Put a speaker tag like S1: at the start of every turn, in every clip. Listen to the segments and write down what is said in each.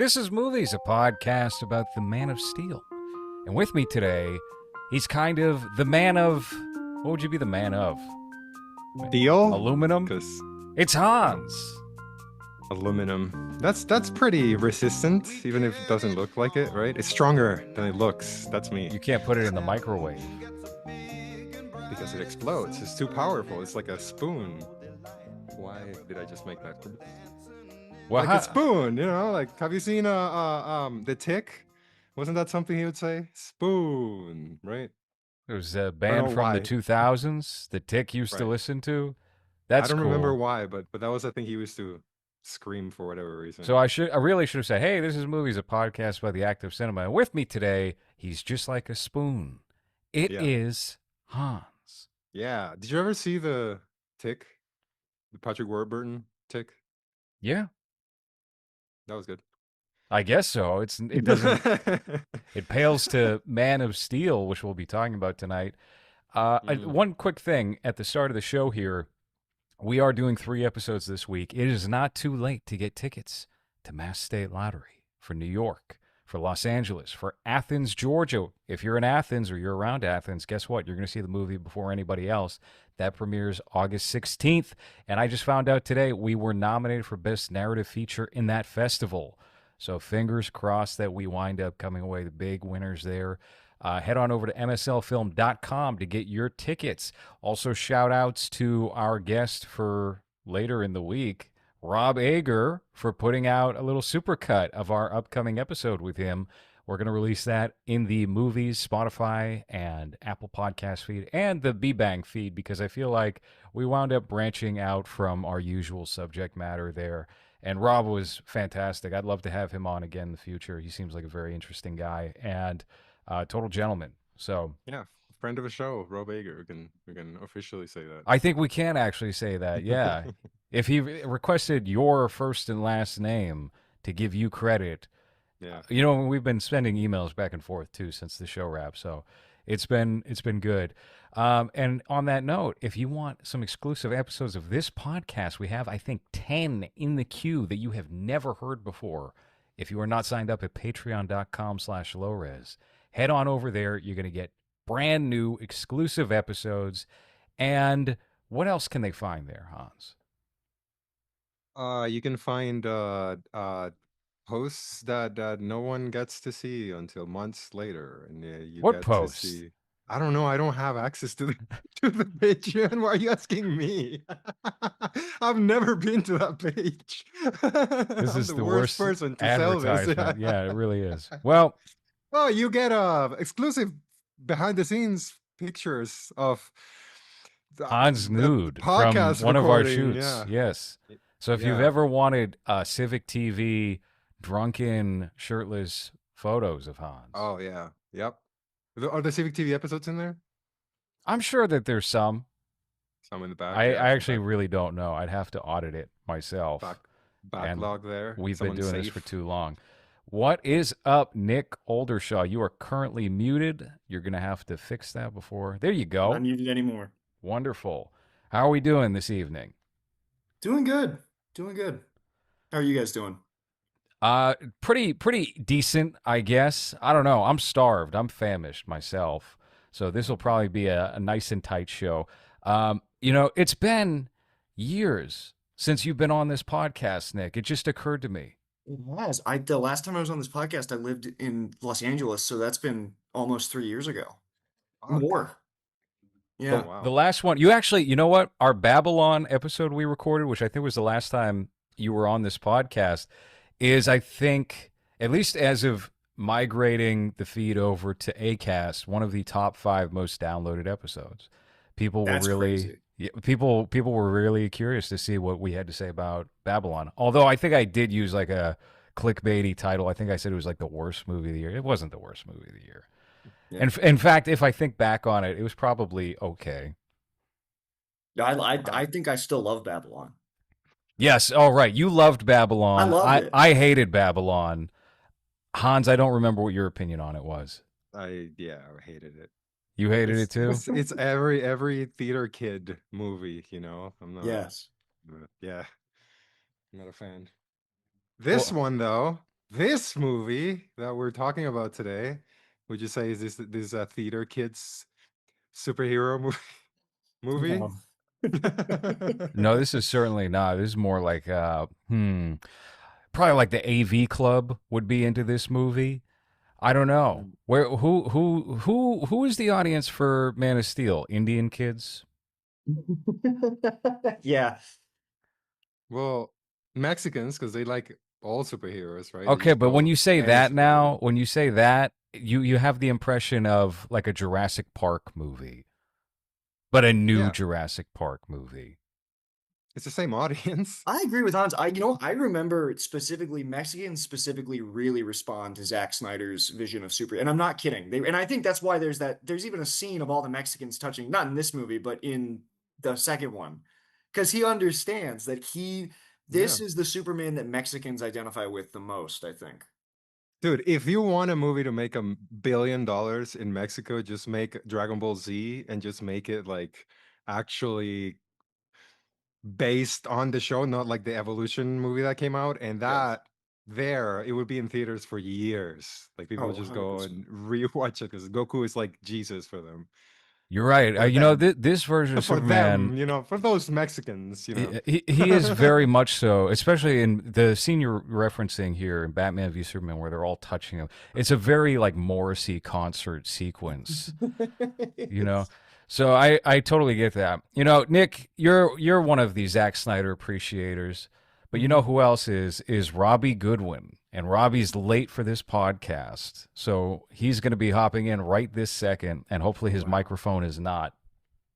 S1: This is Movies, a podcast about the Man of Steel. And with me today, he's kind of the man of. What would you be the man of?
S2: Steel?
S1: Aluminum?
S2: Because
S1: It's Hans.
S2: aluminum. That's pretty resistant, even if it doesn't look like it, right? It's stronger than it looks. That's me.
S1: You can't put it in the microwave.
S2: Because it explodes. It's too powerful. It's like a spoon. Why did I just make that?
S1: Well,
S2: Like a spoon, like have you seen The Tick? Wasn't that something he would say? Spoon, right?
S1: there's a
S2: I
S1: band
S2: don't know
S1: from the
S2: why.
S1: 2000s that Tick used to
S2: Right.
S1: listen to.
S2: I
S1: That's
S2: don't remember
S1: cool.
S2: why, but that was a thing he used to scream for whatever reason.
S1: So I really should have said, hey, this is Movies, a podcast about the act of cinema. And with me today, he's just like a spoon. It
S2: Yeah.
S1: is Hans.
S2: Yeah. Did you ever see The Tick? The Patrick Warburton Tick?
S1: Yeah,
S2: That was good.
S1: I guess so. It doesn't. It pales to Man of Steel, which we'll be talking about tonight. One quick thing at the start of the show here. We are doing 3 episodes this week. It is not too late to get tickets to Mass State Lottery for New York, for Los Angeles, for Athens, Georgia. If you're in Athens or you're around Athens, guess what? You're going to see the movie before anybody else. That premieres August 16th. And I just found out today we were nominated for Best Narrative Feature in that festival. So fingers crossed that we wind up coming away the big winners there. Head on over to mslfilm.com to get your tickets. Also, shout outs to our guest for later in the week, Rob Ager, for putting out a little supercut of our upcoming episode with him. We're going to release that in the Movies, Spotify, and Apple Podcast feed, and the B-Bang feed, because I feel like we wound up branching out from our usual subject matter there. And Rob was fantastic. I'd love to have him on again in the future. He seems like a very interesting guy and total gentleman. So
S2: Yeah, friend of the show, Rob Ager. We can officially say that.
S1: I think we can actually say that. Yeah, if he requested your first and last name to give you credit,
S2: Yeah.
S1: we've been sending emails back and forth too since the show wrap. So it's been good. And on that note, if you want some exclusive episodes of this podcast, we have, I think, 10 in the queue that you have never heard before. If you are not signed up at patreon.com/lowres, head on over there. You're going to get brand new exclusive episodes. And what else can they find there, Hans?
S2: You can find posts that no one gets to see until months later, and you
S1: What
S2: get to
S1: posts?
S2: see. I don't know. I don't have access to the to the Patreon. Why are you asking me? I've never been to that page.
S1: This
S2: I'm
S1: is
S2: the
S1: the
S2: worst
S1: worst
S2: person to sell this.
S1: advertisement. Yeah, it really is. Well,
S2: Well, you get exclusive behind the scenes pictures of
S1: Hans
S2: the
S1: nude from
S2: podcast
S1: one of our
S2: recording.
S1: shoots.
S2: Yeah.
S1: Yes. So if you've
S2: Yeah.
S1: ever wanted Civic TV drunken shirtless photos of Hans,
S2: Oh yeah. Yep. Are the Civic TV episodes in there?
S1: I'm sure that there's some.
S2: Some in the back.
S1: I
S2: Yeah, some
S1: actually really don't know. I'd have to audit it myself. And
S2: backlog there.
S1: we've been
S2: Someone's
S1: doing
S2: safe.
S1: this for too long. What is up, Nick Oldershaw? You are currently muted. You're going to have to fix that before. There you go.
S3: Not muted anymore.
S1: Wonderful. How are we doing this evening?
S3: Doing good. Doing good. How are you guys doing?
S1: Pretty decent, I guess. I don't know. I'm starved. I'm famished myself. So this will probably be a nice and tight show. It's been years since you've been on this podcast, Nick. It just occurred to me.
S3: It has. The last time I was on this podcast, I lived in Los Angeles, so that's been almost 3 years ago. More. Yeah.
S2: Oh, wow.
S1: The last one, you know what? Our Babylon episode we recorded, which I think was the last time you were on this podcast, is, I think, at least as of migrating the feed over to Acast, one of the top 5 most downloaded episodes. People were
S3: That's
S1: really
S3: crazy.
S1: people were really curious to see what we had to say about Babylon. Although I think I did use like a clickbaity title. I think I said it was like the worst movie of the year. It wasn't the worst movie of the year.
S3: Yeah.
S1: And in fact, if I think back on it, it was probably okay.
S3: I think I still love Babylon.
S1: Yes. All right. You loved Babylon.
S3: I loved it.
S1: I hated Babylon. Hans, I don't remember what your opinion on it was.
S2: I hated it.
S1: You hated it too?
S2: It's every theater kid movie, I'm not.
S3: Yes.
S2: Yeah. I'm not a fan. This one though, this movie that we're talking about today, would you say is this a theater kids superhero movie?
S3: No.
S1: No, this is certainly not. This is more like probably like the AV Club would be into this movie. I don't know. Where who is the audience for Man of Steel? Indian kids?
S3: Yeah.
S2: Well, Mexicans, because they like all superheroes, right? They
S1: Okay,
S2: just
S1: but when
S2: go
S1: you say
S2: any
S1: that
S2: superhero.
S1: now, when you say that, you have the impression of like a Jurassic Park movie, but a new
S2: Yeah,
S1: Jurassic Park movie.
S2: it's the same audience.
S3: I agree with Hans. I remember specifically Mexicans specifically really respond to Zack Snyder's vision of super, and I'm not kidding. And I think that's why there's even a scene of all the Mexicans touching, not in this movie, but in the second one, because he understands that
S2: Yeah.
S3: this is the Superman that Mexicans identify with the most, I think.
S2: Dude, if you want a movie to make $1 billion in Mexico, just make Dragon Ball Z and just make it like actually based on the show, not like the Evolution movie that came out. And
S3: Yes.
S2: that there, it would be in theaters for years. Like people
S3: Oh,
S2: would just go
S3: 100%.
S2: and rewatch it because Goku is like Jesus for them.
S1: You're right.
S2: For
S1: You know,
S2: them.
S1: this version of
S2: For
S1: Superman,
S2: them, for those Mexicans,
S1: he is very much so, especially in the scene you're referencing here in Batman v Superman, where they're all touching him. It's a very like Morrissey concert sequence, you know. So I totally get that. You know, Nick, you're one of these Zack Snyder appreciators, but you know
S2: Mhm.
S1: who else is Robbie Goodwin, and Robbie's late for this podcast, so he's going to be hopping in right this second, and hopefully his
S2: Wow.
S1: microphone is not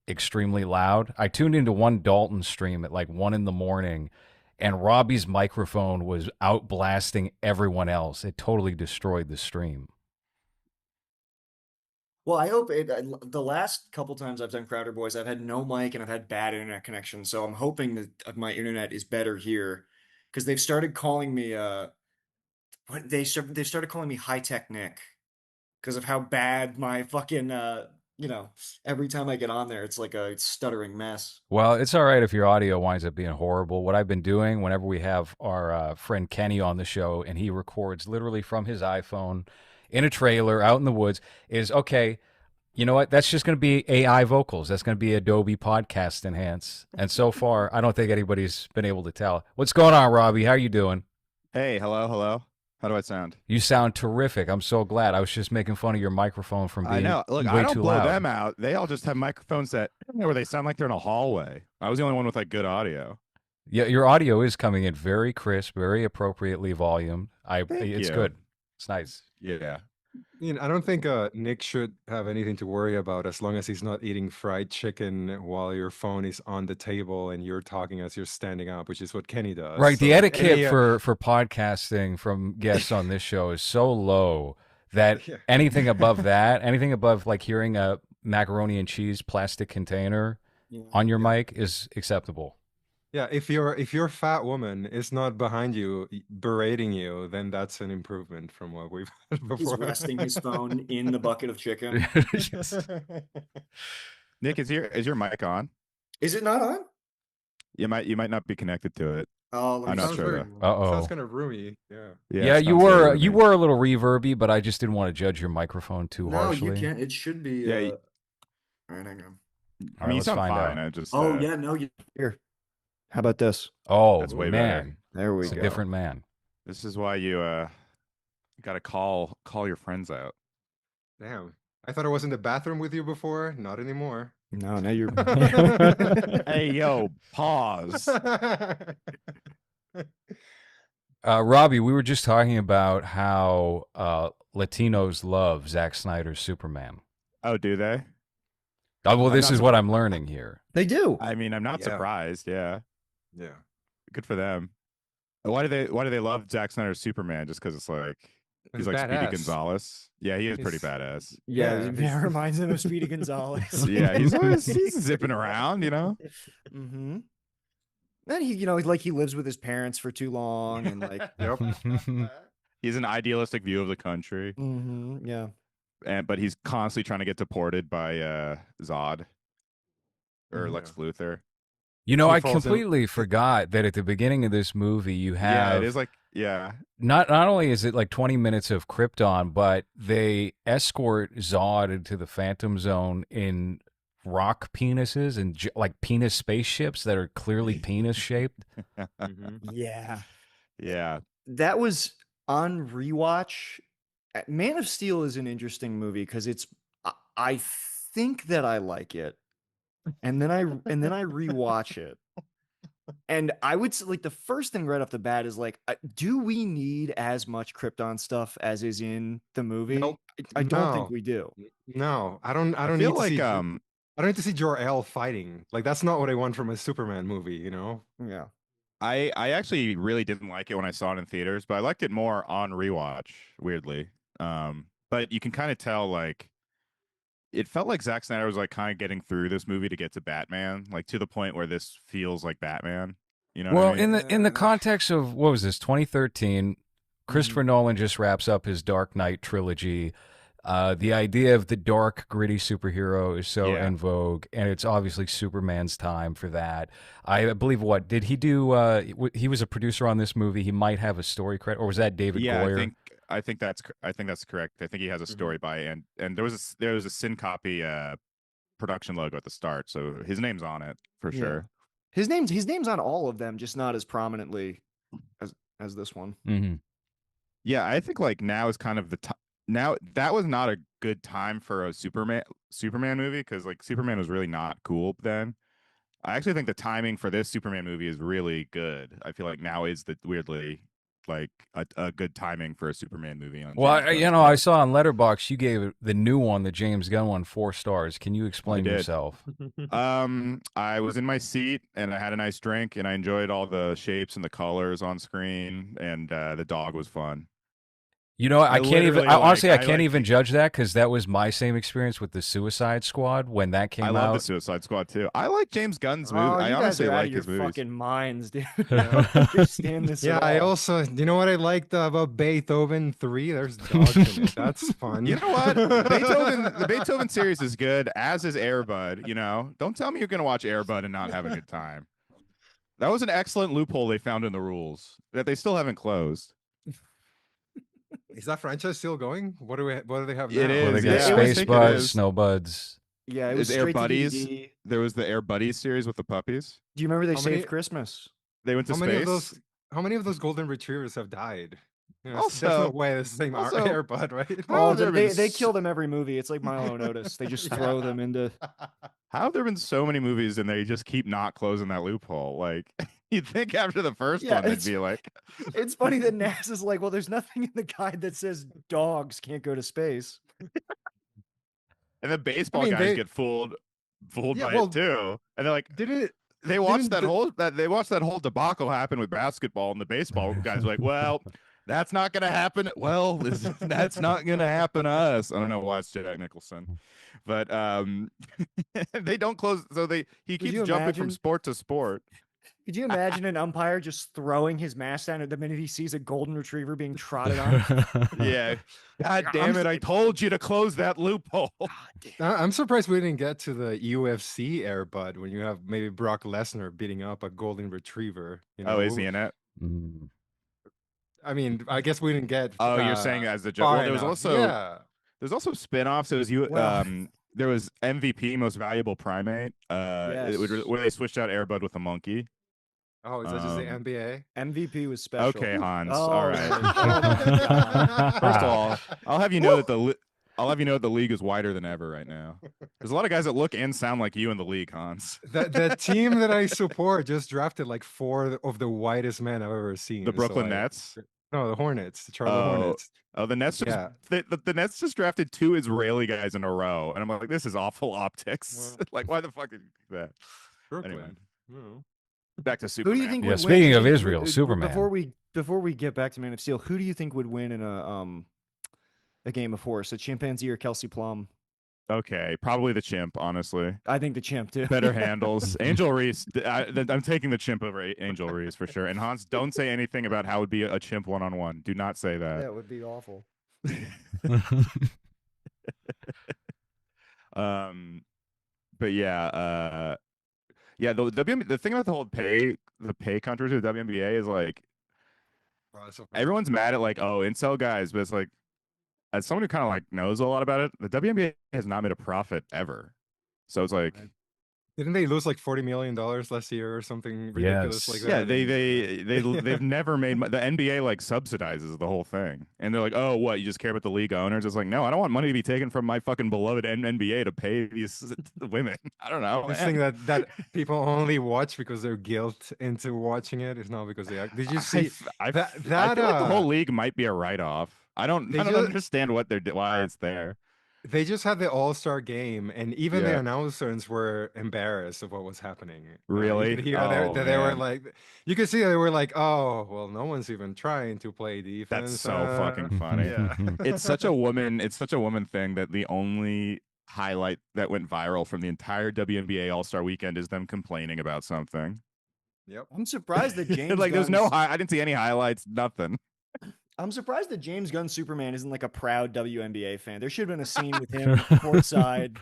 S1: extremely loud. I tuned into one Dalton stream at like 1 a.m, and Robbie's microphone was out blasting everyone else. It totally destroyed the stream.
S3: Well, I hope the last couple times I've done Crowder Boys, I've had no mic and I've had bad internet connection. So I'm hoping that my internet is better here because they've started calling me they started calling me High Tech Nick because of how bad my fucking you know, every time I get on there, it's like a stuttering mess.
S1: Well, it's all right if your audio winds up being horrible. What I've been doing whenever we have our friend Kenny on the show and he records literally from his iPhone in a trailer out in the woods is okay. You know what? That's just going to be AI vocals. That's going to be Adobe Podcast Enhance. And so far, I don't think anybody's been able to tell. What's going on, Robbie? How you doing?
S4: Hey, hello. How do I sound?
S1: You sound terrific. I'm so glad. I was just making fun of your microphone from
S4: I
S1: being
S4: know. Look, I
S1: way
S4: don't
S1: too
S4: blow
S1: loud.
S4: them out. They all just have microphones that where they sound like they're in a hallway. I was the only one with like good audio.
S1: Yeah, your audio is coming in very crisp, very appropriately volumed.
S4: Thank
S1: It's
S4: you.
S1: good. It's nice.
S4: Yeah.
S2: I don't think Nick should have anything to worry about as long as he's not eating fried chicken while your phone is on the table and you're talking as you're standing up, which is what Kenny does.
S1: Right. The
S2: So
S1: etiquette
S2: any,
S1: for podcasting from guests on this show is so low that
S2: yeah.
S1: anything above that, anything above like hearing a macaroni and cheese plastic container
S3: Yeah.
S1: on your
S2: Yeah.
S1: mic is acceptable.
S2: Yeah, if your fat woman is not behind you berating you, then that's an improvement from what we've had
S3: He's
S2: before.
S3: resting his phone in the bucket of chicken.
S1: Yes.
S4: Nick, is your mic on?
S3: Is it not on?
S4: You might not be connected to it.
S3: Oh, let
S4: I'm
S3: me
S4: not
S3: see.
S4: sure though.
S1: Uh-oh.
S2: Sounds kind of roomy. Yeah.
S1: Yeah,
S4: it
S1: you
S4: sounds very
S1: were
S4: roomy.
S1: you were a little reverby, but I just didn't want to judge your microphone too
S3: No,
S1: harshly.
S3: you can't. It should be.
S4: Yeah,
S3: All right, hang on.
S4: I mean, you
S1: let's
S4: sound
S1: find
S4: fine.
S1: out.
S4: I just
S3: Oh yeah, no, you here. How about this?
S1: Oh,
S4: That's way
S1: man.
S3: There we
S1: It's a
S3: go.
S1: different man.
S4: this is why you got to call your friends out.
S2: Damn. I thought I was in the bathroom with you before. Not anymore.
S3: No, now you're.
S4: Hey, yo, pause.
S1: Robbie, we were just talking about how Latinos love Zack Snyder's Superman.
S4: Oh, do they?
S1: Oh, well,
S4: I'm
S1: this
S4: not
S1: is what I'm learning here.
S3: They do.
S4: I mean, I'm not
S2: Yeah.
S4: surprised. Yeah.
S2: Yeah.
S4: Good for them. Why do they love Zack Snyder's Superman? Just because it's like he's like Speedy
S2: badass.
S4: Gonzalez. Yeah, he is pretty
S2: He's-
S4: badass.
S3: Yeah,
S2: Yeah,
S3: it
S2: he's-
S3: reminds him of Speedy Gonzalez.
S4: Yeah, he's zipping around, you know.
S3: Mm-hmm. Then he lives with his parents for too long, and like,
S2: Yep.
S4: He's an idealistic view of the country,
S3: yeah.
S4: but he's constantly trying to get deported by Zod or Lex Luthor.
S1: You know,
S2: he
S1: I
S2: falls in.
S1: completely forgot that at the beginning of this movie you
S4: Yeah,
S1: have
S4: it is like
S1: not only is it like 20 minutes of Krypton, but they escort Zod into the Phantom Zone in rock penises and like penis spaceships that are clearly penis shaped.
S2: Mhm.
S3: Yeah.
S4: yeah.
S3: That was on rewatch. Man of Steel is an interesting movie because I think that I like it. And then I rewatch it. And I would say, like, the first thing right off the bat is like, do we need as much Krypton stuff as is in the movie?
S2: Nope.
S3: I don't think
S2: No.
S3: we do.
S2: No, I don't. I
S4: I
S2: don't
S4: feel
S2: need to
S4: like
S2: see. I don't need to see Jor-El fighting. Like that's not what I want from a Superman movie. You know.
S3: Yeah.
S4: I actually really didn't like it when I saw it in theaters, but I liked it more on rewatch, weirdly. But you can kind of tell like it felt like Zack Snyder was like kind of getting through this movie to get to Batman, like to the point where this feels like Batman. You know what
S1: Well,
S4: I mean?
S1: in the context of what was this 2013, Christopher Nolan just wraps up his Dark Knight trilogy. The idea of the dark, gritty superhero is so
S4: Yeah.
S1: en vogue, and it's obviously Superman's time for that. I believe what did he do? He was a producer on this movie. He might have a story credit, or was that David
S4: Yeah,
S1: Goyer?
S4: I think that's correct. I think he has a story by and there was a Syncopy production logo at the start, so his name's on it for
S3: Yeah.
S4: sure.
S3: His name's on all of them, just not as prominently as this one.
S1: Mm-hmm.
S4: Yeah, I think like now is kind of the time. Now that was not a good time for a Superman movie because like Superman was really not cool then. I actually think the timing for this Superman movie is really good. I feel like now is the weirdly like a good timing for a Superman movie on
S1: Well,
S4: James
S1: you
S4: Gunn's
S1: know, I
S4: part.
S1: saw on Letterboxd you gave the new one, the James Gunn one, 4 stars. Can you explain
S4: did.
S1: yourself?
S4: I was in my seat and I had a nice drink and I enjoyed all the shapes and the colors on screen and the dog was fun.
S1: You know, I can't even.
S4: literally
S1: Honestly, I
S4: I
S1: can't
S4: like
S1: even judge that because that was my same experience with the Suicide Squad when that
S4: I
S1: came
S4: love the
S1: out.
S4: Suicide Squad too. I like James Gunn's movie.
S3: Oh,
S4: I
S3: you guys
S4: honestly
S3: are out
S4: like
S3: of your
S4: his movies.
S3: fucking minds, dude.
S2: Yeah.
S3: I don't understand this
S2: Yeah,
S3: at
S2: I
S3: all.
S2: also, you know what I liked about Beethoven 3? There's dogs in it. That's fun.
S4: You know what? The Beethoven series is good, as is Air Bud. You know, don't tell me you're gonna watch Air Bud and not have a good time. That was an excellent loophole they found in the rules that they still haven't closed.
S2: Is that franchise still going? What do they have
S4: It
S2: now?
S1: Well, they
S4: is,
S1: got
S4: yeah, I
S1: Space
S4: think it
S1: Buds,
S4: is.
S1: Snow Buds.
S3: Yeah, it was
S4: Is Air
S3: straight to
S4: Buddies?
S3: DVD.
S4: There was the Air Buddies series with the puppies.
S3: Do you remember they
S2: How many-
S3: saved Christmas?
S4: They went to
S2: How
S4: space.
S2: many of those golden retrievers have died? You know,
S4: Also-
S2: there's no way it's the same
S4: also-
S2: Air Bud, right?
S4: How
S3: Oh,
S4: have there
S3: they
S4: been
S3: kill them every movie. It's like Milo and Otis. They just
S2: Yeah.
S3: throw them into.
S4: How have there been so many movies and they just keep not closing that loophole? Like you'd think after the first
S3: Yeah,
S4: one they'd
S3: it's-
S4: be like,
S3: It's funny that NASA's like, well, there's nothing in the guide that says dogs can't go to space.
S4: and the baseball
S2: mean,
S4: guys
S2: they-
S4: get fooled
S2: Yeah,
S4: by
S2: well,
S4: it too. And they're like,
S2: Didn't
S4: they watched
S2: didn't
S4: they watched that whole debacle happen with basketball, and the baseball guys were like, well, that's not gonna happen. Well, that's not gonna happen to us. I don't know why it's Jack Nicholson, but they don't close. So he keeps
S3: you
S4: jumping from
S3: imagine?
S4: sport to sport.
S3: Could you imagine an umpire just throwing his mask down at the minute he sees a golden retriever being trotted on?
S4: Yeah, God damn it! I told you to close that loophole.
S2: I'm surprised we didn't get to the UFC Air Bud when you have maybe Brock Lesnar beating up a golden retriever. You know?
S4: Oh, is he in it?
S1: Mm.
S2: I mean, I guess we didn't get.
S4: Oh, you're saying as the joke.
S2: far
S4: Well, there was
S2: enough.
S4: also
S2: yeah.
S4: there's also spin-offs. It was
S3: Well-
S4: there was MVP, most valuable primate.
S3: Yes.
S4: Where they switched out Airbud with a monkey.
S2: Oh, is that just the
S4: Um,
S2: NBA?
S3: MVP was special.
S4: Okay, Hans.
S3: Oh,
S4: All right.
S3: my God.
S4: First of all, I'll have you know that the league is wider than ever right now. There's a lot of guys that look and sound like you in the league, Hans.
S2: The team that I support just drafted like 4 of the whitest men I've ever seen.
S4: The
S2: so,
S4: Brooklyn
S2: like-
S4: Nets.
S2: No, the Hornets, the Charlotte Hornets.
S4: Oh, the Nets just
S2: Yeah.
S4: the Nets just drafted 2 Israeli guys in a row, and I'm like, this is awful optics.
S2: Well-
S4: Like, why the fuck did you do that?
S2: Brooklyn.
S4: Anyway.
S2: Oh.
S4: Back to
S3: Who
S4: Superman.
S3: do you think?
S1: Yeah,
S3: would
S1: speaking
S3: win?
S1: of Israel,
S3: Before
S1: Superman.
S3: before we get back to Man of Steel, who do you think would win in a game of horse? A chimpanzee or Kelsey Plum?
S4: Okay, probably the chimp. Honestly,
S3: I think the chimp too.
S4: better handles. Angel Reese. I'm taking the chimp over Angel Reese for sure. And Hans, don't say anything about how it would be a chimp one-on-one. Do not say that.
S3: That would be awful.
S4: But yeah, Yeah, the WNBA, the thing about the whole pay controversy with the WNBA is like
S2: Wow, that's so funny.
S4: everyone's mad at like, oh, incel guys, but it's like as someone who kind of like knows a lot about it, the WNBA has not made a profit ever. So it's like,
S2: Didn't they lose like $40 million last year or something ridiculous like
S1: Yes.
S4: yeah,
S2: that?
S4: they've never made the NBA like subsidizes the whole thing, and they're like, oh, what, you just care about the league owners? It's like, no, I don't want money to be taken from my fucking beloved NBA to pay these women. I don't know.
S2: This
S4: Man.
S2: thing that people only watch because they're guilt into watching it is not because they act. Did you see
S4: I
S2: that?
S4: feel like the whole
S2: uh,
S4: league might be a write-off. I don't
S2: They just
S4: understand what why it's there.
S2: they just had the All-Star game, and even the
S4: Yeah.
S2: announcers were embarrassed of what was happening. You could
S4: Really?
S2: hear
S4: Oh,
S2: that they were
S4: man.
S2: like, you could see they were like, oh, well, no one's even trying to play
S4: That's
S2: defense.
S4: so fucking funny.
S2: Yeah.
S4: It's such a woman thing that the only highlight that went viral from the entire WNBA All-Star weekend is them complaining about something.
S2: Yep.
S3: I'm surprised that James
S4: like there's
S3: Gunn's,
S4: I didn't see any highlights, nothing.
S3: I'm surprised that James Gunn Superman isn't like a proud WNBA fan. There should have been a scene with him courtside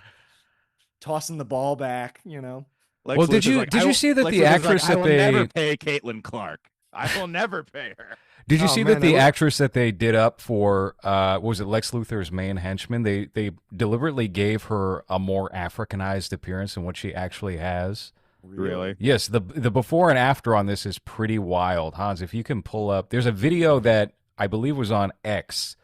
S3: tossing the ball back, you know.
S4: Lex
S1: Well, did
S4: Luthor's
S1: you
S4: like,
S1: did you see that
S4: Lex
S1: the
S4: Luthor's
S1: actress
S4: like, I
S1: that
S4: will never
S1: they
S4: pay Caitlin Clark. I will never pay her.
S1: did you
S2: Oh,
S1: see
S2: man,
S1: that the
S2: I lo-
S1: actress that they did up for what was it, Lex Luthor's main henchman? They deliberately gave her a more Africanized appearance than what she actually has.
S4: Really?
S1: Yes, the before and after on this is pretty wild. Hans, if you can pull up, there's a video that I believe was on X,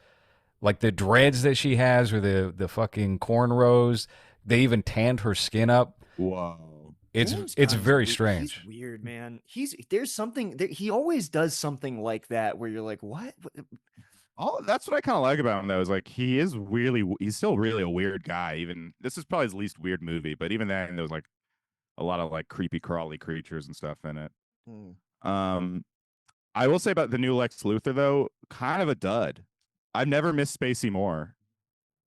S1: like the dreads that she has or the fucking cornrows. They even tanned her skin up.
S4: Whoa.
S1: It's
S3: James
S1: it's
S3: Gunn's
S1: very
S3: weird.
S1: strange.
S3: He's weird, man. There's something that he always does something like that where you're like, what?
S4: That's what I kind of like about him though, is like he's still really a weird guy. Even this is probably his least weird movie, but even then there was like a lot of like creepy crawly creatures and stuff in it. Um, I will say about the new Lex Luthor though, kind of a dud. I've never missed Spacey more.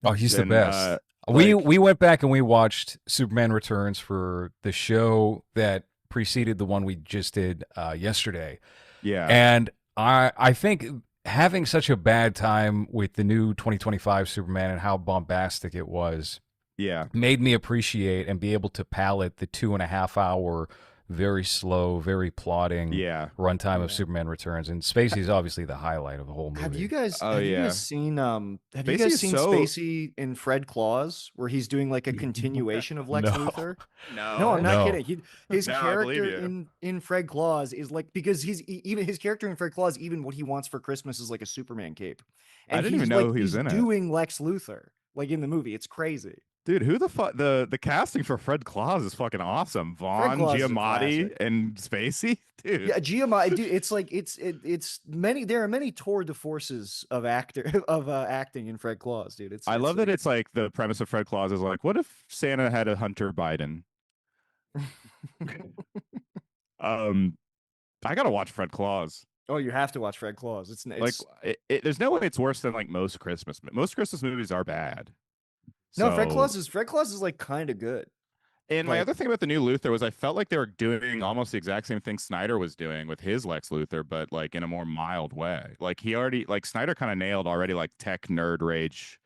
S1: Oh, he's the
S4: than,
S1: best.
S4: like-
S1: We went back and we watched Superman Returns for the show that preceded the one we just did yesterday.
S4: Yeah.
S1: And I think having such a bad time with the new 2025 Superman and how bombastic it was
S4: Yeah.
S1: made me appreciate and be able to palate the 2.5 hour, very slow, very plodding
S4: Yeah.
S1: runtime of Superman Returns. And Spacey's obviously the highlight of the whole movie.
S3: Have you guys
S4: Oh,
S3: have you
S4: yeah.
S3: guys seen have you
S4: Spacey
S3: guys
S4: is
S3: seen
S4: so-
S3: Spacey in Fred Claus where he's doing like a continuation of Lex
S1: No.
S3: Luthor?
S4: No.
S3: No, I'm not
S1: No.
S3: kidding. His
S4: No, I believe
S3: character
S4: you.
S3: in Fred Claus is like, because even his character in Fred Claus, even what he wants for Christmas is like a Superman cape.
S4: I
S3: And
S4: didn't even
S3: he's
S4: know
S3: like,
S4: he was
S3: he's
S4: in it.
S3: doing Lex Luthor like in the movie. It's crazy.
S4: Dude, who the fuck the casting for Fred Claus is fucking awesing. Vaughn,
S3: Claus is a
S4: Giamatti,
S3: classic.
S4: and Spacey. Dude.
S3: Yeah, Giamatti, dude, it's like it's many. There are many tour de forces of acting in Fred Claus, dude.
S4: I love that it's like the premise of Fred Claus is like, what if Santa had a Hunter Biden? I gotta watch Fred Claus.
S3: Oh, you have to watch Fred Claus. It's
S4: Like, there's no way it's worse than like most Christmas movies are bad.
S3: no, Fred
S4: So-
S3: Claus is like kind of good.
S4: And my
S3: like-
S4: other thing about the new Luthor was I felt like they were doing almost the exact same thing Snyder was doing with his Lex Luthor, but like in a more mild way. Like Snyder kind of nailed already like tech nerd rage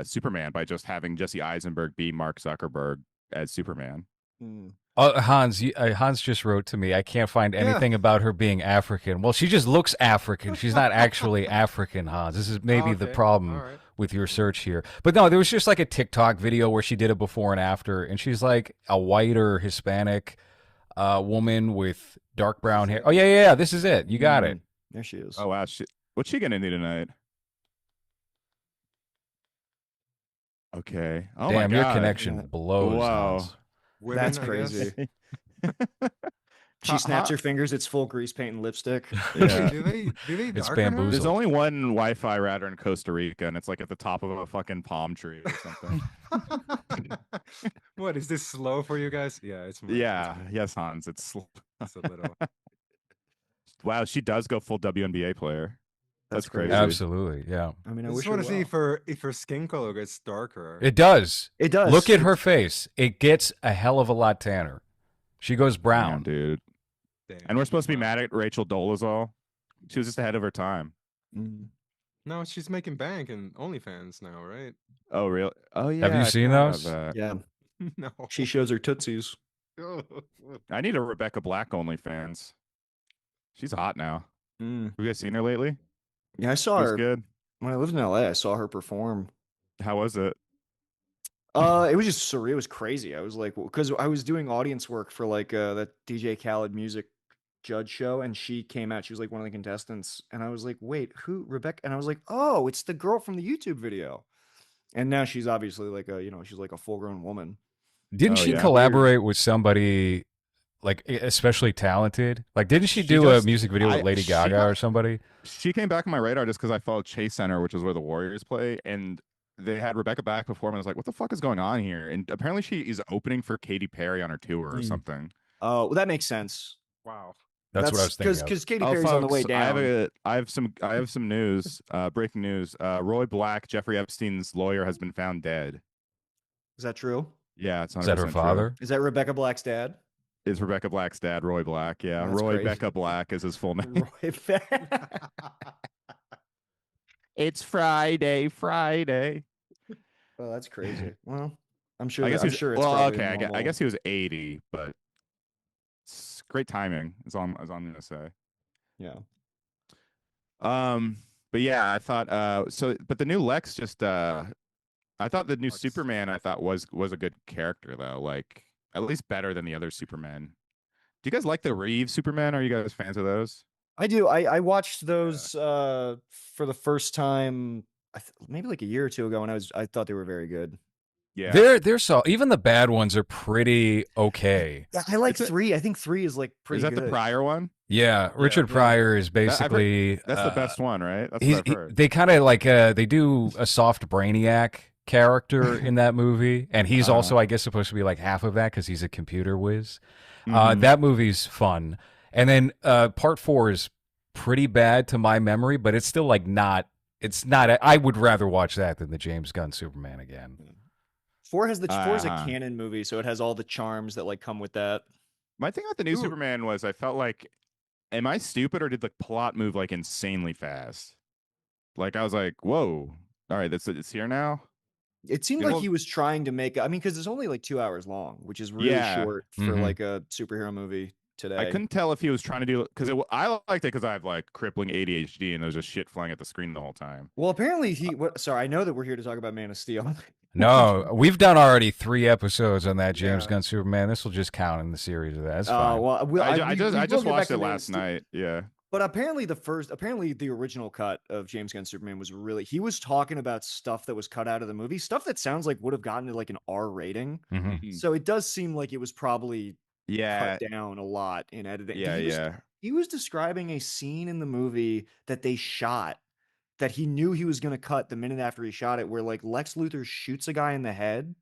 S4: Superman by just having Jesse Eisenberg be Mark Zuckerberg as Superman.
S1: Hans just wrote to me, I can't find anything about her being African. Well, she just looks African. She's not actually African, Hans. This is maybe the
S2: Okay.
S1: problem
S2: All right.
S1: with your search here. But no, there was just like a TikTok video where she did a before and after, and she's like a white or Hispanic woman with dark brown hair. Oh, yeah, this is it. You got it.
S3: There she is.
S4: Oh wow, what's she gonna do tonight? Okay. Oh
S1: Damn,
S4: my
S1: your
S4: God.
S1: connection blows.
S4: Wow.
S1: Hans.
S2: Women,
S3: That's
S2: I guess.
S3: crazy. She snaps her fingers. It's full grease paint and lipstick.
S4: Yeah.
S2: Do they
S1: It's
S2: darken her?
S1: bamboozled.
S4: There's only one Wi-Fi router in Costa Rica, and it's like at the top of a fucking palm tree or something.
S2: What is this slow for you guys? Yeah, it's
S4: Yeah. Yes, Hans. It's
S2: it's a little.
S4: wow. She does go full WNBA player. That's crazy.
S1: Absolutely, yeah.
S3: I mean, I
S2: I
S3: wish
S2: just want to see
S3: well.
S2: if her skin color gets darker.
S1: It does.
S3: It does.
S1: Look at her face. It gets a hell of a lot tanner. She goes
S4: Damn,
S1: brown.
S4: dude.
S2: Damn.
S4: And we're supposed to be
S2: Wow.
S4: mad at Rachel Dolezal. She was just ahead of her time.
S2: No, she's making bank in OnlyFans now, right?
S4: Oh, really? Oh, yeah.
S1: Have you
S4: I
S1: seen
S4: forgot about
S1: those?
S4: that.
S3: Yeah,
S2: No.
S3: she shows her tootsies.
S4: I need a Rebecca Black OnlyFans. She's hot now.
S3: Mm.
S4: Have you guys seen her lately?
S3: Yeah, I saw
S4: She was
S3: her
S4: good.
S3: when I lived in LA. I saw her perform.
S4: How was it?
S3: It was just surreal. It was crazy. I was like, because I was doing audience work for like that DJ Khaled music judge show, and she came out. She was like one of the contestants, and I was like, wait, who? Rebecca? And I was like, oh, it's the girl from the YouTube video. And now she's obviously like she's like a full grown woman.
S1: Didn't
S4: Oh,
S1: she
S4: yeah.
S1: collaborate with somebody like especially talented? Like, didn't she do a music video with Lady Gaga or somebody?
S4: She came back on my radar just because I followed Chase Center, which is where the Warriors play, and they had Rebecca Black perform. And I was like, what the fuck is going on here? And apparently she is opening for Katy Perry on her tour or something.
S3: Oh, well, that makes sense.
S2: Wow.
S1: That's what I was thinking.
S3: Because Katy Perry's on the way down.
S4: I have some news. Breaking news. Roy Black, Jeffrey Epstein's lawyer, has been found dead.
S3: Is that true?
S4: Yeah, it's 100%
S1: Is that her father?
S3: Is that Rebecca Black's dad?
S4: It's Rebecca Black's dad, Roy Black. Yeah,
S3: That's
S4: Roy
S3: crazy.
S4: Becca Black is his full name.
S3: Roy
S4: It's Friday.
S3: Oh, that's crazy. Well, I'm sure.
S4: I guess
S3: I'm
S4: he's
S3: sure it's
S4: well.
S3: probably
S4: Okay, I
S3: normal.
S4: guess he was 80, but it's great timing. Is all I'm gonna say.
S3: Yeah.
S4: But yeah, I thought but the new Lex just I thought the new Superman I thought was a good character though, like at least better than the other Superman. Do you guys like the Reeve Superman? Are you guys fans of those?
S3: I do. I watched those for the first time maybe like a year or two ago, and I thought they were very good.
S4: Yeah,
S1: They're so even the bad ones are pretty okay.
S3: Yeah, I like 3. I think 3 is like pretty
S4: Is that
S3: good.
S4: the Pryor one?
S1: Yeah, Richard Pryor is basically
S4: That's the best one, right? That's what I've heard.
S1: they kind of like they do a soft brainiac character in that movie, and he's also I guess supposed to be like half of that because he's a computer whiz. That movie's fun, and then part 4 is pretty bad to my memory, but it's still like not. It's not. I would rather watch that than the James Gunn Superman again.
S3: 4 is a canon movie, so it has all the charms that like come with that.
S4: My thing with the new Superman was I felt like, am I stupid or did the plot move like insanely fast? Like I was like, whoa, all right, it's here now.
S3: It seemed like he was trying to make. I mean, because it's only like 2 hours long, which is really short for like a superhero movie today.
S4: I couldn't tell if he was trying to do because I liked it because I have like crippling ADHD and there's just shit flying at the screen the whole time.
S3: Well, apparently sorry, I know that we're here to talk about Man of Steel.
S1: No, we've done already 3 episodes on that James Gunn Superman. This will just count in the series of that. That's fine.
S3: Well,
S4: I just watched it last night. Yeah.
S3: But apparently the original cut of James Gunn Superman was he was talking about stuff that was cut out of the movie, stuff that sounds like would have gotten to like an R rating. So it does seem like it was probably cut down a lot in editing. He was describing a scene in the movie that they shot that he knew he was going to cut the minute after he shot it, where like Lex Luthor shoots a guy in the head.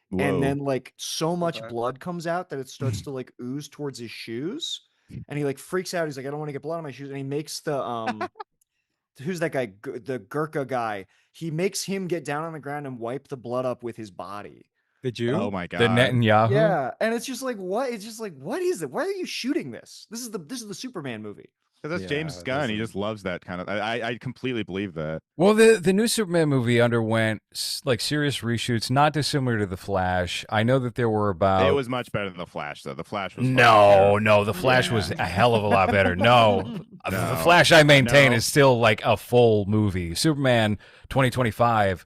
S3: Whoa. And then like so much blood comes out that it starts to like ooze towards his shoes. And he like freaks out. He's like, I don't want to get blood on my shoes. And he makes the who's that guy? The Gurkha guy. He makes him get down on the ground and wipe the blood up with his body.
S2: The Jew?
S4: Oh my god.
S1: The Netanyahu?
S3: Yeah. And it's just like, what? It's just like, what is it? Why are you shooting this? This is the Superman movie.
S4: Because that's James Gunn. He just loves that kind of. I completely believe that.
S1: Well, the new Superman movie underwent like serious reshoots, not dissimilar to the Flash. I know that there were about.
S4: It was much better than the Flash, though. The Flash was
S1: no. The Flash was a hell of a lot better. No, the Flash I maintain is still like a full movie. Superman 2025.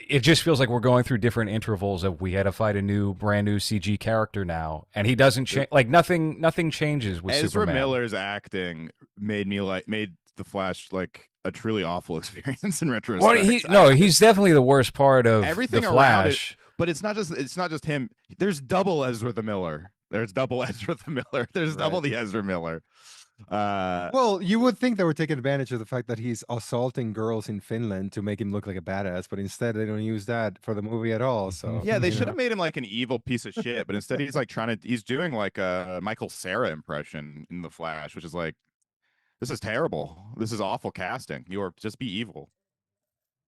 S1: It just feels like we're going through different intervals of we had to fight a brand new CG character now, and he doesn't change. Like nothing changes with
S4: Ezra
S1: Superman.
S4: Miller's acting made the Flash like a truly awful experience in retrospect.
S1: Well, he's definitely the worst part of
S4: everything
S1: the Flash.
S4: Around it, but it's not just him. There's double Ezra the Miller. There's double the Ezra Miller.
S2: Well, you would think they were taking advantage of the fact that he's assaulting girls in Finland to make him look like a badass, but instead they don't use that for the movie at all. So
S4: yeah, they should have made him like an evil piece of shit, but instead he's like he's doing like a Michael Cera impression in the Flash, which is like, this is terrible. This is awful casting. Just be evil.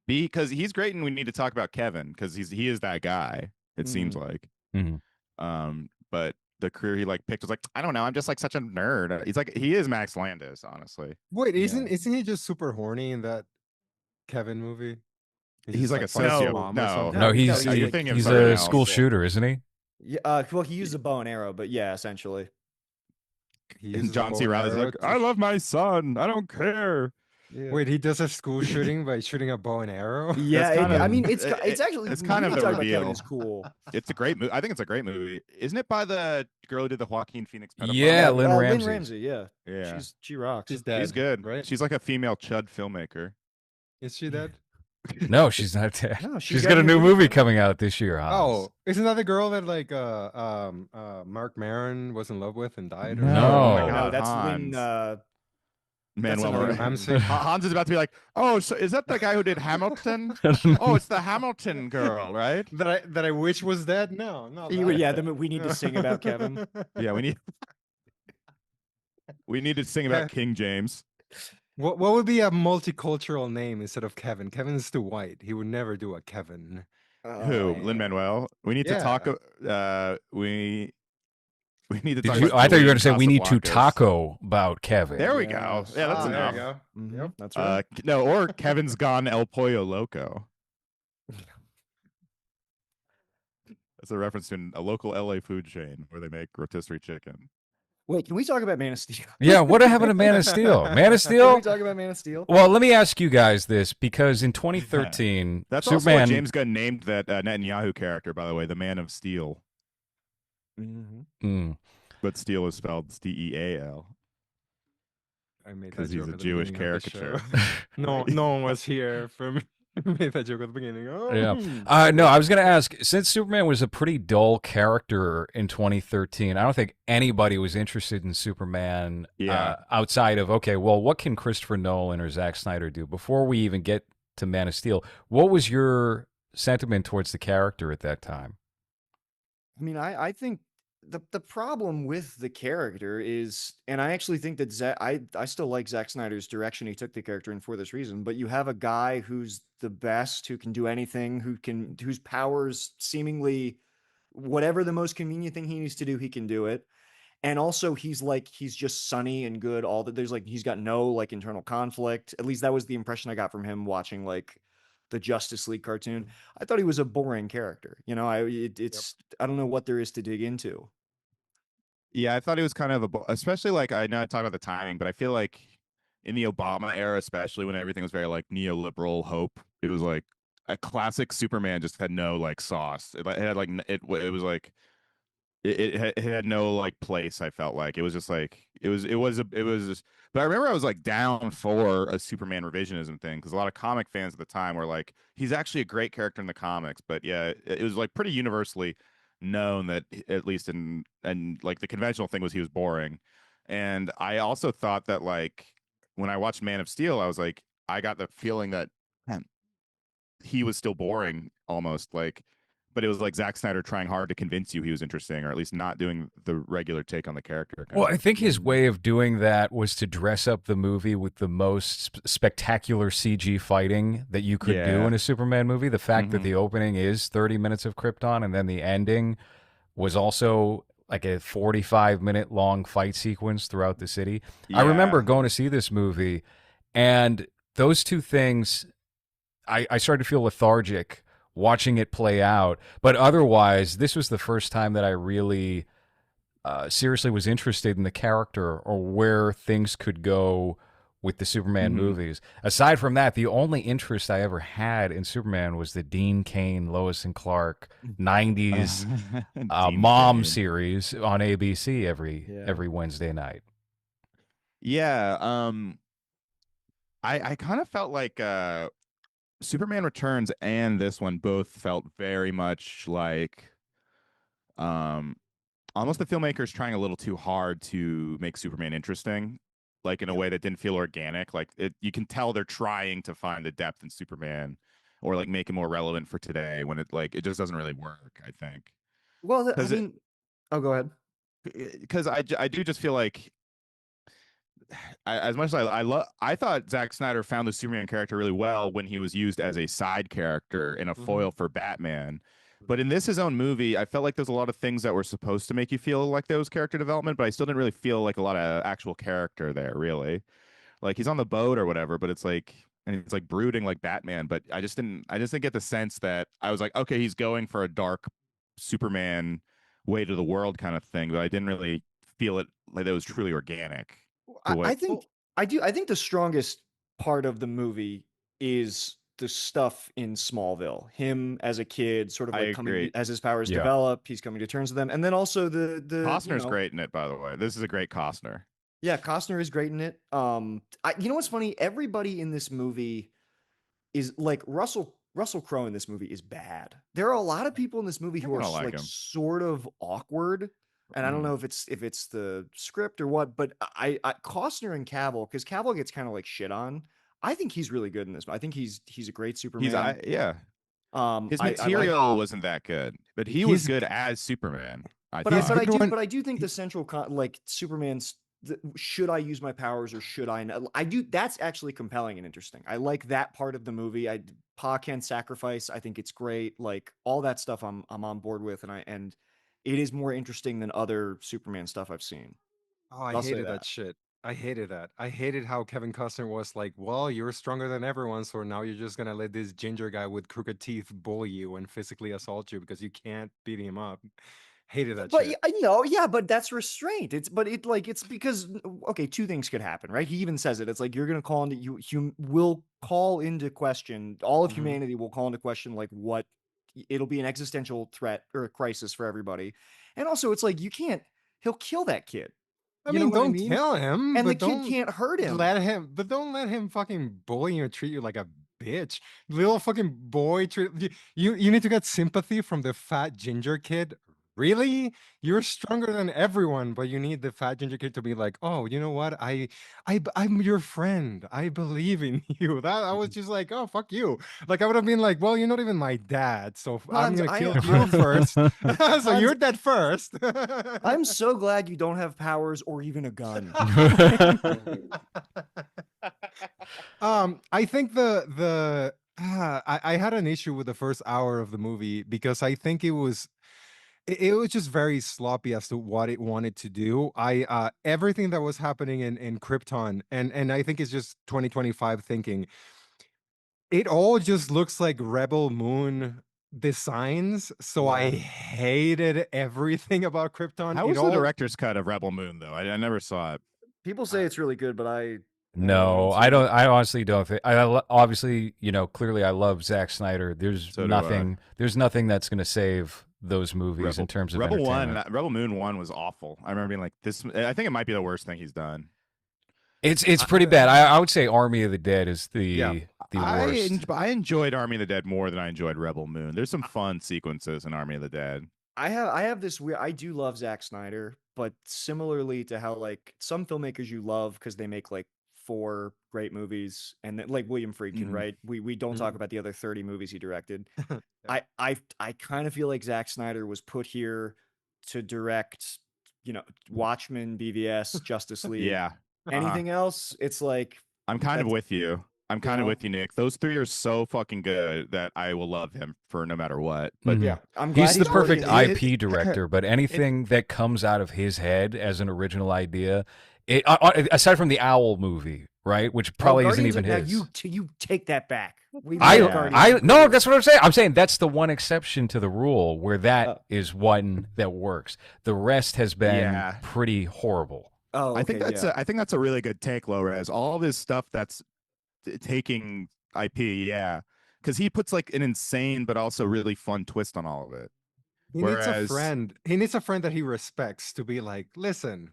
S4: Because he's great, and we need to talk about Kevin because he is that guy. It seems like. But the career he like picked was like, I don't know, I'm just like such a nerd. He's like, he is Max Landis, honestly.
S2: Wait, isn't he just super horny in that Kevin movie?
S4: He's like a socio.
S1: No, he's a school shooter, isn't he?
S3: Yeah, well, he used a bow and arrow, but yeah, essentially.
S2: He
S4: And
S2: uses a
S4: John
S2: bow
S4: C.
S2: and
S4: Riley's
S2: arrow
S4: like,
S2: to
S4: I love my son. I don't care.
S3: Yeah.
S2: Wait, he does a school shooting by shooting a bow and arrow?
S3: Yeah,
S4: That's kind
S3: I
S4: of
S3: mean, it's actually
S4: it's kind
S3: we
S4: of
S3: can
S4: the
S3: talk about Kevin
S4: reveal.
S3: is cool.
S4: It's a great movie. I think it's a great movie. Isn't it by the girl who did the Joaquin Phoenix pedophile?
S1: Yeah, Lynn
S3: Lynn
S1: Ramsey.
S3: Ramsey. Yeah,
S4: Yeah.
S3: she rocks.
S2: She's dead.
S4: She's good.
S2: right?
S4: She's like a female chud filmmaker.
S2: Is she dead?
S1: No, she's not dead.
S3: No,
S1: She's
S3: got
S1: got
S3: a
S1: a
S3: new
S1: new
S3: movie
S1: movie
S3: coming
S1: coming out this year. Hans.
S2: Oh, isn't that the girl that like Mark Maron was in love with and died? Or
S1: No.
S2: something?
S1: Oh my
S3: no,
S4: God,
S3: that's
S4: Hans.
S3: Lynn.
S4: Manuel
S3: another
S4: Miranda.
S2: Ramsey.
S4: Hans is about to be like, oh, so is that the guy who did Hamilton? Oh, it's the Hamilton girl, right?
S2: That I wish was dead? No, not that.
S3: Yeah, we need to sing about Kevin.
S4: Yeah, we need to sing about King James.
S2: What would be a multicultural name instead of Kevin? Kevin is too white. He would never do a Kevin.
S4: Who? Lin-Manuel. We need to
S2: Yeah.
S4: talk. We need to
S1: Did
S4: talk.
S1: you,
S4: about
S1: I thought you were
S4: Julian
S1: going to say we need to
S4: Casablancas.
S1: taco about Kevin.
S4: There we go.
S3: Yes.
S4: Yeah, that's
S2: Ah, there
S4: enough.
S2: you go.
S3: Mhm,
S2: Yep.
S3: That's right.
S4: No, or Kevin's gone El Pollo Loco. That's a reference to a local LA food chain where they make rotisserie chicken.
S3: Wait, can we talk about Man of Steel?
S1: Yeah, what happened to Man of Steel? Man of
S3: Can we
S1: Steel?
S3: talk about Man of Steel?
S1: Well, let me ask you guys this because in 2013,
S4: That's also
S1: Superman.
S4: what James Gunn named that Netanyahu character, by the way, the Man of Steel.
S1: Mm.
S4: But Steel is spelled Steal.
S2: I made that
S4: Because he's
S2: joke
S4: a
S2: at the
S4: Jewish
S2: beginning of the
S4: caricature.
S2: show. No one was here for me. Made that joke at the beginning. Oh.
S1: Yeah. No, I was going to ask, since Superman was a pretty dull character in 2013, I don't think anybody was interested in Superman outside of, okay, well, what can Christopher Nolan or Zack Snyder do? Before we even get to Man of Steel, what was your sentiment towards the character at that time?
S3: I mean, I think the problem with the character is, and I actually think that I still like Zack Snyder's direction he took the character in for this reason, but you have a guy who's the best, who can do anything, whose powers seemingly whatever the most convenient thing he needs to do, he can do it. And also he's just sunny and good. He's got no like internal conflict. At least that was the impression I got from him watching like the Justice League cartoon. I thought he was a boring character. You know, I don't know what there is to dig into.
S4: Yeah, I thought it was kind of especially like I know I talked about the timing, but I feel like in the Obama era, especially when everything was very like neoliberal hope, it was like a classic Superman just had no like sauce. It had like it was like it had no like place. I felt like it was just like it was just, but I remember I was like down for a Superman revisionism thing because a lot of comic fans at the time were like, he's actually a great character in the comics, but yeah, it was like pretty universally known that at least and like the conventional thing was he was boring. And I also thought that like when I watched Man of Steel, I was like, I got the feeling that man, he was still boring almost like, but it was like Zack Snyder trying hard to convince you he was interesting, or at least not doing the regular take on the character.
S1: Well, I think his way of doing that was to dress up the movie with the most spectacular CG fighting that you could do in a Superman movie. The fact that the opening is 30 minutes of Krypton and then the ending was also like a 45-minute long fight sequence throughout the city. I remember going to see this movie, and those two things, I started to feel lethargic watching it play out. But otherwise, this was the first time that I really seriously was interested in the character or where things could go with the Superman movies. Aside from that, the only interest I ever had in Superman was the Dean Cain, Lois and Clark 90s mom series on ABC every Wednesday night.
S4: Yeah. I kind of felt like Superman Returns and this one both felt very much like almost the filmmakers trying a little too hard to make Superman interesting, like in a way that didn't feel organic. Like you can tell they're trying to find the depth in Superman or like make it more relevant for today when it just doesn't really work, I think.
S3: Well, I mean, go ahead.
S4: Because I do just feel like as much as I thought Zack Snyder found the Superman character really well when he was used as a side character and a foil for Batman. But in his own movie, I felt like there's a lot of things that were supposed to make you feel like there was character development, but I still didn't really feel like a lot of actual character there, really. Like he's on the boat or whatever, but it's like brooding like Batman. But I just didn't get the sense that I was like, okay, he's going for a dark Superman weight of the world kind of thing, but I didn't really feel it like it was truly organic to
S3: I
S4: what.
S3: think I think the strongest part of the movie is the stuff in Smallville. Him as a kid, sort of
S4: I
S3: like coming
S4: agree.
S3: as his powers
S1: Yeah.
S3: develop, he's coming to terms with them, and then also the
S4: Costner's great in it, by the way. This is a great Costner.
S3: yeah, Costner is great in it. You know what's funny? Everybody in this movie is like Russell Crowe in this movie is bad. There are a lot of people in this movie
S4: I
S3: who are
S4: don't like
S3: like
S4: him.
S3: sort of awkward, and I don't know if it's the script or what. But I Costner and Cavill, because Cavill gets kind of like shit on. I think he's really good in this. I think he's a great Superman.
S4: Yeah. His
S3: I like,
S4: material wasn't that good, but he was
S2: He's
S4: good as Superman. I
S3: but I
S2: he's
S4: thought.
S3: but I
S2: good
S3: do
S2: when
S3: but I do think the central like Superman's should I use my powers or should I not? I do. That's actually compelling and interesting. I like that part of the movie. Pa can sacrifice. I think it's great. Like all that stuff, I'm on board with, and it is more interesting than other Superman stuff I've seen.
S2: Oh, I
S3: I'll say
S2: hated
S3: that.
S2: that shit. I hated that. I hated how Kevin Costner was like, well, you're stronger than everyone, so now you're just gonna let this ginger guy with crooked teeth bully you and physically assault you because you can't beat him up. Hated that
S3: But
S2: shit.
S3: I know, yeah, but that's restraint. It's because okay, two things could happen, right? He even says it. It's like you're gonna call into you will call into question all of
S2: Mhm.
S3: humanity will call into question like what it'll be an existential threat or a crisis for everybody. And also it's like you can't he'll kill that kid.
S2: I
S3: You know
S2: mean,
S3: what I
S2: don't
S3: mean?
S2: tell him,
S3: And the
S2: but
S3: kid can't hurt him.
S2: don't let him fucking bully you or treat you like a bitch. Little fucking boy, you need to get sympathy from the fat ginger kid. Really? You're stronger than everyone, but you need the fat ginger kid to be like, oh, you know what? I'm your friend. I believe in you. That I was just like, oh, fuck you. Like I would have been like, well, you're not even my dad, so I'm
S3: Hans,
S2: gonna kill you first. So
S3: Hans,
S2: you're dead first.
S3: I'm so glad you don't have powers or even a gun.
S2: I think I had an issue with the first hour of the movie because I think it was just very sloppy as to what it wanted to do. I everything that was happening in Krypton and I think it's just 2025 thinking. It all just looks like Rebel Moon designs, so I
S3: Yeah.
S2: hated everything about Krypton.
S4: How
S2: It
S4: was the
S2: all
S4: director's cut of Rebel Moon though? I never saw it.
S3: People say it's really good, but I
S1: No,
S3: haven't
S1: I
S3: seen
S1: don't.
S3: it.
S1: I honestly don't think. Obviously, clearly, I love Zack Snyder. There's
S4: So do I.
S1: nothing. There's nothing that's going to save those movies in terms of entertainment.
S4: Rebel Moon 1 was awful. I remember being like, this. I think it might be the worst thing he's done.
S1: It's pretty bad. I would say Army of the Dead is
S2: yeah.
S1: the worst.
S4: I enjoyed Army of the Dead more than I enjoyed Rebel Moon. There's some fun sequences in Army of the Dead.
S3: I have this weird. I do love Zack Snyder, but similarly to how like some filmmakers you love because they make like four great movies, and then, like William Friedkin,
S4: Mhm.
S3: right? We don't talk
S2: Mhm.
S3: about the other 30 movies he directed.
S2: Yeah.
S3: I kind of feel like Zack Snyder was put here to direct, Watchmen, BVS, Justice League.
S4: Yeah.
S3: Anything else, it's like
S4: I'm kind of
S3: that's
S4: with you. I'm kind of with you, Nick. Those three are so fucking good that I will love him for no matter what. But
S3: Yeah, I'm glad
S1: He's the
S3: he's
S1: perfect
S3: working.
S1: IP director, but anything that comes out of his head as an original idea, aside from the Owl movie, right, which probably isn't
S3: Guardians
S1: even
S3: now
S1: his.
S3: you take that back. We
S1: I
S3: love Guardians.
S1: no, that's what I'm saying. I'm saying that's the one exception to the rule where that
S3: Oh.
S1: is one that works. The rest has been
S4: Yeah.
S1: pretty horrible.
S3: Oh, okay,
S4: I think that's a really good take, Lores. All this stuff that's taking IP, yeah, because he puts like an insane but also really fun twist on all of it.
S2: He needs a friend. He needs a friend that he respects to be like, listen,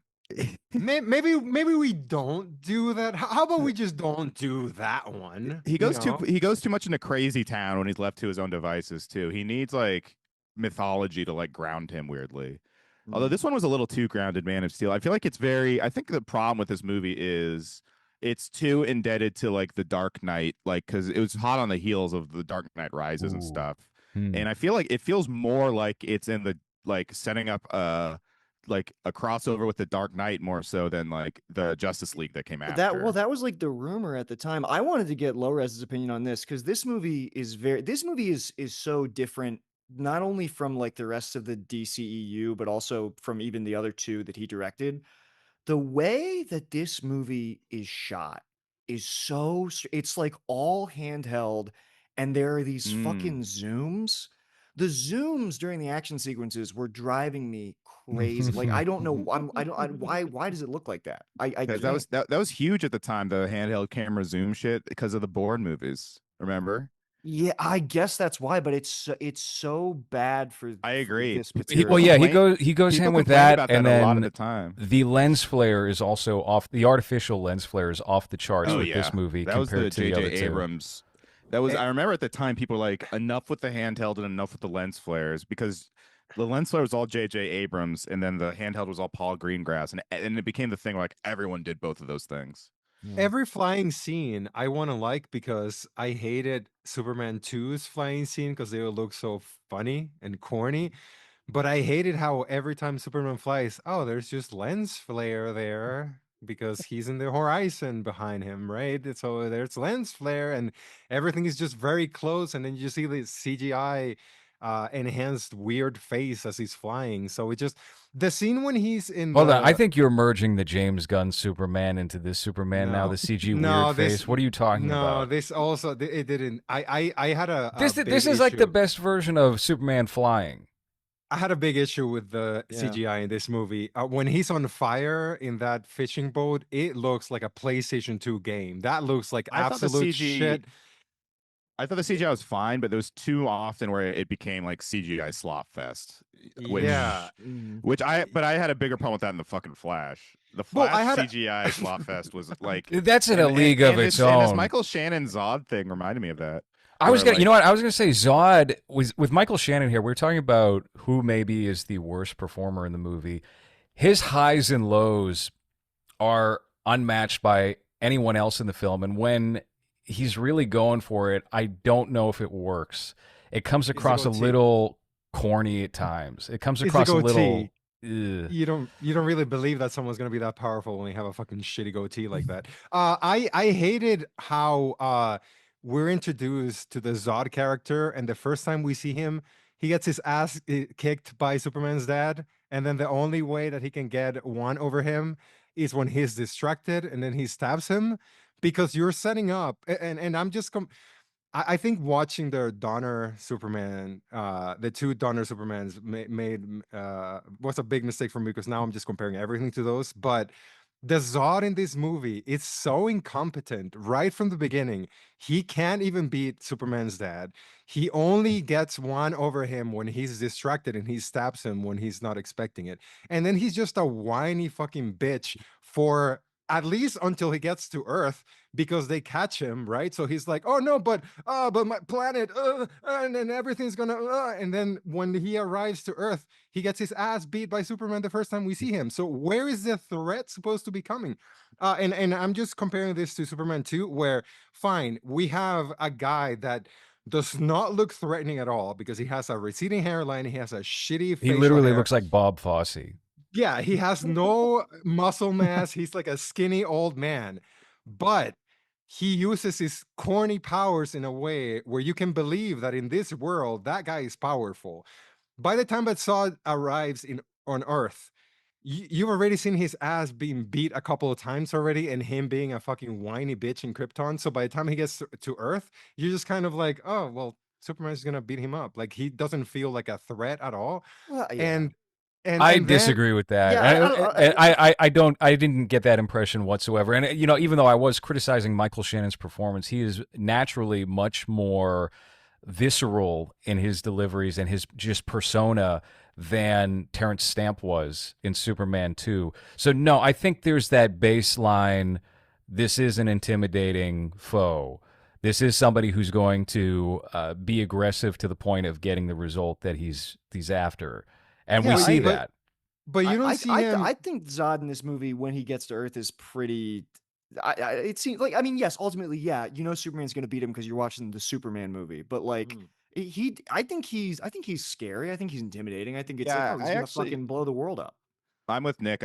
S2: maybe we don't do that. How about we just don't do that one?
S4: He goes too much into crazy town when he's left to his own devices too. He needs like mythology to like ground him weirdly. Although this one was a little too grounded, Man of Steel. I feel like I think the problem with this movie is it's too indebted to like the Dark Knight, like because it was hot on the heels of the Dark Knight Rises and
S1: Ooh.
S4: stuff. And I feel like it feels more like it's in the like setting up like a crossover with the Dark Knight more so than like the Justice League that came after.
S3: that was like the rumor at the time. I wanted to get Lores's opinion on this because this movie is so different, not only from like the rest of the DCEU, but also from even the other two that he directed. The way that this movie is shot is it's like all handheld, and there are these fucking zooms. The zooms during the action sequences were driving me crazy. Like I don't know, why does it look like that? I
S4: Because
S3: can't.
S4: that was huge at the time, the handheld camera zoom shit, because of the Bourne movies. Remember?
S3: Yeah, I guess that's why, but it's so bad
S4: I
S3: for
S4: agree.
S3: this
S1: Well,
S4: People
S1: yeah,
S3: material.
S1: he goes
S4: people
S1: in with
S4: complained
S1: that,
S4: about
S1: and
S4: that a lot at
S1: then
S4: the time.
S1: the lens flare is also off. The artificial lens flare is off the charts
S4: Oh
S1: with this
S4: yeah,
S1: movie
S4: that was the
S1: compared to the
S4: J.J.
S1: other two.
S4: Abrams. That was
S2: Eh,
S4: I remember at the time people were like enough with the handheld and enough with the lens flares, because the lens flare was all J.J. Abrams and then the handheld was all Paul Greengrass, and it became the thing where like everyone did both of those things.
S3: Yeah.
S2: every flying scene I want to like because I hated Superman 2's flying scene because they would look so funny and corny. But I hated how every time Superman flies, oh, there's just lens flare there because he's in the horizon behind him, right? So there's lens flare and everything is just very close. And then you see this CGI enhanced weird face as he's flying. So it just, the scene when he's in
S1: Hold on, I
S2: the,
S1: think you're merging the James Gunn Superman into this Superman now.
S2: no,
S1: The CG weird
S2: no, this,
S1: face. What are you talking
S2: no,
S1: about?
S2: this also, it didn't, I had a
S1: This
S2: big
S1: is like the
S2: issue.
S1: best version of Superman flying.
S2: I had a big issue with the
S3: Yeah.
S2: CGI in this movie. When he's on fire in that fishing boat, it looks like a PlayStation 2 game. That looks like
S4: I thought the
S2: absolute
S4: CG
S2: shit.
S4: I thought the CGI was fine, but there was too often where it became like CGI slop fest,
S2: Yeah.
S3: Mm.
S4: but I had a bigger problem with that in the fucking Flash. The
S2: Well, I
S4: Flash
S2: had
S4: CGI slop fest was like,
S1: That's in a league of its
S4: and this
S1: own.
S4: Michael Shannon Zod thing reminded me of that.
S1: I was
S4: Where,
S1: gonna, you
S4: like,
S1: know what? I was gonna say Zod was with Michael Shannon here. We are talking about who maybe is the worst performer in the movie. His highs and lows are unmatched by anyone else in the film, and when he's really going for it, I don't know if it works. It comes
S2: It's a
S1: across a
S2: goatee.
S1: little corny at times. It comes
S2: It's a
S1: across a
S2: goatee.
S1: little. Ugh.
S2: You don't really believe that someone's gonna be that powerful when you have a fucking shitty goatee like that. I hated how we're introduced to the Zod character, and the first time we see him, he gets his ass kicked by Superman's dad, and then the only way that he can get one over him is when he's distracted, and then he stabs him because you're setting up, and I'm just I think watching the Donner Superman, the two Donner Supermans made was a big mistake for me because now I'm just comparing everything to those. But the Zod in this movie is so incompetent right from the beginning. He can't even beat Superman's dad. He only gets one over him when he's distracted and he stabs him when he's not expecting it. And then he's just a whiny fucking bitch for at least until he gets to Earth because they catch him, right? So he's like, "Oh no, but my planet, and then everything's gonna," and then when he arrives to Earth, he gets his ass beat by Superman the first time we see him. So where is the threat supposed to be coming? And I'm just comparing this to Superman 2, where fine, we have a guy that does not look threatening at all because he has a receding hairline, he has a shitty
S1: He
S2: facial
S1: literally
S2: hair.
S1: looks like Bob Fosse.
S2: Yeah, he has no muscle mass. He's like a skinny old man. But he uses his corny powers in a way where you can believe that in this world, that guy is powerful. By the time that Zod arrives in on Earth, you've already seen his ass being beat a couple of times already, and him being a fucking whiny bitch in Krypton. So by the time he gets to Earth, you're just kind of like, oh well, Superman's gonna beat him up. Like he doesn't feel like a threat at all.
S3: Well, yeah.
S2: And and
S1: I
S2: and then
S1: disagree with that.
S3: Yeah,
S1: I didn't get that impression whatsoever. And you know, even though I was criticizing Michael Shannon's performance, he is naturally much more visceral in his deliveries and his just persona than Terrence Stamp was in Superman 2. So no, I think there's that baseline. This is an intimidating foe. This is somebody who's going to be aggressive to the point of getting the result that he's after, and we
S3: Yeah,
S1: see
S2: but
S1: that.
S2: but you don't see him.
S3: I think Zod in this movie when he gets to Earth is pretty. It seems like, I mean, yes, ultimately, yeah, you know Superman's gonna beat him because you're watching the Superman movie, but like I think he's scary. I think he's intimidating. I think it's like,
S4: yeah,
S3: oh, he's gonna fucking blow the world up.
S4: I'm with Nick.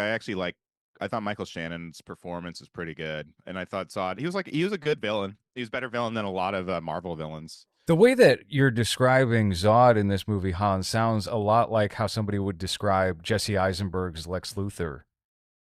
S4: I thought Michael Shannon's performance was pretty good, and I thought Zod. He was a good villain. He was a better villain than a lot of Marvel villains.
S1: The way that you're describing Zod in this movie, Hans, sounds a lot like how somebody would describe Jesse Eisenberg's Lex Luthor.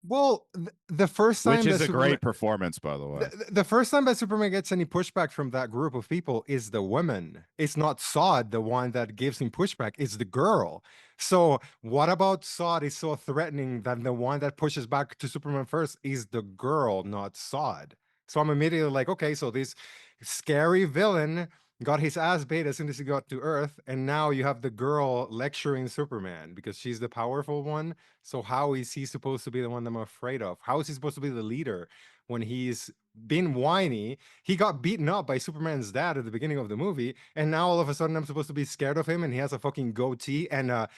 S2: Well, the first time
S4: which is
S2: that
S4: a
S2: Superman,
S4: great performance, by the way.
S2: the first time that Superman gets any pushback from that group of people is the woman. It's not Sod, the one that gives him pushback. It's the girl. So what about Sod is so threatening that the one that pushes back to Superman first is the girl, not Sod. So I'm immediately like, okay, so this scary villain got his ass beat as soon as he got to Earth, and now you have the girl lecturing Superman because she's the powerful one. So how is he supposed to be the one that I'm afraid of? How is he supposed to be the leader when he's been whiny? He got beaten up by Superman's dad at the beginning of the movie, and now all of a sudden I'm supposed to be scared of him, and he has a fucking goatee and a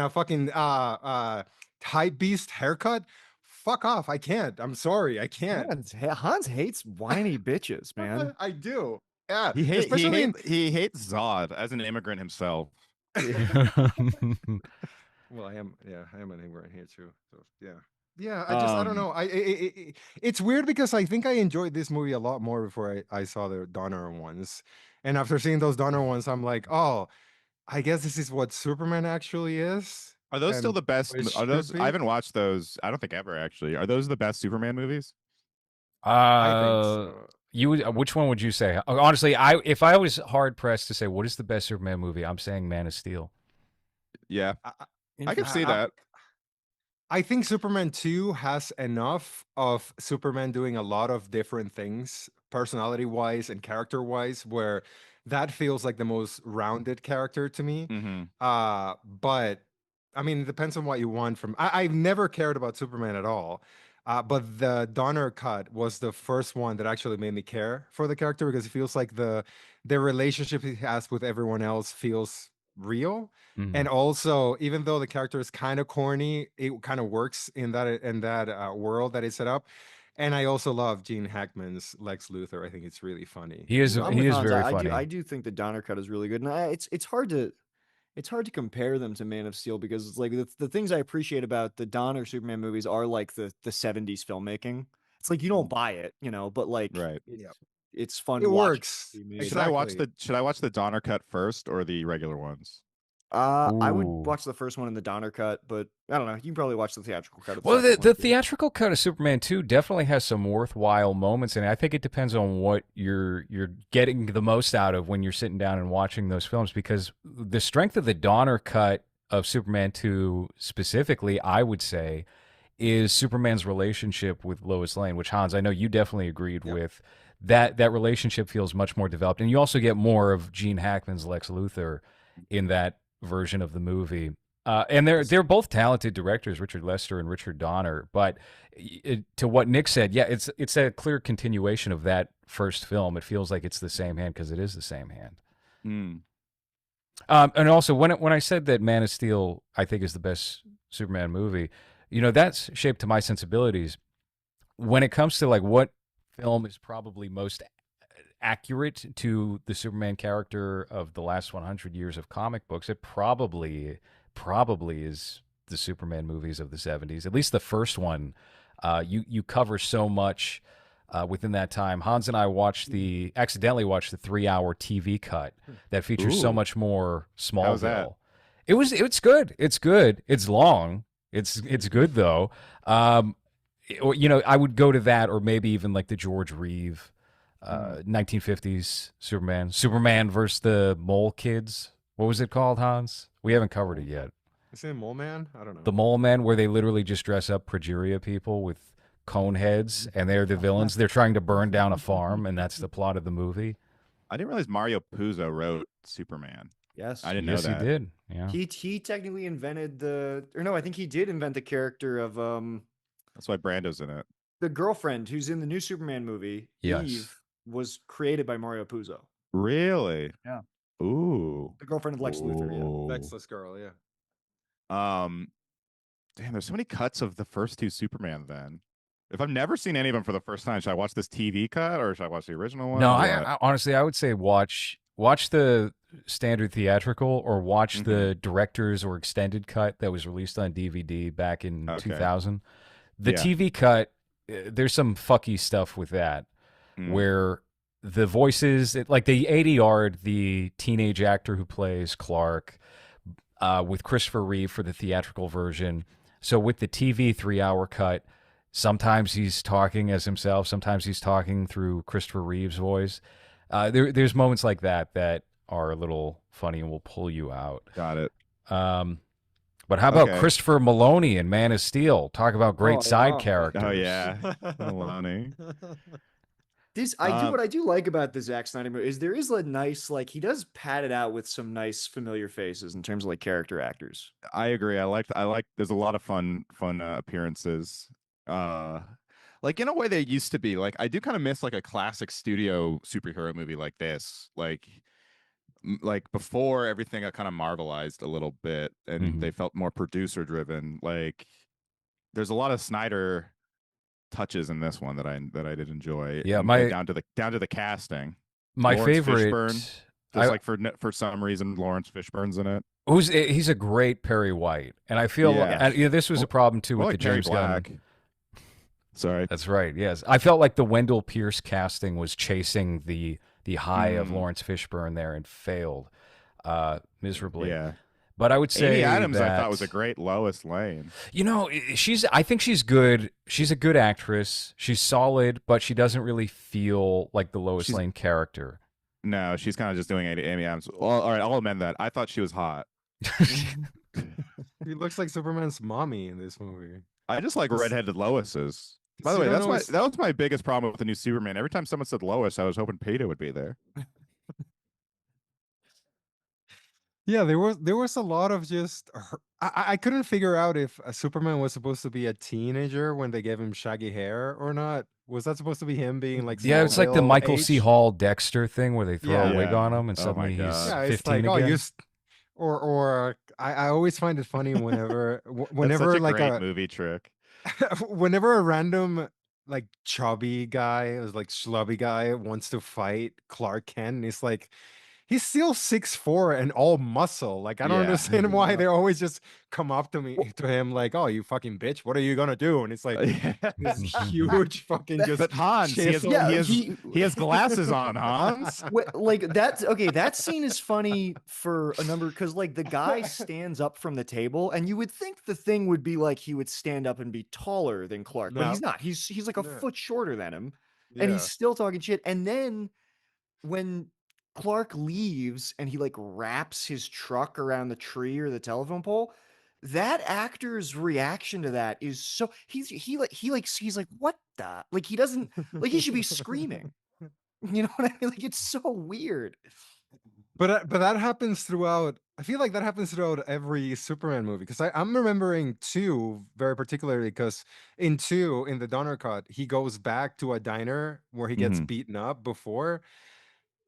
S2: fucking hype beast haircut. Fuck off! I can't. I'm sorry. I can't.
S5: Hans hates whiny bitches, man.
S2: I do. Yeah,
S4: He
S2: especially in
S4: he hates Zod as an immigrant himself.
S2: well, I am an immigrant here too. So yeah. I don't know. It's weird because I think I enjoyed this movie a lot more before I saw the Donner ones, and after seeing those Donner ones, I'm like, oh, I guess this is what Superman actually is.
S4: Are those still
S2: and
S4: the best?
S2: what it
S4: Are those?
S2: should
S4: I
S2: be.
S4: haven't watched those. I don't think ever actually. Are those the best Superman movies?
S2: I think so.
S1: You would, which one would you say? Honestly, if I was hard pressed to say what is the best Superman movie, I'm saying Man of Steel.
S4: Yeah, I can see
S2: I-
S4: that.
S2: I think Superman 2 has enough of Superman doing a lot of different things, personality wise and character wise, where that feels like the most rounded character to me.
S4: Mm-hmm.
S2: But I mean, it depends on what you want from. I've never cared about Superman at all. But the Donner cut was the first one that actually made me care for the character because it feels like the relationship he has with everyone else feels real.
S1: Mhm.
S2: And also, even though the character is kind of corny, it kind of works in that world that is set up. And I also love Gene Hackman's Lex Luthor. I think it's really funny.
S1: He is
S5: I'm
S1: he
S5: with
S1: is
S5: Hans.
S1: very
S5: I
S1: funny.
S5: do think the Donner cut is really good, and it's hard to compare them to Man of Steel because it's like the things I appreciate about the Donner Superman movies are like the 70s filmmaking. It's like you don't buy it, but like
S4: Right.
S5: it's fun.
S2: It
S5: to watch
S2: works.
S5: be made.
S4: Should I watch
S2: Exactly.
S4: the Donner cut first or the regular ones?
S5: I would
S1: Ooh.
S5: watch the first one in the Donner cut, but I don't know. You can probably watch the theatrical cut. Of
S1: Well,
S5: second
S1: the
S5: one, too.
S1: theatrical cut of Superman 2 definitely has some worthwhile moments in it. I think it depends on what you're getting the most out of when you're sitting down and watching those films because the strength of the Donner cut of Superman 2 specifically, I would say, is Superman's relationship with Lois Lane, which Hans, I know you definitely agreed
S2: Yep.
S1: with. That relationship feels much more developed, and you also get more of Gene Hackman's Lex Luthor in that version of the movie. And they're both talented directors, Richard Lester and Richard Donner. But to what Nick said, yeah, it's a clear continuation of that first film. It feels like it's the same hand because it is the same hand.
S4: Mm.
S1: And also, when I said that Man of Steel, I think is the best Superman movie, that's shaped to my sensibilities. When it comes to like what film is probably most accurate to the Superman character of the last 100 years of comic books, it probably is the Superman movies of the 70s. At least the first one. You cover so much within that time. Hans and I accidentally watched the 3-hour TV cut that features so
S4: Ooh.
S1: much more Smallville.
S4: How was that?
S1: It's good. It's good. It's long. It's good though. I would go to that or maybe even like the George Reeve 1950s Superman versus the Mole Kids. What was it called, Hans? We haven't covered it yet.
S2: Is it Mole Man? I don't know.
S1: The Mole Men, where they literally just dress up progeria people with cone heads, and they're the villains. They're trying to burn down a farm, and that's the plot of the movie.
S4: I didn't realize Mario Puzo wrote Superman.
S5: Yes,
S4: I didn't
S1: Yes,
S4: know that.
S1: he did. Yeah.
S5: He technically invented I think he did invent the character of
S4: That's why Brando's in it.
S5: the girlfriend who's in the new Superman movie.
S1: Yes.
S5: Eve was created by Mario Puzo.
S4: Really?
S5: Yeah.
S4: Ooh.
S5: The girlfriend of Lex Luthor. Yeah.
S4: Ooh.
S2: Sexless girl, yeah.
S4: Damn, there's so many cuts of the first two Superman then. If I've never seen any of them for the first time, should I watch this TV cut or should I watch the original one?
S1: No,
S4: or what?
S1: I honestly, I would say watch the standard theatrical or watch the director's or extended cut that was released on DVD back in 2000. The
S4: Yeah.
S1: TV cut, there's some fucky stuff with that where the voices, like the ADR, the teenage actor who plays Clark, with Christopher Reeve for the theatrical version. So with the TV 3-hour cut, Sometimes he's talking as himself. Sometimes he's talking through Christopher Reeve's voice. There's moments like that that are a little funny and will pull you out.
S4: Got it.
S1: But how about
S4: Okay.
S1: Christopher Maloney in Man of Steel? Talk about great side characters.
S4: Oh yeah, Maloney.
S5: What I do like about the Zack Snyder movie is there is a nice, like, he does pad it out with some nice familiar faces in terms of like character actors.
S4: I agree. I like. There's a lot of fun appearances. Like in a way they used to be. Like I do kind of miss like a classic studio superhero movie like this. Like before everything got kind of marvelized a little bit and they felt more producer driven. Like there's a lot of Snyder touches in this one that I did enjoy.
S1: Yeah,
S4: and down to the casting.
S1: My
S4: Lawrence
S1: favorite.
S4: Fishburne, for some reason Lawrence Fishburne's in it.
S1: He's a great Perry White, and I feel this was a problem too with the
S4: Perry
S1: James
S4: Black.
S1: Gunn.
S4: Sorry,
S1: that's right. Yes, I felt like the Wendell Pierce casting was chasing the high of Lawrence Fishburne there and failed miserably.
S4: Yeah.
S1: But I would say
S4: Amy Adams,
S1: that,
S4: I thought was a great Lois Lane.
S1: You know, I think she's good. She's a good actress. She's solid, but she doesn't really feel like the Lois Lane character.
S4: No, she's kind of just doing Amy Adams. Well, all right, I'll amend that. I thought she was hot.
S2: He looks like Superman's mommy in this movie.
S4: I just like redheaded Loises. By the way, that was my biggest problem with the new Superman. Every time someone said Lois, I was hoping Peter would be there.
S2: Yeah, there was a lot of just I couldn't figure out if Superman was supposed to be a teenager when they gave him shaggy hair or not. Was that supposed to be him being like
S1: it's like the Michael C. Hall Dexter thing where they throw a wig on him and suddenly he's 15 again.
S2: Or I always find it funny whenever
S4: That's such a
S2: like
S4: great movie trick.
S2: Whenever a random like chubby guy, like schlubby guy wants to fight Clark Kent, it's like he's still 6'4" and all muscle. Like, I don't understand why they always just come up to him like, "Oh, you fucking bitch, what are you gonna do?" And it's like this huge fucking just.
S4: But Hans, he has glasses on. Hans,
S5: like that's okay. That scene is funny for a number because like the guy stands up from the table, and you would think the thing would be like he would stand up and be taller than Clark, but he's not. He's like a foot shorter than him, and he's still talking shit. And then when Clark leaves and he like wraps his truck around the tree or the telephone pole, that actor's reaction to that is so he's like what the, like he doesn't, like he should be screaming. You know what I mean? Like it's so weird.
S2: But that happens throughout. I feel like that happens throughout every Superman movie because I'm remembering 2 very particularly because in the Donner cut he goes back to a diner where he gets beaten up before.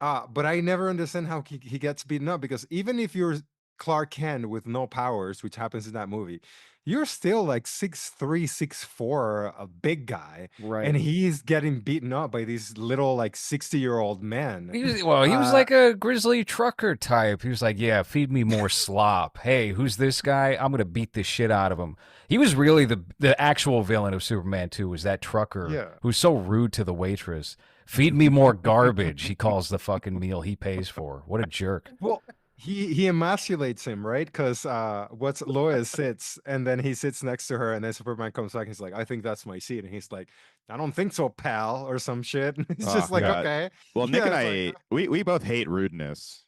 S2: But I never understand how he gets beaten up because even if you're Clark Kent with no powers, which happens in that movie, you're still like 6'3", 6'4", a big guy,
S5: right?
S2: And he's getting beaten up by these little like 60-year-old men.
S1: He was like a grizzly trucker type. He was like, "Yeah, feed me more slop. Hey, who's this guy? I'm gonna beat the shit out of him." He was really the actual villain of Superman 2. Was that trucker who's so rude to the waitress? Feed me more garbage. He calls the fucking meal he pays for. What a jerk.
S2: Well, he emasculates him, right? Because Lois sits, and then he sits next to her, and then Superman comes back, and he's like, "I think that's my seat," and he's like, "I don't think so, pal," or some shit. It's just like,
S4: God.
S2: okay.
S4: Well, Nick and I, we both hate rudeness,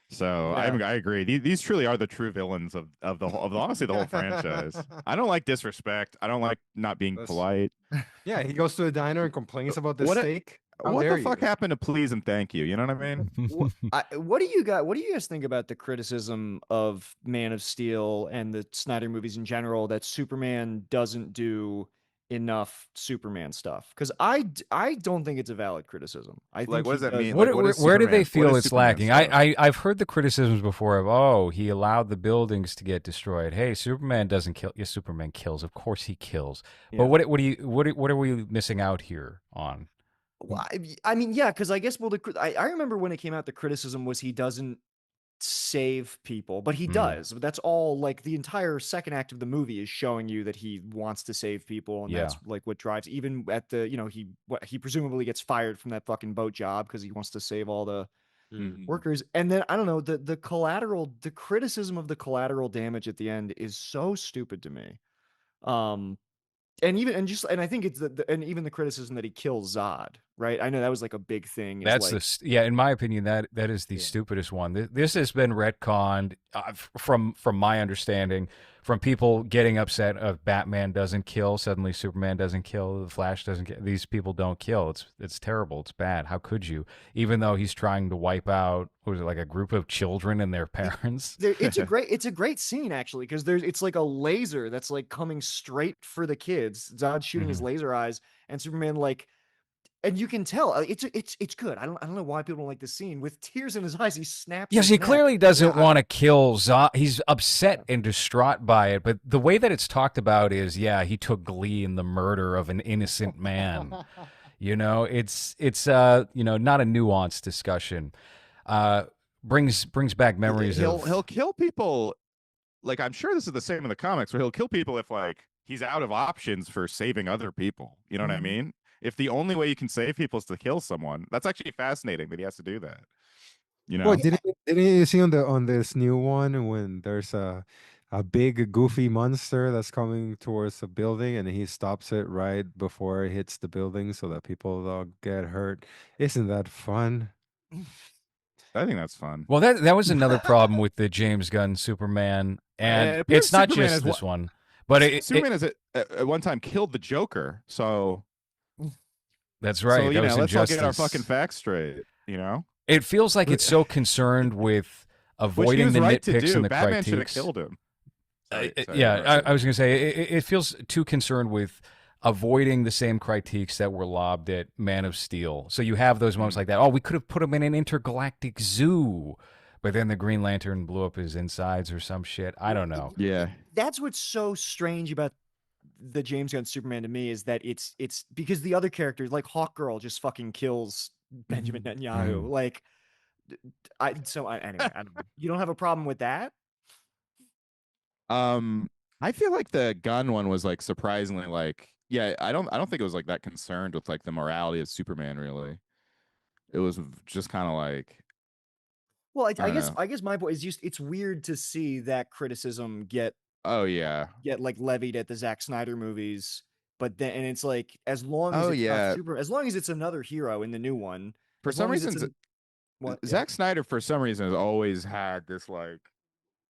S4: so I agree. These truly are the true villains of honestly the whole franchise. I don't like disrespect. I don't like not being polite.
S2: Yeah, he goes to the diner and complains about the steak.
S4: What the fuck happened to please and thank you? You know what I mean?
S5: What do you guys think about the criticism of Man of Steel and the Snyder movies in general that Superman doesn't do enough Superman stuff? Because I don't think it's a valid criticism. I think
S4: what does that mean?
S1: Where do they feel it's lacking? I've heard the criticisms before of, he allowed the buildings to get destroyed. Hey, Superman doesn't kill. Yes, Superman kills. Of course he kills. Yeah. But what are we missing out here on?
S5: Well, I mean, yeah, because I guess I remember when it came out, the criticism was he doesn't save people, but he does. That's all. Like the entire second act of the movie is showing you that he wants to save people, and that's like what drives. Even at the he presumably gets fired from that fucking boat job because he wants to save all the workers. And then I don't know, the criticism of the collateral damage at the end is so stupid to me. And I think it's and even the criticism that he kills Zod, right? I know that was like a big thing. Is
S1: That's
S5: like,
S1: in my opinion, that is the stupidest one. This has been retconned from my understanding, from people getting upset of Batman doesn't kill, suddenly Superman doesn't kill, the Flash doesn't kill. These people don't kill. It's terrible. It's bad. How could you? Even though he's trying to wipe out, what was it, like a group of children and their parents?
S5: it's a great scene actually, because it's like a laser that's like coming straight for the kids. Zod shooting his laser eyes, and Superman like, and you can tell it's good. I don't know why people don't like this scene. With tears in his eyes, he snaps.
S1: Yes,
S5: his
S1: he
S5: neck.
S1: clearly doesn't want to kill Zod. He's upset and distraught by it, but the way that it's talked about is, yeah, he took glee in the murder of an innocent man. It's not a nuanced discussion. Brings back memories
S4: he'll kill people. Like, I'm sure this is the same in the comics, where he'll kill people if like he's out of options for saving other people. You know what I mean? If the only way you can save people is to kill someone, that's actually fascinating that he has to do that.
S2: Well, didn't you see on this new one when there's a big goofy monster that's coming towards a building and he stops it right before it hits the building so that people don't get hurt? Isn't that fun?
S4: I think that's fun.
S1: Well, that was another problem with the James Gunn Superman, and it's not
S4: Superman
S1: just this one, but
S4: Superman has at one time killed the Joker. So
S1: that's right.
S4: So
S1: that
S4: let's all get our fucking facts straight.
S1: It feels like it's so concerned with avoiding the nitpicks and the
S4: Batman
S1: critiques.
S4: should have killed him.
S1: I was going to say it feels too concerned with avoiding the same critiques that were lobbed at Man of Steel. So you have those moments like that. Oh, we could have put him in an intergalactic zoo, but then the Green Lantern blew up his insides or some shit. I don't know.
S4: Yeah,
S5: that's what's so strange about the James Gunn Superman to me, is that it's because the other characters, like Hawkgirl, just fucking kills Benjamin Netanyahu. Like, anyway, I don't know. You don't have a problem with that?
S4: I feel like the Gunn one was like surprisingly like, yeah, I don't think it was like that concerned with like the morality of Superman. Really, it was just kind of like.
S5: Well, I guess my point is just it's weird to see that criticism get like levied at the Zack Snyder movies, but then, and it's like, as long as as long as it's another hero in the new one,
S4: for some reason, Zack Snyder for some reason has always had this like,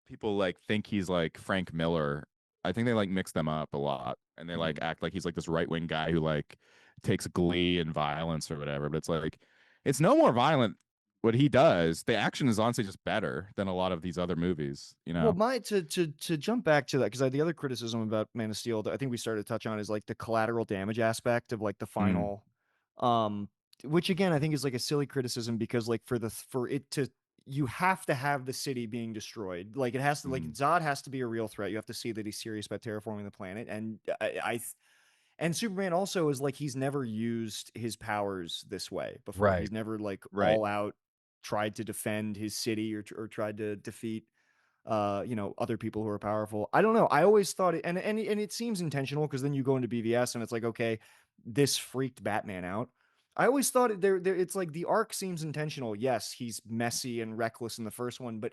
S4: people like think he's like Frank Miller. I think they like mix them up a lot, and they like act like he's like this right-wing guy who like takes glee in violence or whatever. But it's like, it's no more violent what he does. The action is honestly just better than a lot of these other movies.
S5: Well, to jump back to that, because the other criticism about Man of Steel that I think we started to touch on is like the collateral damage aspect of like the final, which again I think is like a silly criticism, because like you have to have the city being destroyed. Like, it has to, like, Zod has to be a real threat. You have to see that he's serious about terraforming the planet. And and Superman also is like, he's never used his powers this way before.
S1: Right.
S5: He's never like all out tried to defend his city or tried to defeat other people who are powerful. I don't know. I always thought it, and it seems intentional, because then you go into BVS and it's like, okay, this freaked Batman out. I always thought it's like the arc seems intentional. Yes, he's messy and reckless in the first one, but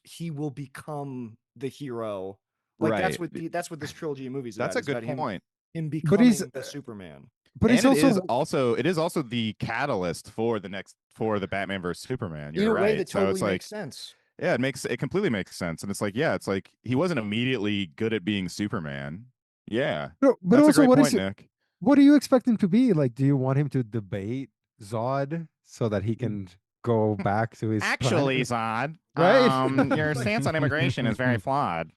S5: he will become the hero. Like, that's what this trilogy of movies is about.
S4: That's a good point.
S5: Him becoming the Superman.
S2: But
S4: it is also the catalyst for the Batman versus Superman. You're
S5: in a
S4: right.
S5: way that totally
S4: so it's
S5: makes sense.
S4: Yeah, it completely makes sense. And it's like, it's like he wasn't immediately good at being Superman. Yeah.
S2: But
S4: that's
S2: also,
S4: a great point, Nick.
S2: What do you expect him to be? Like, do you want him to debate Zod so that he can go back to his
S4: Actually, Zod,
S2: right?
S4: Your stance on immigration is very flawed.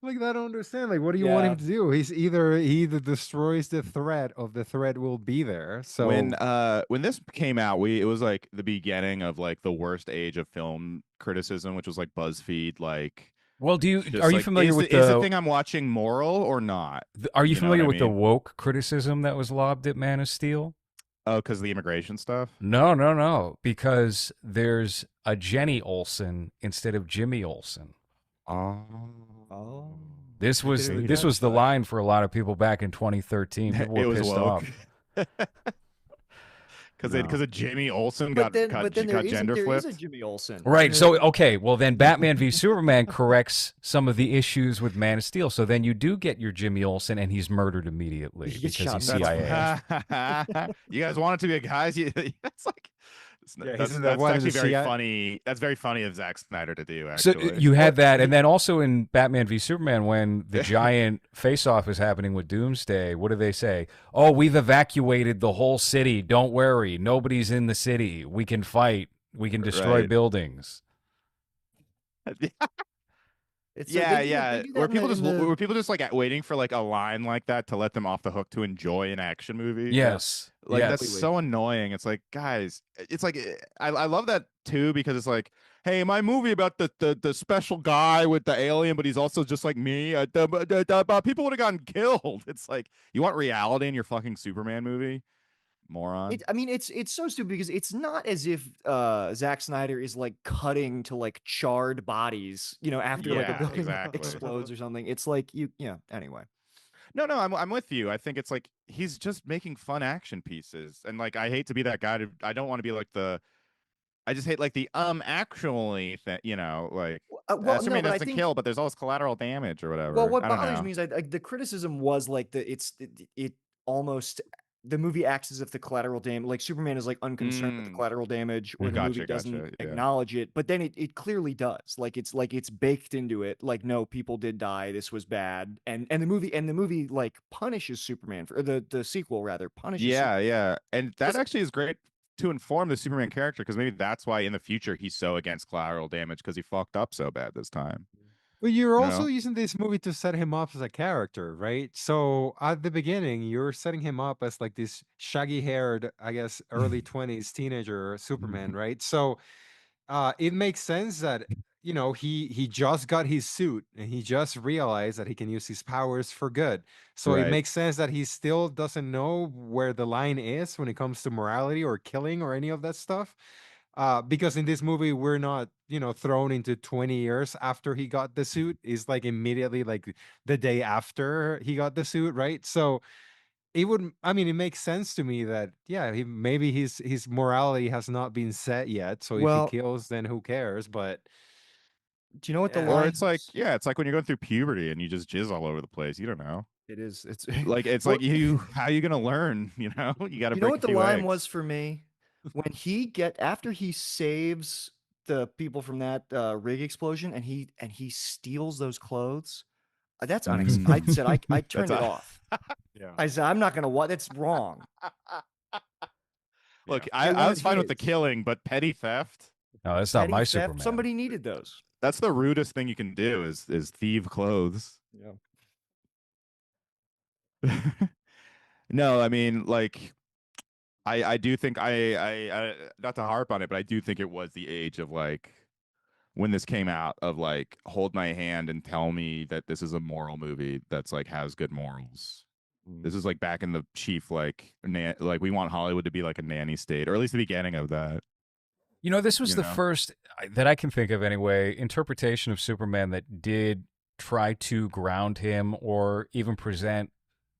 S2: Like, I don't understand. Like, what do you want him to do? He either destroys the threat, of the threat will be there. So
S4: when this came out, it was like the beginning of like the worst age of film criticism, which was like BuzzFeed. Like,
S1: well, are you familiar with
S4: is the thing I'm watching moral or not?
S1: Are you familiar with the woke criticism that was lobbed at Man of Steel?
S4: Oh, because the immigration stuff?
S1: No. Because there's a Jenny Olsen instead of Jimmy Olsen.
S5: Oh.
S1: This was the line for a lot of people back in 2013. People were pissed off.
S4: because of Jimmy Olsen
S5: But
S4: got
S5: then
S4: gender
S5: there is a
S4: flipped.
S5: Jimmy Olsen.
S1: Right. So, okay. Well, then Batman v Superman corrects some of the issues with Man of Steel. So then you do get your Jimmy Olsen, and he's murdered immediately
S5: He gets
S1: because he's
S5: shot in the
S1: CIA.
S4: You guys want it to be a guys? It's like
S2: Yeah,
S4: that's
S2: he's the one in
S4: actually
S2: the
S4: very
S2: CIA.
S4: funny. That's very funny of Zack Snyder to do.
S1: So
S4: Actually,
S1: you had that, and then also in Batman v Superman, when the giant face-off is happening with Doomsday, what do they say? Oh, we've evacuated the whole city. Don't worry, nobody's in the city. We can fight. We can destroy
S4: Right.
S1: buildings.
S5: It's
S4: yeah,
S5: they
S4: yeah.
S5: do that
S4: Were people just like waiting for like a line like that to let them off the hook to enjoy an action movie?
S1: Yes.
S4: Like
S1: yes.
S4: that's so annoying. It's like, guys, it's like I love that too because it's like, hey, my movie about the special guy with the alien, but he's also just like me. People would have gotten killed. It's like you want reality in your fucking Superman movie, moron.
S5: I mean, it's so stupid because it's not as if Zack Snyder is like cutting to like charred bodies, after like a
S4: Yeah,
S5: building
S4: exactly.
S5: explodes or something. It's like anyway.
S4: No, I'm with you. I think it's like he's just making fun action pieces, and like I hate to be that guy. I don't want to be like I just hate like the actually like
S5: Well, no,
S4: Superman
S5: but I
S4: doesn't
S5: think
S4: kill, but there's all this collateral damage or whatever.
S5: well, what
S4: I don't
S5: bothers
S4: know.
S5: me is the criticism was like it almost the movie acts as if the collateral damage, like Superman is like unconcerned with the collateral damage, or the movie doesn't
S4: Gotcha. Yeah.
S5: acknowledge it. But then it clearly does. Like it's baked into it. Like, no, people did die. This was bad. And the movie like punishes Superman for the sequel rather punishes.
S4: Yeah. And that actually is great to inform the Superman character because maybe that's why in the future he's so against collateral damage because he fucked up so bad this time.
S2: But you're also
S4: No.
S2: using this movie to set him up as a character, right? So at the beginning, you're setting him up as like this shaggy-haired, I guess, early 20s teenager Superman, right? So it makes sense that he just got his suit and he just realized that he can use his powers for good. So it
S4: Right.
S2: makes sense that he still doesn't know where the line is when it comes to morality or killing or any of that stuff. Because in this movie we're not thrown into 20 years after he got the suit. Is like immediately like the day after he got the suit, right? So it makes sense to me that maybe his morality has not been set yet, so if he
S5: Well,
S2: kills then who cares, but
S5: do you know what the
S2: Yeah.
S5: line
S4: Or it's like,
S5: was?
S4: it's like when you're going through puberty and you just jizz all over the place. You don't know.
S5: It is. It's
S4: Like it's
S5: Well,
S4: like how are you gonna learn? You got to
S5: you know
S4: break
S5: what
S4: a
S5: the
S4: few
S5: line
S4: eggs.
S5: was for me when after he saves the people from that rig explosion and he steals those clothes. That's unacceptable. I said I turned it off.
S2: yeah.
S5: I said I'm not gonna what. That's wrong.
S4: Look,
S2: Yeah.
S4: I
S5: wanted
S4: was fine with the
S5: his.
S4: killing, but petty theft.
S1: No, that's not
S5: Petty
S1: my
S5: theft.
S1: Superman.
S5: Somebody needed those.
S4: That's the rudest thing you can do is thieve clothes.
S5: Yeah.
S4: No, I mean like I do think I not to harp on it, but I do think it was the age of like when this came out of like hold my hand and tell me that this is a moral movie that's like has good morals. This is like back in the chief like we want Hollywood to be like a nanny state, or at least the beginning of that.
S1: This was the first that I can think of anyway, interpretation of Superman that did try to ground him or even present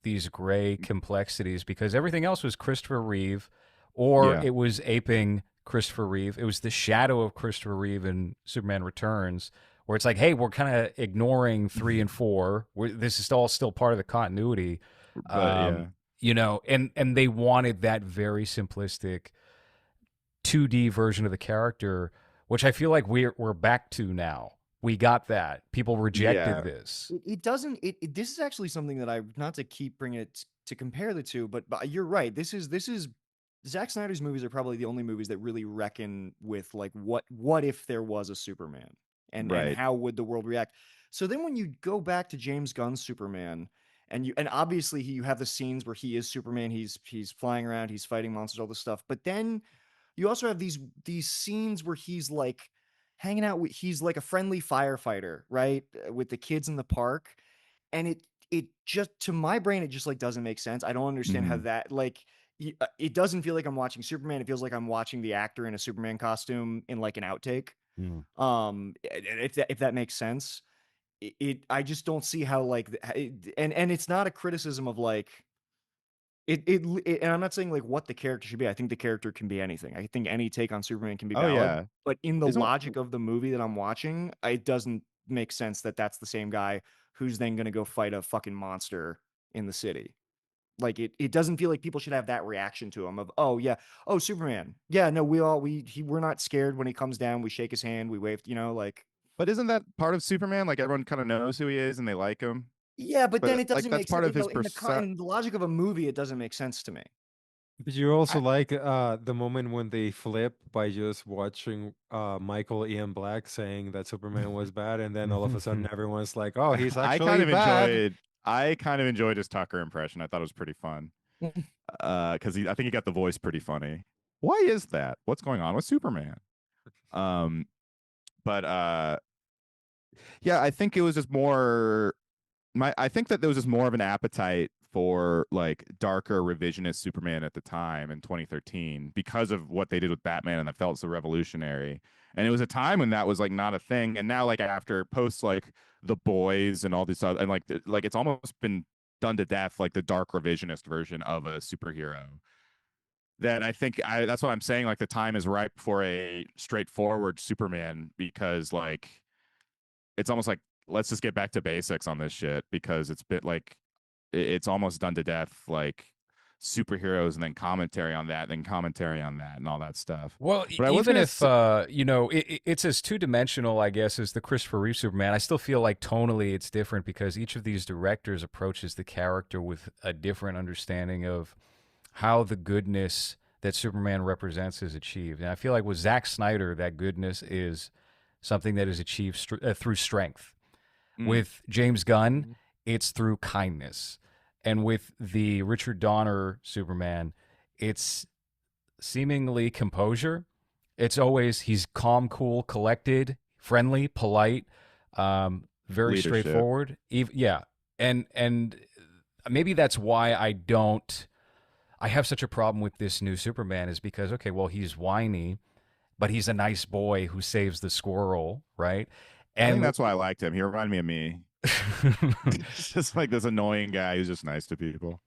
S1: these gray complexities, because everything else was Christopher Reeve, or
S4: Yeah.
S1: it was aping Christopher Reeve. It was the shadow of Christopher Reeve in Superman Returns, where it's like, hey, we're kind of ignoring 3 and 4. This is all still part of the continuity.
S4: But
S1: And they wanted that very simplistic 2D version of the character, which I feel like we're back to now. We got that. People rejected this.
S5: It doesn't. This is actually something that I not to keep bringing it to compare the two, but you're right. This is Zack Snyder's movies are probably the only movies that really reckon with like what if there was a Superman and
S4: Right.
S5: how would the world react. So then when you go back to James Gunn's Superman and obviously you have the scenes where he is Superman, he's flying around, he's fighting monsters, all this stuff, but then you also have these scenes where he's like hanging out with he's like a friendly firefighter, right? With the kids in the park. And it just to my brain it just like doesn't make sense. I don't understand how that like it doesn't feel like I'm watching Superman. It feels like I'm watching the actor in a Superman costume in like an outtake. If that makes sense. I just don't see how like and it's not a criticism of like And I'm not saying like what the character should be. I think the character can be anything. I think any take on Superman can be
S4: Oh
S5: valid.
S4: yeah.
S5: But in the
S4: Isn't
S5: logic of the movie that I'm watching, it doesn't make sense that that's the same guy who's then going to go fight a fucking monster in the city. Like it doesn't feel like people should have that reaction to him of, oh yeah, oh Superman. Yeah, no, we're not scared when he comes down. We shake his hand, we wave, like.
S4: but isn't that part of Superman? Like everyone kind of knows who he is and they like him.
S5: Yeah, but then
S4: But
S5: it
S4: like
S5: doesn't
S4: that's
S5: make sense
S4: part of his
S5: in the logic of a movie. It doesn't make sense to me.
S2: Did you also
S4: I,
S2: like the moment when they flip by just watching Michael Ian Black saying that Superman was bad, and then all of a sudden everyone's like, "Oh, he's
S4: I kind
S2: actually
S4: of
S2: bad."
S4: enjoyed his Tucker impression. I thought it was pretty fun. Because I think he got the voice pretty funny. Why is that? What's going on with Superman? Um, but yeah, I think it was just more I think that there was just more of an appetite for like darker revisionist Superman at the time in 2013 because of what they did with Batman and that felt so revolutionary. And it was a time when that was like not a thing. And now like after posts like The Boys and all these other and like it's almost been done to death, like the dark revisionist version of a superhero. That I think that's what I'm saying. Like the time is ripe for a straightforward Superman because like it's almost like let's just get back to basics on this shit because it's bit like it's almost done to death like superheroes and then commentary on that then commentary on that and all that stuff.
S1: Well,
S4: But I was
S1: even
S4: gonna
S1: if it's as two-dimensional, I guess, as the Christopher Reeve Superman, I still feel like tonally it's different because each of these directors approaches the character with a different understanding of how the goodness that Superman represents is achieved. And I feel like with Zack Snyder, that goodness is something that is achieved through strength. With James Gunn, it's through kindness. And with the Richard Donner Superman, it's seemingly composure. It's always he's calm, cool, collected, friendly, polite, very
S4: leadership.
S1: straightforward. Yeah, and maybe that's why I have such a problem with this new Superman is because okay, well he's whiny, but he's a nice boy who saves the squirrel, right?
S4: I think
S1: And
S4: that's why I liked him. He reminded me of me. It's just like this annoying guy who's just nice to people.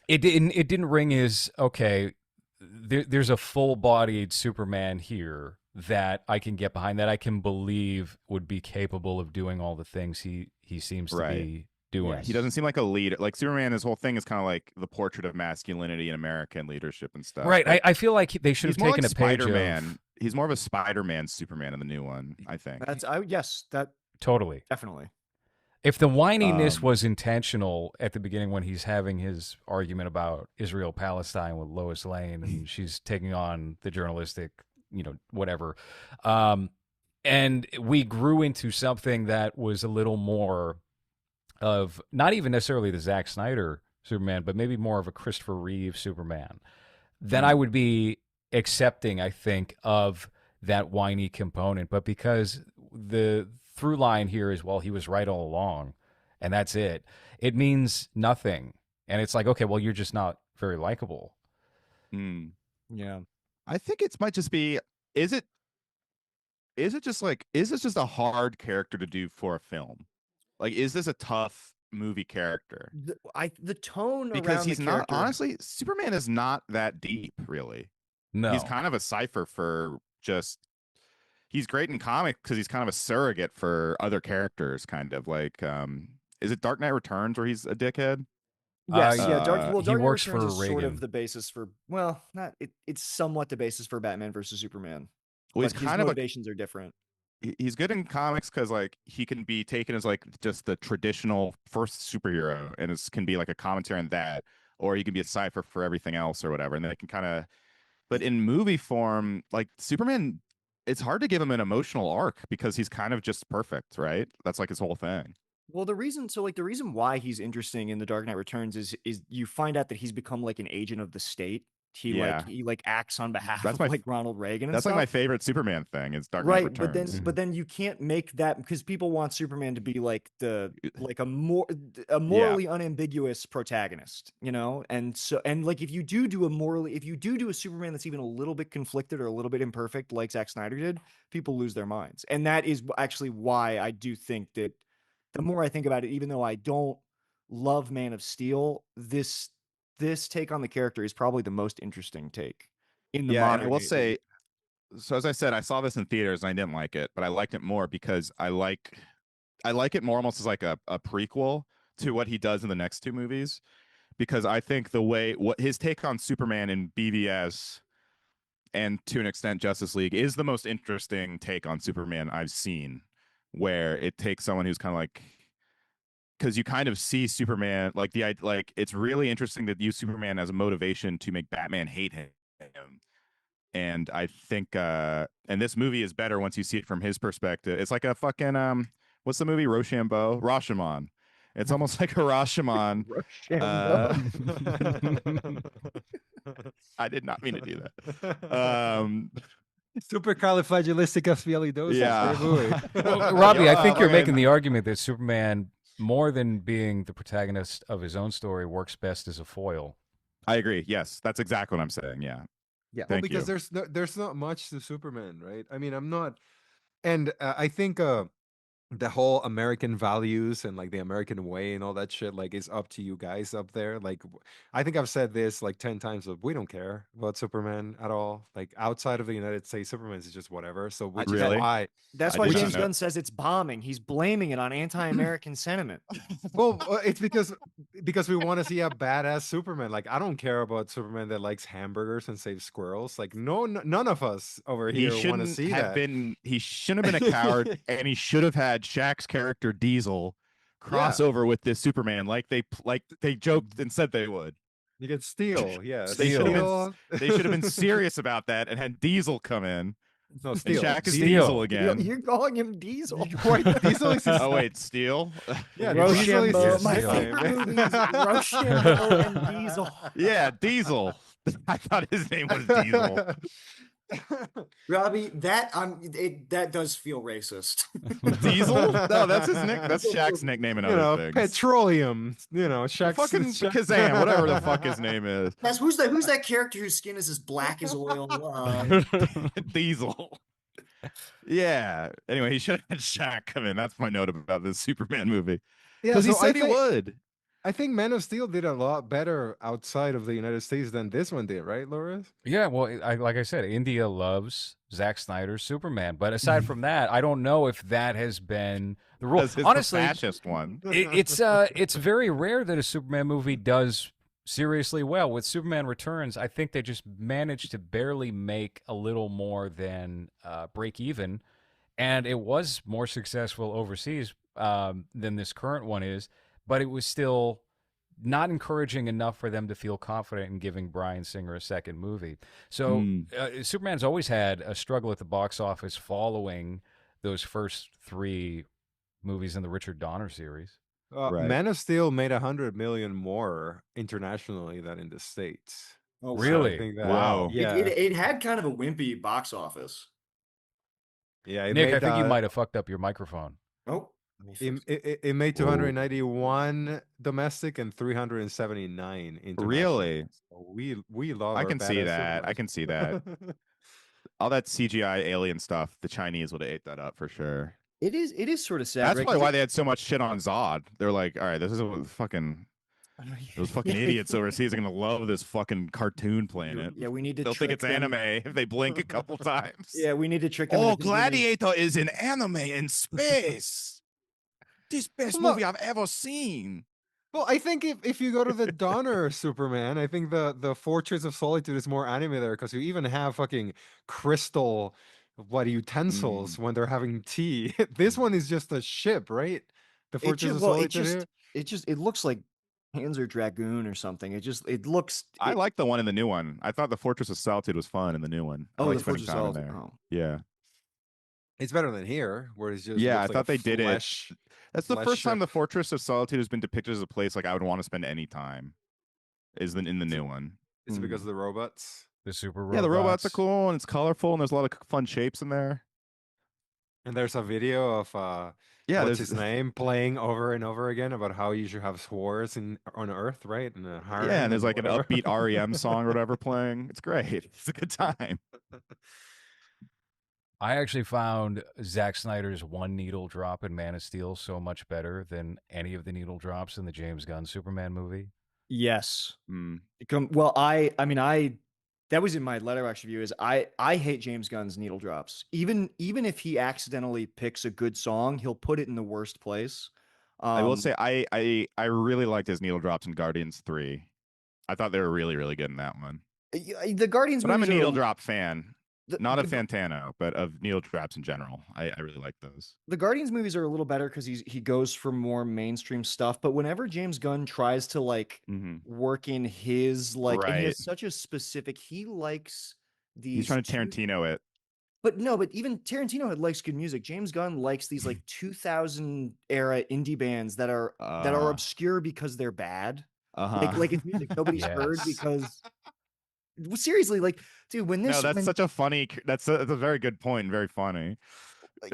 S1: it didn't ring as okay. There's a full-bodied Superman here that I can get behind, that I can believe would be capable of doing all the things he seems to
S4: Right.
S1: be doing.
S4: He doesn't seem like a leader. Like Superman, his whole thing is kind of like the portrait of masculinity in America and leadership and stuff.
S1: Right.
S4: Like,
S1: I feel like they should have
S4: he's more
S1: taken
S4: like
S1: a page
S4: Spider-Man.
S1: of
S4: He's more of a Spider-Man Superman in the new one, I think.
S5: Yes, that
S1: totally.
S5: definitely.
S1: If the whininess was intentional at the beginning when he's having his argument about Israel Palestine with Lois Lane and she's taking on the journalistic, whatever, and we grew into something that was a little more of not even necessarily the Zack Snyder Superman, but maybe more of a Christopher Reeve Superman, then I would be accepting, I think, of that whiny component. But because the through line here is, well, he was right all along, and that's it, it means nothing. And it's like, okay, well, you're just not very likable.
S5: Yeah.
S4: I think it might just be, is it is this just a hard character to do for a film? Like, is this a tough movie character?
S5: The tone
S4: Because
S5: around
S4: he's
S5: the
S4: not,
S5: character,
S4: honestly, Superman is not that deep, really.
S1: No,
S4: He's kind of a cipher for just, he's great in comics because he's kind of a surrogate for other characters, kind of like, is it Dark Knight Returns where he's a dickhead?
S5: yes, yeah.
S4: He
S5: Dark Knight
S1: works
S5: Returns
S1: for
S5: is sort
S1: Reagan.
S5: of the basis for, well, not it's somewhat the basis for Batman versus Superman.
S4: Well,
S5: But
S4: he's
S5: his
S4: kind of a,
S5: motivations are different.
S4: he's good in comics because like he can be taken as like just the traditional first superhero and it can be like a commentary on that, or he can be a cipher for everything else or whatever, and they can kind of, but in movie form like Superman, it's hard to give him an emotional arc because he's kind of just perfect, right? That's like his whole thing.
S5: Well, the reason why he's interesting in The Dark Knight Returns is you find out that he's become like an agent of the state.
S4: Yeah,
S5: He like acts on behalf
S4: that's
S5: of
S4: my
S5: like Ronald Reagan and
S4: that's like
S5: stuff.
S4: my favorite Superman thing is Dark Knight
S5: Right,
S4: Returns.
S5: but then you can't make that because people want Superman to be like a
S4: Yeah,
S5: morally unambiguous protagonist, And so like if you do a Superman that's even a little bit conflicted or a little bit imperfect, like Zack Snyder did, people lose their minds. And that is actually why I do think that the more I think about it, even though I don't love Man of Steel, this this take on the character is probably the most interesting take in the
S4: Yeah, and I
S5: modern
S4: will
S5: age.
S4: say, so as I said, I saw this in theaters and I didn't like it, but I liked it more because I like it more almost as like a prequel to what he does in the next two movies. Because I think what his take on Superman in BVS and to an extent Justice League is the most interesting take on Superman I've seen, where it takes someone who's kind of like, because you kind of see Superman like it's really interesting to use Superman as a motivation to make Batman hate him. And I think and this movie is better once you see it from his perspective. It's like a fucking what's the movie Rochambeau? Rashomon. It's almost like a Rashomon. I did not mean to do that.
S2: Supercalifragilisticexpialidocious.
S4: Yeah.
S2: Great movie.
S1: Well, Robbie, I think you're
S4: okay.
S1: making the argument that Superman, more than being the protagonist of his own story, works best as a foil.
S4: I agree. Yes, that's exactly what I'm saying. Yeah.
S5: Yeah.
S2: Well,
S4: Thank
S2: because
S4: you.
S2: there's not much to Superman, right? I mean, I'm not, and I think the whole American values and like the American way and all that shit like is up to you guys up there. Like I think I've said this like 10 times, but we don't care about Superman at all. Like outside of the United States, Superman is just whatever. So which is
S4: Really?
S2: why
S5: That's
S4: I
S5: why
S4: did not
S5: James
S4: know.
S5: Gunn says it's bombing. He's blaming it on anti-American sentiment.
S2: well it's because we want to see a badass Superman. Like I don't care about Superman that likes hamburgers and saves squirrels. Like none of us over
S4: He
S2: here want to
S4: shouldn't
S2: see
S4: have
S2: that.
S4: been. He shouldn't have been a coward, and he should have had Shaq's character Diesel crossover with this Superman, like they joked and said they would.
S2: You get Steel, yeah.
S4: They should have been.
S2: Steel.
S4: They should have been serious about that and had Diesel come in.
S2: No,
S4: And
S2: Steel.
S4: Shaq is
S1: Steel.
S4: Diesel again.
S5: You're calling him Diesel.
S2: Wait, Diesel is his
S4: Oh wait, Steel.
S2: Yeah, Diesel is
S5: Rochambeau.
S2: his
S5: My
S1: Steel.
S2: nickname.
S5: favorite movies, Rochambeau and Diesel.
S4: Yeah, Diesel. I thought his name was Diesel.
S3: Robbie, that does feel racist.
S4: Diesel? No, that's his nick. That's Shaq's nickname and
S2: You
S4: other
S2: know,
S4: things.
S2: petroleum. You know, Shaq's
S4: Fucking Kazam, whatever the fuck his name is.
S3: That's who's that character whose skin is as black as oil?
S4: Diesel. Yeah. Anyway, he should have had Shaq come in. That's my note about this Superman movie.
S2: Yeah,
S4: Because he
S2: so I
S4: said he
S2: think-
S4: would.
S2: I think Man of Steel did a lot better outside of the United States than this one did, right, Loris?
S1: Yeah, well, like I said, India loves Zack Snyder's Superman, but aside from that, I don't know if that has been the rule.
S4: That's his
S1: Honestly,
S4: fascist one.
S1: it's very rare that a Superman movie does seriously well. With Superman Returns, I think they just managed to barely make a little more than break even, and it was more successful overseas than this current one is, but it was still not encouraging enough for them to feel confident in giving Bryan Singer a second movie. So Superman's always had a struggle at the box office following those first three movies in the Richard Donner series.
S4: Right.
S2: Man of Steel made 100 million more internationally than in the States.
S3: Oh,
S1: Really?
S2: I think that,
S4: Wow.
S2: Yeah.
S3: It had kind of a wimpy box office.
S2: Yeah. It
S1: Nick,
S2: made,
S1: I think you might have fucked up your microphone.
S3: Oh, let me fix
S2: it made 291 domestic and 379 international.
S4: Really?
S2: So we love
S4: I
S2: our
S4: can see
S2: badass
S4: that. I
S2: Superman.
S4: can see that. All that CGI alien stuff, the Chinese would have ate that up for sure.
S5: It is sort of sad.
S4: That's
S5: right?
S4: probably
S5: 'Cause
S4: why they had so much shit on Zod. They're like, all right, this is what fucking those fucking idiots overseas are gonna love this fucking cartoon planet.
S5: Yeah, we need to.
S4: They'll think
S5: trick
S4: it's
S5: them.
S4: anime if they blink a couple times.
S5: Yeah, we need to trick them.
S4: Oh,
S5: into thinking they-
S4: Gladiator is an anime in space. This best
S2: Well,
S4: movie I've ever seen.
S2: Well, I think if you go to the Donner Superman, I think the Fortress of Solitude is more anime there because you even have fucking crystal utensils when they're having tea. This one is just a ship, right? The Fortress of Solitude.
S5: It looks like Panzer Dragoon or something. It looks.
S4: I like the one in the new one. I thought the Fortress of Solitude was fun in the new one. I
S5: Oh,
S4: like
S5: the
S4: spending
S5: Fortress of
S4: time in
S5: Solitude.
S4: there.
S5: Oh.
S4: Yeah.
S2: It's better than here, where it's just
S4: Yeah,
S2: looks
S4: I thought
S2: like a
S4: they did it.
S2: flesh-
S4: That's the
S2: flesh
S4: first time
S2: ship.
S4: the Fortress of Solitude has been depicted as a place like I would want to spend any time. Is in the new one.
S2: Is it because of the robots?
S1: The super robots.
S4: Yeah, the robots are cool and it's colorful and there's a lot of fun shapes in there.
S2: And there's a video of
S4: Yeah,
S2: what's
S4: there's
S2: his name playing over and over again about how you should have swords on Earth, right? And
S4: Yeah, and there's like an upbeat REM song or whatever playing. It's great. It's a good time.
S1: I actually found Zack Snyder's one needle drop in Man of Steel so much better than any of the needle drops in the James Gunn Superman movie.
S5: Yes.
S4: Mm.
S5: Well, I mean, that was in my Letterboxd review. Is I hate James Gunn's needle drops. Even if he accidentally picks a good song, he'll put it in the worst place.
S4: I will say I really liked his needle drops in Guardians 3. I thought they were really, really good in that one.
S5: The Guardians
S4: But I'm a
S5: movies
S4: needle
S5: are
S4: drop fan. Not of
S5: the
S4: Fantano, but of needle drops in general. I really like those.
S5: the Guardians movies are a little better because he goes for more mainstream stuff. But whenever James Gunn tries to like
S4: Hmm.
S5: work in his like, and he
S4: Right.
S5: has such a specific, he likes
S4: He's
S5: these
S4: trying to Tarantino it.
S5: but no, but even Tarantino had likes good music. James Gunn likes these like 2000 era indie bands that are obscure because they're bad.
S4: Uh-huh.
S5: Like it's music nobody's heard
S1: Yes.
S5: because seriously, like, dude,
S4: No, that's such a funny. That's a very good point and very funny.
S5: like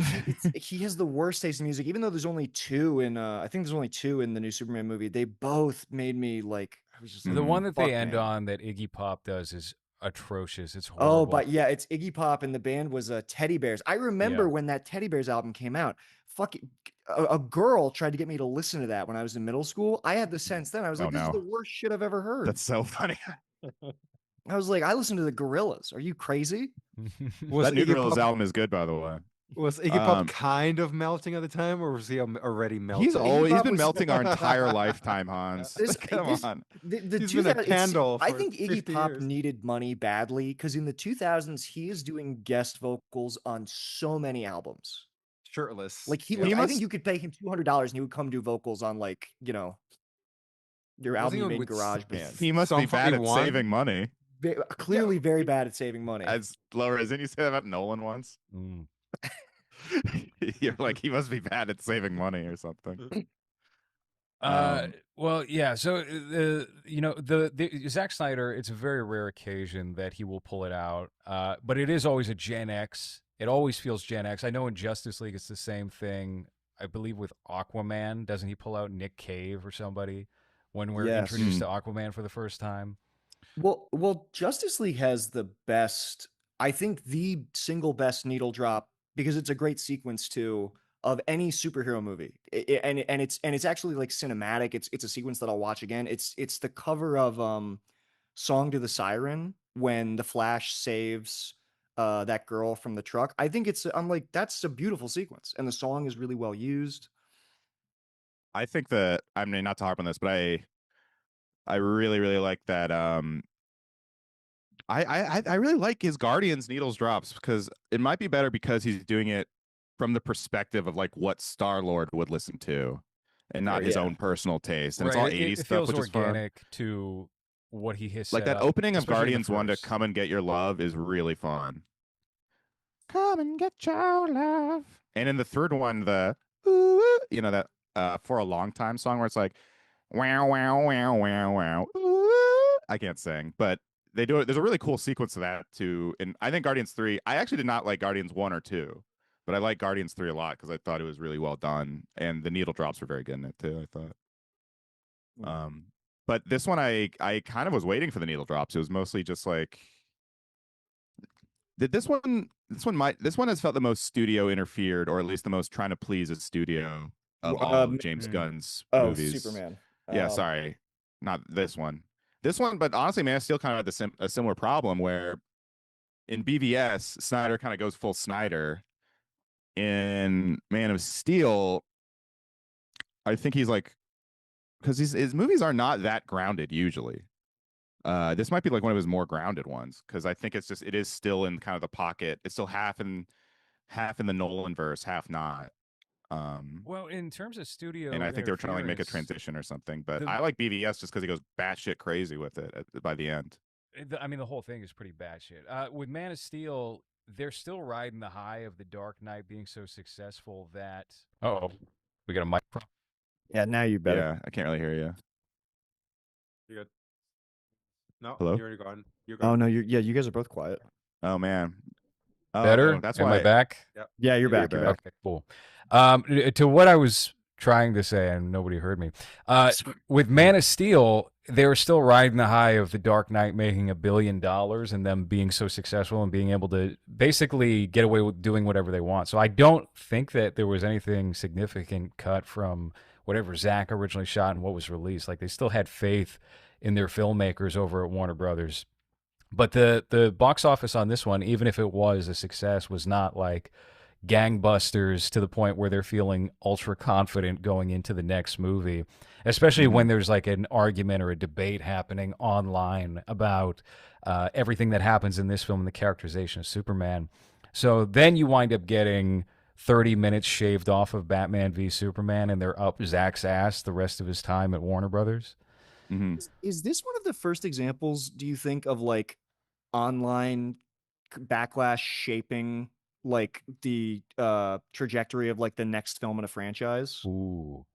S5: he has the worst taste in music. Even though there's only two in I think there's only two in the new Superman movie. They both made me like I was just like,
S1: The one that they
S5: fuck,
S1: end
S5: man.
S1: on that Iggy Pop does is atrocious. It's
S5: Oh,
S1: horrible.
S5: but yeah, it's Iggy Pop and the band was Teddy Bears. I remember
S1: Yeah.
S5: when that Teddy Bears album came out. Fuck it, a girl tried to get me to listen to that when I was in middle school. I had the sense then. I was
S4: Oh,
S5: like, this is
S4: no.
S5: the worst shit I've ever heard.
S4: That's so funny.
S5: I was like, I listened to the Gorillas. Are you crazy?
S2: Was
S4: That new
S2: Iggy
S4: Gorillaz
S2: Pop,
S4: album is good, by the way.
S2: was Iggy Pop
S4: Um,
S2: kind of melting at the time, or was he already melting?
S4: He's always
S5: Pop
S4: been
S5: was-
S4: melting our entire lifetime, Hans. Come on.
S5: The
S2: He's been a
S5: 2000
S2: candle
S5: I
S2: for
S5: think Iggy
S2: 50
S5: Pop
S2: years.
S5: needed money badly because in the 2000s he is doing guest vocals on so many albums.
S2: Shirtless.
S5: Like
S2: Yeah.
S5: I think you could pay him $200 and he would come do vocals on like your
S2: Wasn't
S5: album
S2: he
S5: you
S2: on
S5: made in
S2: with
S5: GarageBand.
S4: He must
S2: Sum
S4: be bad at
S2: 41?
S4: saving money.
S5: Clearly very bad at saving money.
S4: As lower, didn't you say that about Nolan once?
S1: Mm.
S4: You're like, he must be bad at saving money or something.
S1: Well, yeah. So the Zack Snyder, it's a very rare occasion that he will pull it out. But it is always a Gen X. It always feels Gen X. I know in Justice League it's the same thing. I believe with Aquaman, doesn't he pull out Nick Cave or somebody when we're
S5: Yes.
S1: introduced to Aquaman for the first time?
S5: Well, Justice League has the best, I think the single best needle drop because it's a great sequence too of any superhero movie. And it's actually like cinematic. It's a sequence that I'll watch again. It's the cover of Song to the Siren when the Flash saves that girl from the truck. I'm like that's a beautiful sequence and the song is really well used.
S4: I think that, I mean, not to harp on this, but I really, really like that. I really like his Guardians Needles drops because it might be better because he's doing it from the perspective of like what Star-Lord would listen to and not his own personal taste. And it's all
S1: Right.
S4: 80s
S1: It
S4: stuff,
S1: feels
S4: which is fun.
S1: organic to what he has
S4: Like
S1: set
S4: that
S1: up,
S4: opening of
S1: especially in the
S4: Guardians 1 to
S1: first.
S4: Come and Get Your Love is really fun. Come and get your love. And in the third one, the that For a Long Time song where it's like wow wow wow wow wow. I can't sing, but they do it. There's a really cool sequence of that too. And I think Guardians 3, I actually did not like Guardians 1 or 2, but I like Guardians 3 a lot because I thought it was really well done. And the needle drops were very good in it too, I thought. But this one I kind of was waiting for the needle drops. It was mostly just like this one has felt the most studio interfered, or at least the most trying to please a studio of all of James Gunn's movies.
S5: Superman.
S4: Yeah, sorry, not this one. This one, but honestly, Man of Steel kind of had a similar problem where in BVS, Snyder kind of goes full Snyder. In Man of Steel, I think he's like, because his movies are not that grounded usually. This might be like one of his more grounded ones because I think it is still in kind of the pocket. It's still half in the Nolan verse, half not.
S1: Well, in terms of studio,
S4: and I think they were trying to like make a transition or something. But I like BVS just because he goes batshit crazy with it by the end.
S1: I mean, the whole thing is pretty batshit. With Man of Steel, they're still riding the high of The Dark Knight being so successful that. Oh, we got a mic.
S5: Yeah, now you better.
S4: Yeah, I can't really hear you.
S2: You good? No,
S4: Hello?
S2: you're already gone. You're
S5: Oh
S2: gone.
S5: no, you guys are both quiet.
S4: Oh man.
S1: Better?
S4: That's
S1: Am
S4: why
S1: I back?
S5: Yeah, you're back.
S4: back.
S5: You're back.
S1: Okay, cool. To what I was trying to say, and nobody heard me. With Man of Steel, they were still riding the high of The Dark Knight making $1 billion and them being so successful and being able to basically get away with doing whatever they want. So I don't think that there was anything significant cut from whatever Zack originally shot and what was released. Like they still had faith in their filmmakers over at Warner Brothers. But the box office on this one, even if it was a success, was not like gangbusters to the point where they're feeling ultra confident going into the next movie, especially when there's like an argument or a debate happening online about everything that happens in this film and the characterization of Superman. So then you wind up getting 30 minutes shaved off of Batman v Superman, and they're up Zack's ass the rest of his time at Warner Brothers.
S4: Mm-hmm.
S5: Is this one of the first examples, do you think, of like online backlash shaping like the trajectory of like the next film in a franchise?
S1: Ooh.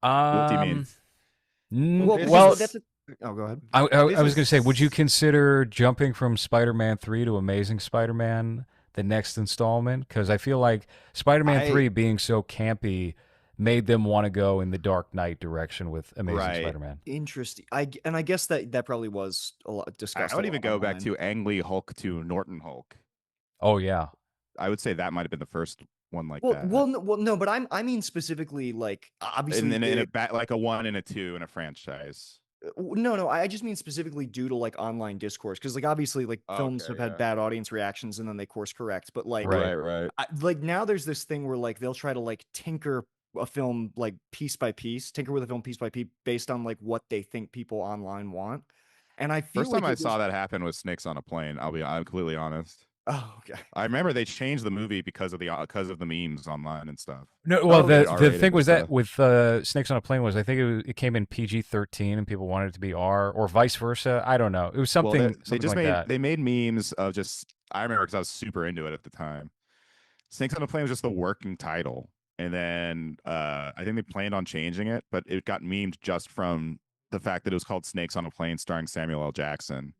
S4: What do you mean?
S1: Well,
S5: oh, go ahead.
S1: I was going to say, would you consider jumping from Spider-Man 3 to Amazing Spider-Man, the next installment? Because I feel like Spider-Man 3 being so campy made them want to go in the Dark Knight direction with Amazing Spider-Man.
S5: Interesting. I guess that probably was a lot discussed.
S4: I would even go back to Ang Lee Hulk to Norton Hulk.
S1: Oh yeah,
S4: I would say that might have been the first one like that.
S5: Well, no, but I mean specifically like obviously
S4: in a like a 1 and a 2 in a franchise.
S5: No, I just mean specifically due to like online discourse, because like obviously like films have had bad audience reactions and then they course correct, but like
S4: right.
S5: Like now there's this thing where like they'll try to like tinker a film like piece by piece, tinker with a film piece by piece based on like what they think people online want. And I feel
S4: first time I saw that happen was Snakes on a Plane. I'm completely honest.
S5: Oh, okay.
S4: I remember they changed the movie because of the memes online and stuff.
S1: No, well, the thing was that with Snakes on a Plane was I think it came in PG-13 and people wanted it to be R, or vice versa. I don't know. It was something.
S4: Well, they just
S1: like that.
S4: They made memes of just. I remember because I was super into it at the time. Snakes on a Plane was just the working title, and then I think they planned on changing it, but it got memed just from the fact that it was called Snakes on a Plane, starring Samuel L. Jackson.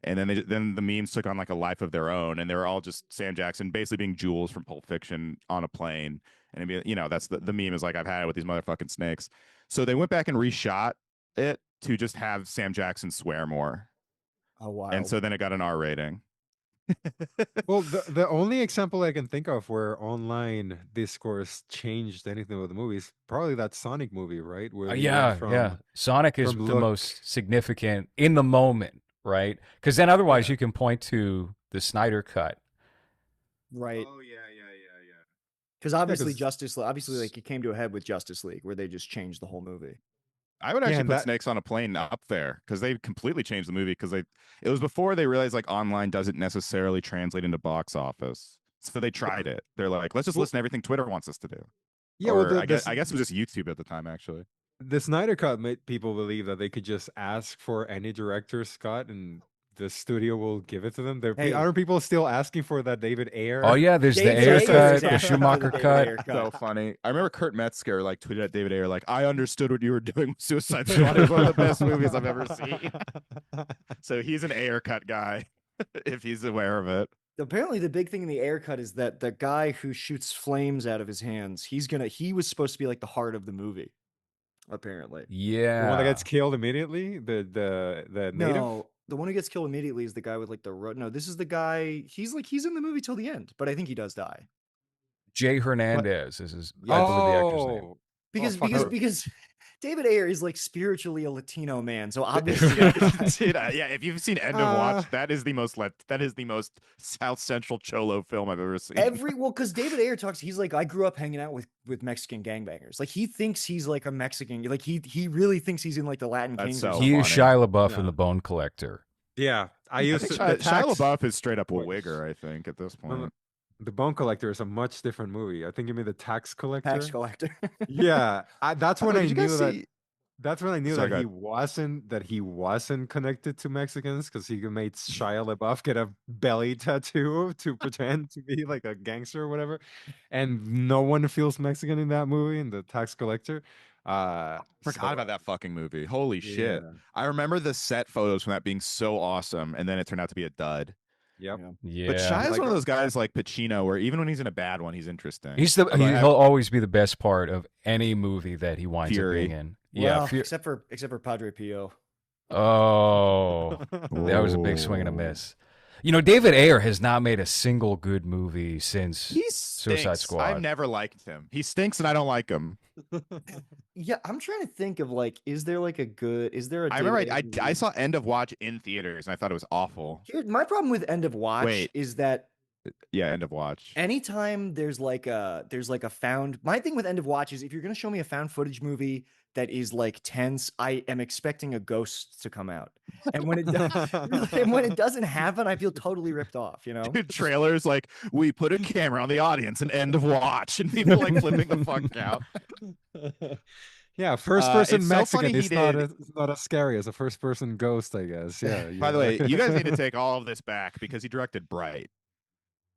S4: And then the memes took on like a life of their own, and they were all just Sam Jackson basically being Jules from Pulp Fiction on a plane. And it'd be, that's the meme is like, I've had it with these motherfucking snakes. So they went back and reshot it to just have Sam Jackson swear more.
S5: Oh wow!
S4: And so then it got an R rating.
S2: Well, the only example I can think of where online discourse changed anything with the movie is probably that Sonic movie, right? Where
S1: yeah. Sonic is the most significant in the moment. Right? Because then otherwise you can point to the Snyder cut.
S5: Right.
S4: Oh, yeah.
S5: Because obviously obviously like it came to a head with Justice League where they just changed the whole movie.
S4: I would actually put Snakes on a Plane up there because they completely changed the movie because it was before they realized like online doesn't necessarily translate into box office. So they tried it. They're like, let's just listen to everything Twitter wants us to do.
S2: Yeah,
S4: I guess it was just YouTube at the time, actually.
S2: The Snyder Cut made people believe that they could just ask for any director's cut and the studio will give it to them. Are people still asking for that David Ayer?
S1: Oh yeah, there's the Ayer cut, the Schumacher cut.
S4: So funny. I remember Kurt Metzger like tweeted at David Ayer like, I understood what you were doing with Suicide Squad. It was one of the best movies I've ever seen. So he's an Ayer cut guy, if he's aware of it.
S5: Apparently the big thing in the Ayer cut is that the guy who shoots flames out of his hands, he was supposed to be like the heart of the movie. Apparently,
S1: yeah.
S2: The one that gets killed immediately. The native.
S5: No, the one who gets killed immediately is the guy with like the road. No, this is the guy. He's in the movie till the end, but I think he does die.
S1: Jay Hernandez is his. I believe the actor's name.
S5: Because David Ayer is like spiritually a Latino man, so obviously,
S4: Dude, yeah. If you've seen End of Watch, that is the most South Central Cholo film I've ever seen.
S5: Because David Ayer talks, he's like, I grew up hanging out with Mexican gangbangers. Like he thinks he's like a Mexican, like he really thinks he's in like the Latin Kings.
S4: So
S1: he is Shia LaBeouf in The Bone Collector.
S2: Yeah,
S4: Shia LaBeouf is straight up a wigger, I think, at this point.
S2: The Bone Collector is a much different movie. I think you mean The Tax Collector.
S5: Tax Collector.
S2: Yeah, that's when I knew that. That's when I knew
S4: Sorry,
S2: that he wasn't connected to Mexicans because he made Shia LaBeouf get a belly tattoo to pretend to be like a gangster or whatever, and no one feels Mexican in that movie in The Tax Collector.
S4: Forgot about that fucking movie. Holy shit! I remember the set photos from that being so awesome, and then it turned out to be a dud.
S2: Yep.
S1: Yeah.
S4: But Shia's one of those guys like Pacino, where even when he's in a bad one, he's interesting.
S1: He'll always be the best part of any movie that he winds up being in.
S5: Well, except for Padre Pio.
S1: Oh, that was a big swing and a miss. David Ayer has not made a single good movie since
S4: He
S1: Suicide
S4: stinks.
S1: Squad.
S4: I've never liked him. He stinks, and I don't like him.
S5: Yeah, I'm trying to think of like, is there a
S4: I
S5: David
S4: remember
S5: Ayer
S4: I
S5: movie?
S4: saw End of Watch in theaters, and I thought it was awful.
S5: My problem with End of Watch
S4: Wait.
S5: is that
S4: Yeah, End of Watch.
S5: anytime there's like a found, my thing with End of Watch is if you're gonna show me a found footage movie that is like tense, I am expecting a ghost to come out. And when it and when it doesn't happen, I feel totally ripped off, you know?
S4: Dude, trailers like we put a camera on the audience and End of Watch, and people like flipping the fuck out.
S2: Yeah, first person
S4: it's so
S2: Mexican
S4: funny he
S2: is not
S4: did-
S2: it's not as scary as a first person ghost, I guess. Yeah.
S4: By the way, you guys need to take all of this back because he directed Bright.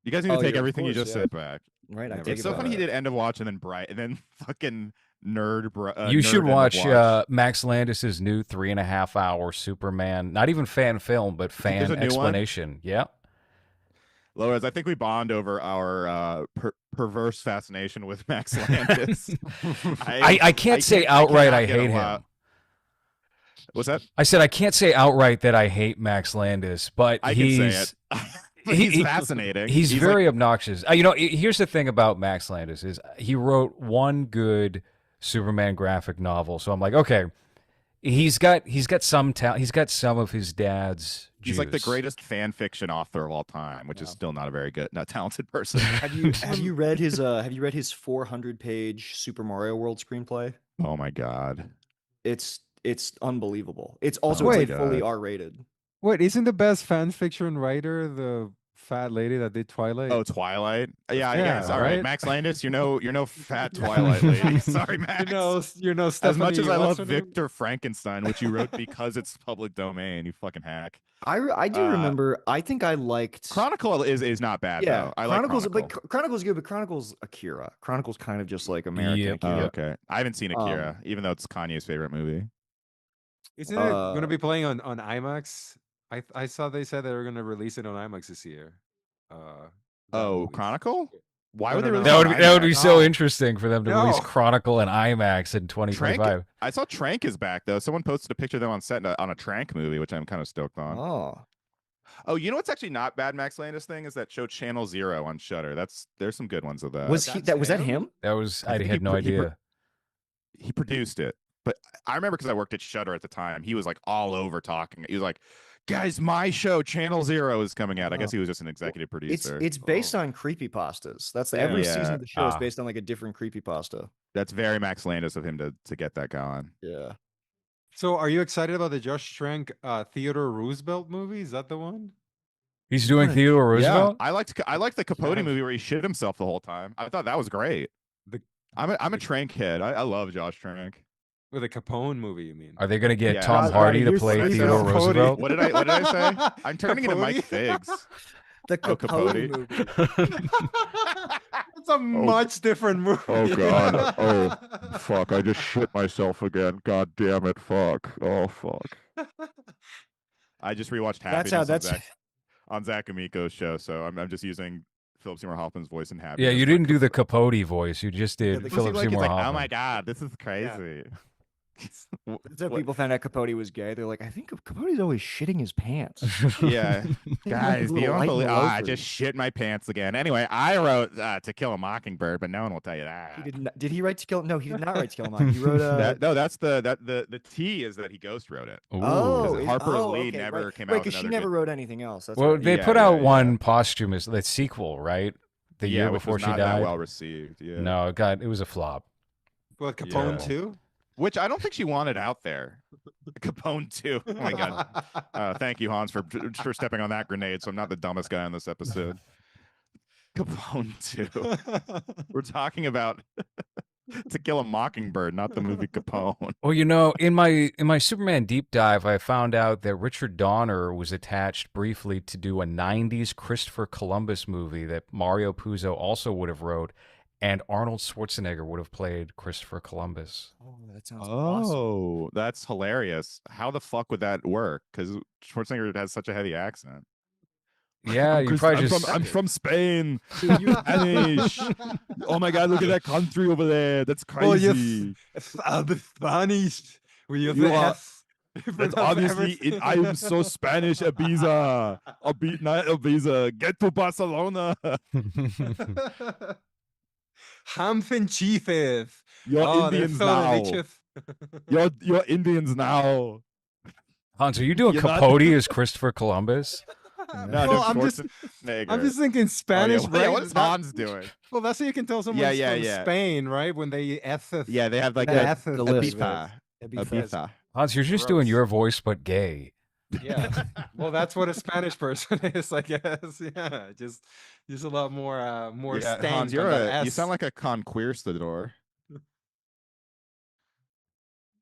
S4: You guys need to
S5: Oh,
S4: take
S5: yeah, of
S4: everything you
S5: course,
S4: just
S5: yeah.
S4: said back.
S5: Right. I
S2: Never
S5: take
S4: It's
S5: it
S4: so
S5: back.
S4: funny he did End of Watch and then Bright and then fucking nerd.
S1: You
S4: nerd
S1: should
S4: End of
S1: watch Max Landis's new 3.5-hour Superman, not even fan film, but
S4: think there's
S1: fan
S4: a new one?
S1: explanation. Yeah.
S4: Lois, I think we bond over our perverse fascination with Max Landis.
S1: I can't say outright I
S4: cannot get
S1: hate
S4: a lot-
S1: him.
S4: What's that?
S1: I said I can't say outright that I hate Max Landis, but
S4: I can
S1: he's
S4: say it. But he's fascinating.
S1: He's
S4: like-
S1: very obnoxious. Here's the thing about Max Landis is he wrote one good Superman graphic novel, so I'm like, okay, he's got some talent. He's got some of his dad's juice.
S4: He's like the greatest fan fiction author of all time, which is still not a very good, not talented person.
S5: Have you read his 400-page Super Mario World screenplay?
S4: Oh my god.
S5: It's unbelievable. It's also
S2: my
S5: it's like fully
S4: God.
S5: R-rated.
S2: Wait, isn't the best fan fiction writer the fat lady that did Twilight?
S4: Oh, Twilight. Yeah, I
S2: Yeah,
S4: guess. All right,
S2: right?
S4: Max Landis. You're no fat Twilight lady. Sorry, Max.
S2: you know
S4: As
S2: Stephanie,
S4: much as I love
S2: what's her name?
S4: Victor Frankenstein, which you wrote because it's public domain, you fucking hack.
S5: I do remember. I think I liked
S4: Chronicle is not bad
S5: Yeah,
S4: though. I
S5: Chronicles,
S4: like Chronicle.
S5: but Chronicles good. But Chronicles Akira. Chronicles kind of just like American
S1: Yep.
S4: Oh,
S5: Akira.
S4: okay. I haven't seen Akira, even though it's Kanye's favorite movie.
S2: Isn't it going to be playing on IMAX? I saw they said they were going to release it on IMAX this year. That
S4: Oh,
S2: movie.
S4: Chronicle? Why
S2: No,
S4: would they
S2: no, no.
S4: release
S1: That
S4: it
S1: would
S4: on
S1: be, that would be
S4: IMAX?
S1: so
S2: No.
S1: interesting for them to release
S2: No.
S1: Chronicle and IMAX in 2025.
S4: Trank, I saw Trank is back though. Someone posted a picture of them on set on a Trank movie, which I'm kind of stoked on.
S5: Oh,
S4: Oh, you know what's actually not bad Max Landis thing is that show Channel Zero on Shudder. There's some good ones of that.
S5: was that him?
S1: That was
S4: I
S1: I
S4: think
S1: had
S4: he
S1: no
S4: put- he
S1: idea.
S4: He produced it, but I remember because I worked at Shudder at the time. He was like all over talking. He was like, "Guys, my show Channel Zero is coming out." I guess he was just an executive producer.
S5: It's based on creepypastas. That's every
S4: Yeah.
S5: season of the show is
S1: Ah.
S5: based on like a different creepypasta.
S4: That's very Max Landis of him to get that going.
S5: Yeah.
S2: So, are you excited about the Josh Trank Theodore Roosevelt movie? Is that the one?
S1: He's doing Theodore Roosevelt.
S4: I liked the Capote
S2: Yeah.
S4: movie where he shit himself the whole time. I thought that was great.
S2: The
S4: I'm a Trank kid. I love Josh Trank.
S2: With the Capone movie, you mean?
S1: Are they going to get
S4: Yeah.
S1: Tom
S5: God,
S1: Hardy to
S5: you're
S1: play
S5: so
S1: Theodore
S2: Capote.
S1: Roosevelt?
S4: What did I say? I'm turning into Mike
S2: Capote?
S4: Figs.
S5: The
S4: Oh,
S5: Capote
S4: Capote.
S5: movie.
S2: It's a much different movie.
S6: Oh, God. Oh, fuck. I just shit myself again. God damn it. Fuck. Oh, fuck.
S4: I just rewatched
S5: That's
S4: Happiness
S5: how
S4: on
S5: that's
S4: Zach Amico's show, so I'm just using Philip Seymour Hoffman's voice in Happiness.
S1: Yeah, you
S4: for
S1: didn't do the
S4: Capote.
S1: Capote voice. You just did
S5: the
S1: Philip
S4: He's
S1: Seymour
S4: like,
S1: Hoffman.
S4: oh my god, this is crazy.
S5: that's how
S4: What-
S5: people found out Capote was gay. They're like, I think Capote's always shitting his pants.
S4: Yeah, guys,
S5: Little
S4: you don't
S5: light in
S4: believe?
S5: the
S4: Oh, I
S5: loafers.
S4: just shit my pants again. Anyway, I wrote To Kill a Mockingbird, but no one will tell you
S5: He
S4: that.
S5: did not, did he write To Kill? No, he did not write To Kill a Mockingbird. He wrote
S4: No, that's the T is that he ghost wrote it.
S1: Ooh.
S5: Oh,
S4: Harper Lee
S5: okay,
S4: never
S5: right.
S4: came
S5: Right,
S4: out with
S5: because she
S4: another
S5: never
S4: good-
S5: wrote anything else. That's
S1: Well,
S5: right.
S1: they
S4: Yeah,
S1: put
S4: yeah,
S1: out
S4: yeah.
S1: one posthumous, the sequel, right? The year
S4: which
S1: before
S4: was
S1: she
S4: not that
S1: died.
S4: well received. Yeah.
S1: No, God, it was a flop.
S2: Well, Capone
S4: Yeah.
S2: too.
S4: Which I don't think she wanted out there. Capone too. Oh my god. Thank you, Hans, for stepping on that grenade. So I'm not the dumbest guy on this episode. Capone too. We're talking about To Kill a Mockingbird, not the movie Capone.
S1: Well, in my Superman deep dive, I found out that Richard Donner was attached briefly to do a '90s Christopher Columbus movie that Mario Puzo also would have wrote, and Arnold Schwarzenegger would have played Christopher Columbus.
S5: Oh, that sounds awesome.
S4: Oh, that's hilarious. How the fuck would that work? Because Schwarzenegger has such a heavy accent.
S1: Yeah, you probably just
S4: I'm from Spain. Spanish. Oh my god, look at that country over there. That's
S2: Well,
S4: crazy.
S2: the Spanish. We use
S4: You
S2: the
S4: are-
S2: S. For
S4: That's
S2: not
S4: obviously
S2: ever-
S4: I am so Spanish, Ibiza. Not Ibiza. Get to Barcelona.
S2: Hampton Chiefeth.
S4: You're
S2: Oh, they're
S4: Indians
S2: so
S4: now.
S2: delicious.
S4: You're Indians now.
S1: Hans, are you doing
S4: You're not-
S1: Capote as Christopher Columbus?
S4: No,
S2: Well,
S4: I'm
S2: I'm just thinking Spanish,
S4: oh, yeah.
S2: right?
S4: What is Hans doing?
S2: Well, that's how you can tell someone's
S4: Yeah,
S2: from
S4: yeah.
S2: Spain, right? When they etheth.
S4: Yeah, they have like
S2: Yeah,
S4: a
S2: the
S5: lisp.
S4: Ibiza. Ibiza.
S1: Hans, you're just doing
S2: Gross.
S1: your voice but gay.
S2: Yeah. Well, that's what a Spanish person is, I guess. Yeah, just a lot more more
S4: Yeah,
S2: stank
S4: Hans,
S2: on that
S4: you
S2: S.
S4: sound like a conquistador.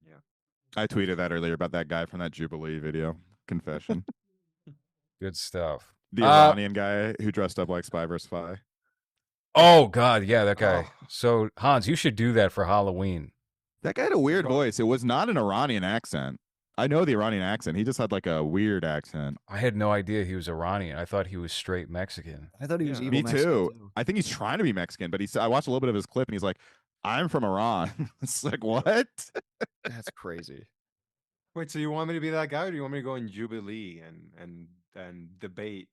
S2: Yeah.
S4: I tweeted that earlier about that guy from that Jubilee video. Confession.
S1: Good stuff.
S4: The Iranian guy who dressed up like Spy vs. Spy.
S1: Oh God, yeah, that guy.
S2: Oh.
S1: So Hans, you should do that for Halloween.
S4: That guy had a weird
S2: Go-
S4: voice. It was not an Iranian accent. I know the Iranian accent. He just had like a weird accent.
S1: I had no idea he was Iranian. I thought he was straight Mexican.
S5: I thought he was
S2: Yeah.
S5: evil
S4: Me
S5: Mexican,
S4: too. I think he's trying to be Mexican, but I watched a little bit of his clip and he's like, I'm from Iran. It's like, what?
S5: That's crazy.
S2: Wait, so you want me to be that guy, or do you want me to go in Jubilee and debate?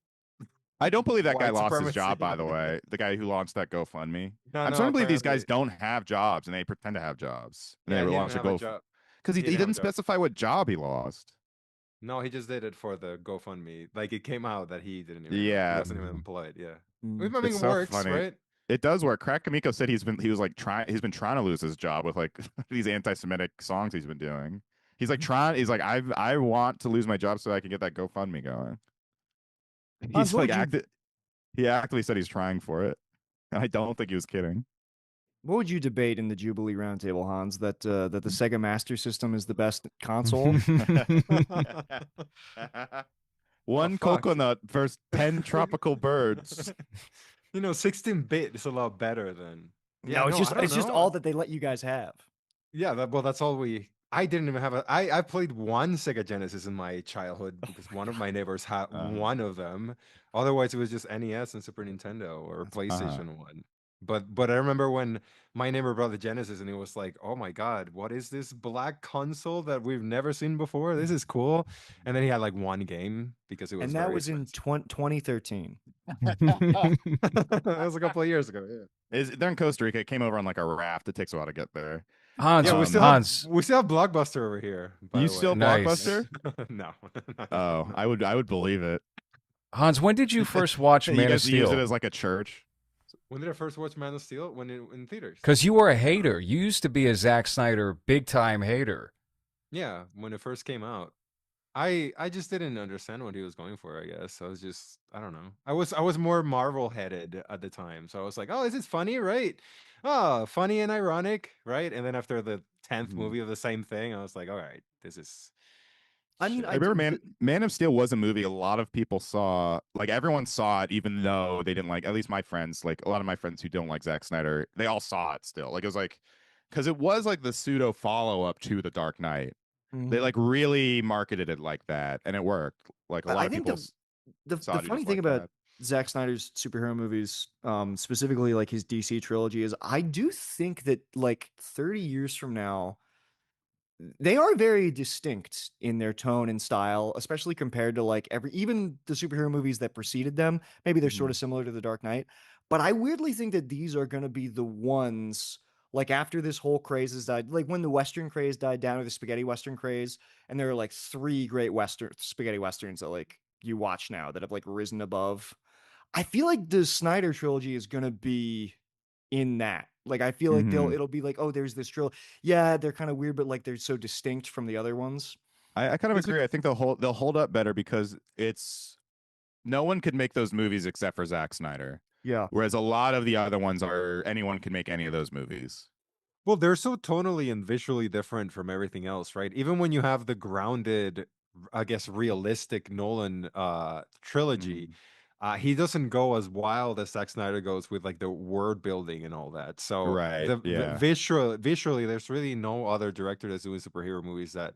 S4: I don't believe that guy
S2: White
S4: lost his
S2: supremacy.
S4: job, by the way. The guy who launched that GoFundMe.
S2: No,
S4: I'm
S2: no,
S4: starting to believe these guys
S2: apparently-
S4: don't have jobs and they pretend to have jobs. And
S2: Yeah,
S4: they
S2: he
S4: launch
S2: didn't
S4: a
S2: have a
S4: GoFundMe.
S2: job.
S4: Because he
S2: He didn't have a
S4: didn't
S2: job.
S4: specify what job he lost.
S2: No, he just did it for the GoFundMe. Like it came out that he didn't even.
S4: Yeah.
S2: He wasn't even employed. Yeah.
S5: Mm.
S2: I mean,
S4: It's
S2: it
S4: so
S2: works,
S4: funny.
S2: right?
S4: It does work. Crack Kamiko said he's been trying to lose his job with like these anti-Semitic songs he's been doing. He's like I want to lose my job so I can get that GoFundMe going.
S5: Hans,
S4: He's
S5: what
S4: like
S5: would you-
S4: he actively said he's trying for it. And I don't think he was kidding.
S5: What would you debate in the Jubilee Roundtable, Hans? That the Sega Master System is the best console?
S4: One
S2: fuck.
S4: coconut versus 10 tropical birds.
S2: 16-bit is a lot better than.
S5: No, it's
S2: I
S5: just
S2: don't
S5: it's just
S2: know.
S5: all that they let you guys have.
S2: Yeah, that's all we. I didn't even have I played one Sega Genesis in my childhood because one of my neighbors had one of them. Otherwise, it was just NES and Super Nintendo or PlayStation 1. But I remember when my neighbor brought the Genesis and he was like, "Oh my God, what is this black console that we've never seen before? This is cool." And then he had like one game because it was.
S5: And that
S2: very
S5: was in 2013.
S2: that was a couple of years ago. Yeah.
S4: They're in Costa Rica. It came over on like a raft. It takes a while to get there.
S1: Hans,
S2: Yeah,
S1: Hans,
S2: we still have Blockbuster over here. by
S4: You
S2: the way.
S4: still
S1: Nice.
S4: Blockbuster?
S2: No.
S4: Oh, I would believe it.
S1: Hans, when did you first watch
S4: You
S1: Man of
S4: guys use it
S1: Steel?
S4: as like a church.
S2: When did I first watch Man of Steel? When in theaters?
S1: Because you were a hater. You used to be a Zack Snyder big time hater.
S2: Yeah, when it first came out. I just didn't understand what he was going for, I guess. I don't know. I was more Marvel headed at the time. So I was like, "Oh, this is funny, right? Oh, funny and ironic, right?" And then after the 10th movie of the same thing, I was like, "All right, this is
S5: I mean,
S2: shit."
S4: I remember Man of Steel was a movie a lot of people saw. Like everyone saw it, even though they didn't like. At least my friends, like a lot of my friends who don't like Zack Snyder, they all saw it still. Like it was like because it was like the pseudo follow up to The Dark Knight. They like really marketed it like that, and it worked. Like a
S5: But
S4: lot
S5: I
S4: of
S5: think
S4: people.
S5: the
S4: saw it
S5: funny
S4: just
S5: thing
S4: like
S5: about
S4: that.
S5: Zack Snyder's superhero movies, specifically like his DC trilogy, is I do think that like 30 years from now, they are very distinct in their tone and style, especially compared to like even the superhero movies that preceded them. Maybe they're sort of similar to The Dark Knight, but I weirdly think that these are going to be the ones like after this whole craze has died, like when the Western craze died down or the spaghetti Western craze, and there are like three great spaghetti Westerns that like you watch now that have like risen above. I feel like the Snyder trilogy is going to be in that. Like I feel like it'll be like, oh, there's this trilogy. Yeah, they're kind of weird, but like they're so distinct from the other ones.
S4: I kind of
S2: Is it-
S4: agree. I think they'll hold up better because it's no one could make those movies except for Zack Snyder.
S5: Yeah.
S4: Whereas a lot of the other ones are anyone can make any of those movies.
S2: Well, they're so tonally and visually different from everything else, right? Even when you have the grounded, I guess, realistic Nolan trilogy, he doesn't go as wild as Zack Snyder goes with like the word building and all that. So
S4: Right, yeah.
S2: visually, there's really no other director that's doing superhero movies that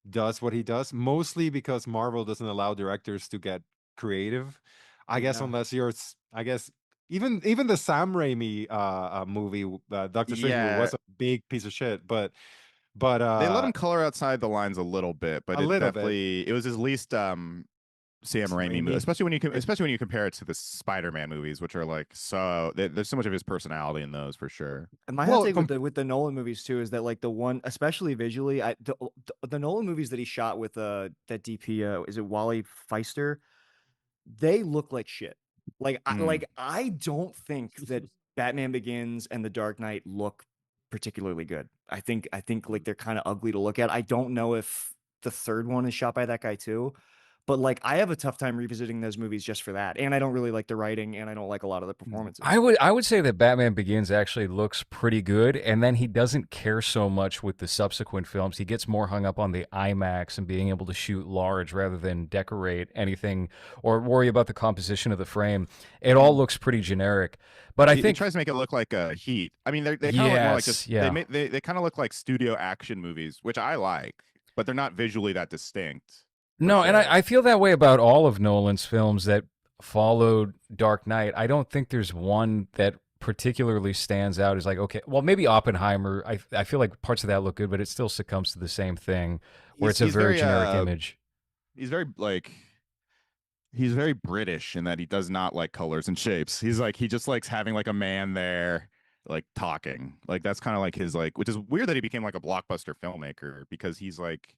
S2: does what he does. Mostly because Marvel doesn't allow directors to get creative. I guess
S5: Yeah.
S2: unless you're, I guess. Even the Sam Raimi movie, Doctor Strange movie
S4: Yeah.
S2: was a big piece of shit. But But
S4: They let him color outside the lines a little bit, but
S2: A
S4: it
S2: little bit.
S4: definitely it was his least Sam Raimi movie, especially when you compare it to the Spider-Man movies, which are like there's so much of his personality in those for sure.
S5: And my hot take with the Nolan movies too is that like the one, especially visually, the Nolan movies that he shot with that DP is it Wally Feister? They look like shit. Like I don't think that Batman Begins and The Dark Knight look particularly good. I think like they're kind of ugly to look at. I don't know if the third one is shot by that guy too. But like I have a tough time revisiting those movies just for that. And I don't really like the writing and I don't like a lot of the performances.
S1: I would say that Batman Begins actually looks pretty good, and then he doesn't care so much with the subsequent films. He gets more hung up on the IMAX and being able to shoot large rather than decorate anything or worry about the composition of the frame. It all looks pretty generic. But I think
S4: he tries to make it look like Heat. I mean, they kind of look more like just they kind of look like studio action movies, which I like, but they're not visually that distinct.
S1: No, and I feel that way about all of Nolan's films that followed Dark Knight. I don't think there's one that particularly stands out as like, okay, well, maybe Oppenheimer. I feel like parts of that look good, but it still succumbs to the same thing where it's a very generic image.
S4: He's very British in that he does not like colors and shapes. He just likes having like a man there like talking. Like that's kind of like his which is weird that he became like a blockbuster filmmaker because he's like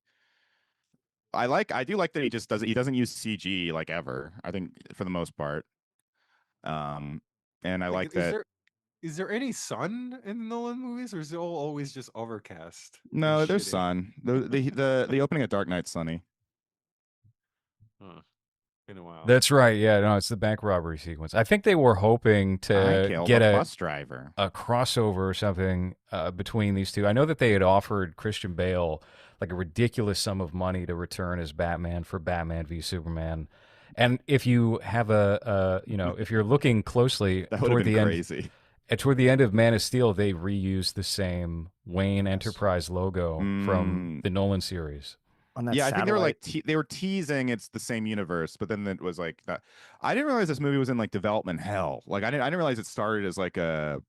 S4: I do like that he doesn't use CG like ever. I think for the most part. And I like that.
S2: Is there any sun in Nolan movies, or is it always just overcast?
S4: No, there's sun. The opening of Dark Knight's sunny.
S2: Huh. Been a while.
S1: That's right. Yeah, no, it's the bank robbery sequence. I think they were hoping to get a
S4: bus driver,
S1: a crossover or something between these two. I know that they had offered Christian Bale like a ridiculous sum of money to return as Batman for Batman v Superman. And if you have if you're looking closely toward the end of Man of Steel, they reused the same Wayne Enterprise logo from the Nolan series.
S4: I think they were like they were teasing it's the same universe, but then it was like that. I didn't realize this movie was in like development hell. Like I didn't realize it started as like in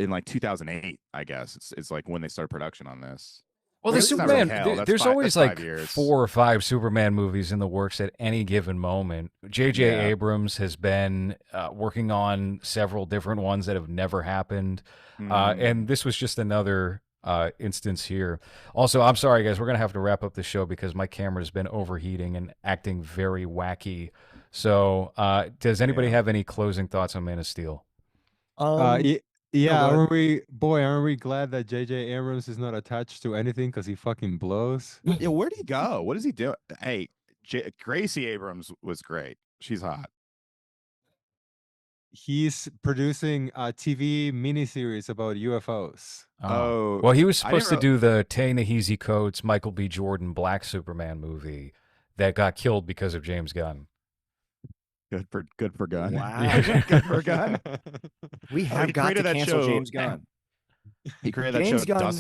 S4: like 2008. I guess it's like when they started production on this.
S1: Well, the Superman, there's always like 4 or 5 Superman movies in the works at any given moment. J.J. Abrams has been working on several different ones that have never happened. And this was just another instance here. Also, I'm sorry, guys, we're going to have to wrap up the show because my camera's been overheating and acting very wacky. So does anybody have any closing thoughts on Man of Steel?
S2: Yeah, aren't we glad that J.J. Abrams is not attached to anything because he fucking blows?
S4: Yeah, where'd he go? What does he do? Hey, Gracie Abrams was great. She's hot.
S2: He's producing a TV miniseries about UFOs.
S1: Oh. Well, he was supposed to do the Ta-Nehisi Coates, Michael B. Jordan Black Superman movie that got killed because of James Gunn.
S4: Good for Gunn.
S5: Wow.
S4: Good for Gunn.
S5: We have got to cancel James Gunn.
S4: He created that
S5: James
S4: show.
S5: Gunn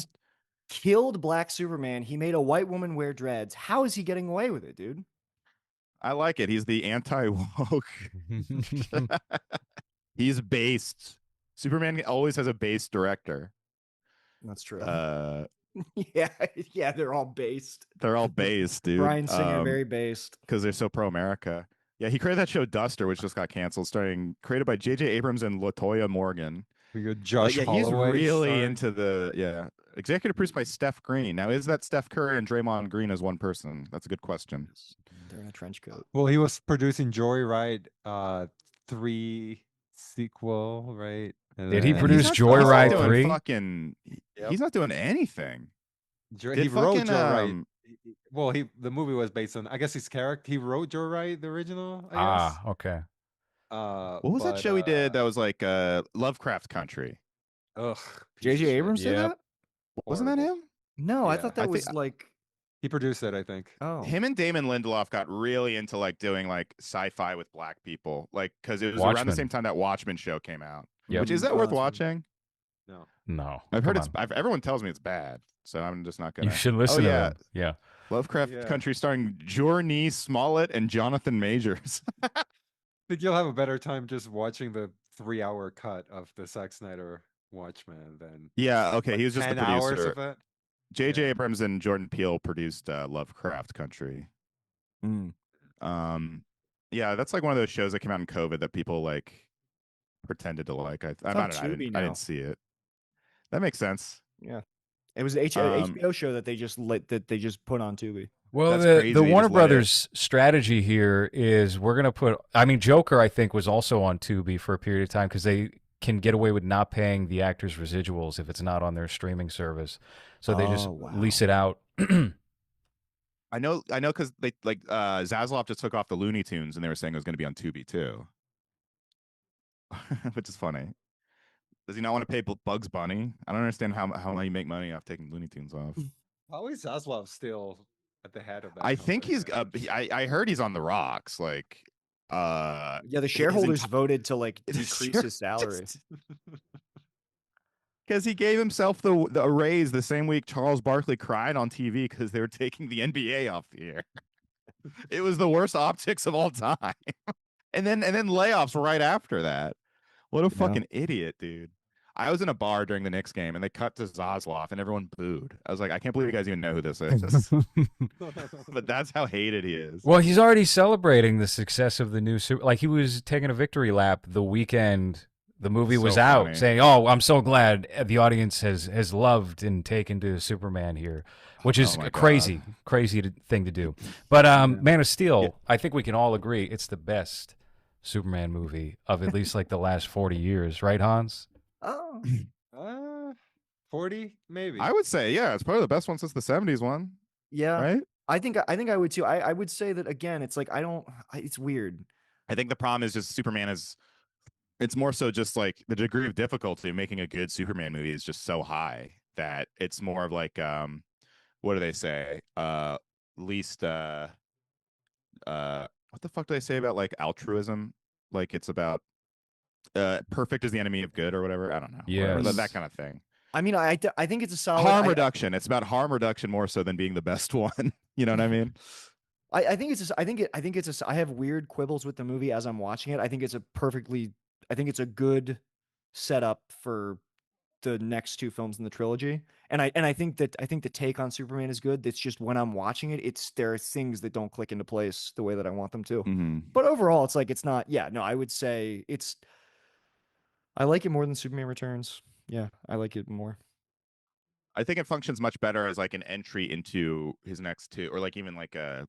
S5: killed Black Superman. He made a white woman wear dreads. How is he getting away with it, dude?
S4: I like it. He's the anti-woke. He's based. Superman always has a based director.
S5: That's true. Yeah, they're all based.
S4: They're all based, dude.
S5: Bryan Singer, very based.
S4: Because they're so pro-America. Yeah, he created that show Duster, which just got canceled, created by J.J. Abrams and LaToya Morgan.
S2: Josh Holloway.
S4: He's really into the executive produced by Steph Green. Now, is that Steph Curry and Draymond Green as one person? That's a good question.
S5: They're in a trench coat.
S2: Well, he was producing Joyride 3 sequel, right?
S1: Did he produce Joyride 3?
S4: He's not doing anything.
S2: He wrote Joyride. Well, the movie was based on, I guess, his character. He wrote Joyride, the original, I guess.
S1: Okay.
S4: What was that show he did that was like Lovecraft Country?
S2: Ugh.
S5: J.J. Abrams did that?
S4: Wasn't that him?
S5: No, I thought that was like...
S2: He produced it, I think.
S5: Oh.
S4: Him and Damon Lindelof got really into like doing like sci-fi with black people, like because it was
S1: Watchmen.
S4: around the same time that Watchmen show came out.
S1: Yep.
S4: Which is that worth watching?
S2: No.
S4: I've heard everyone tells me it's bad, so I'm just not gonna.
S1: You should listen to them. Yeah.
S4: Lovecraft Country starring Journey Smollett and Jonathan Majors.
S2: I think you'll have a better time just watching the 3-hour cut of the Zack Snyder Watchmen than
S4: he was just the
S2: 10 hours
S4: producer.
S2: of it.
S4: J.J. Abrams and Jordan Peele produced Lovecraft Country. Yeah, that's like one of those shows that came out in COVID that people like pretended to like.
S5: It's on Tubi
S4: I
S5: now.
S4: didn't see it. That makes sense.
S5: Yeah, it was an HBO show that they just put on Tubi.
S1: Well,
S4: That's
S1: the
S4: crazy. They
S1: Warner
S4: just let it-
S1: Brothers strategy here is we're going to put. I mean, Joker, I think, was also on Tubi for a period of time because they can get away with not paying the actors' residuals if it's not on their streaming service. So they just lease it out.
S4: I know, because they like Zaslav just took off the Looney Tunes, and they were saying it was going to be on Tubi too, which is funny. Does he not want to pay Bugs Bunny? I don't understand how you make money off taking Looney Tunes off.
S2: How is Zaslav still at the head of that?
S4: I think he's.
S2: company?
S4: I heard he's on the rocks. Like,
S5: Yeah, the shareholders voted to like decrease his salary.
S4: Because he gave himself the raise the same week Charles Barkley cried on TV because they were taking the NBA off the air. It was the worst optics of all time. and then layoffs right after that. What a fucking idiot, dude. I was in a bar during the Knicks game and they cut to Zaslav and everyone booed. I was like, I can't believe you guys even know who this is. But that's how hated he is.
S1: Well, he's already celebrating the success of the new super. Like he was taking a victory lap the weekend the movie was out,
S4: funny.
S1: saying, "Oh, I'm so glad the audience has loved and taken to Superman here," which is
S4: my
S1: a crazy thing to do. But Man of Steel, I think we can all agree it's the best Superman movie of at least like the last 40 years, right, Hans?
S5: Oh,
S2: 40 maybe.
S4: I would say, yeah, it's probably the best one since the 70s one.
S5: yeah.
S4: Right?
S5: I think I would too. I would say that again. It's like it's weird.
S4: I think the problem is just Superman is. It's more so just like the degree of difficulty of making a good Superman movie is just so high that it's more of like what do they say? Least what the fuck do they say about like altruism? Like it's about perfect is the enemy of good or whatever. I don't know.
S1: Yes.
S4: Whatever, that kind of thing.
S5: I mean, I think it's a solid
S4: Harm reduction. It's about harm reduction more so than being the best one. You know what I mean?
S5: I think I have weird quibbles with the movie as I'm watching it. I think it's a good setup for the next two films in the trilogy. And I think the take on Superman is good. It's just when I'm watching it, there are things that don't click into place the way that I want them to.
S4: Mm-hmm.
S5: But overall, it's like it's not. Yeah, no, I would say I like it more than Superman Returns. Yeah, I like it more.
S4: I think it functions much better as like an entry into his next two, or like even like a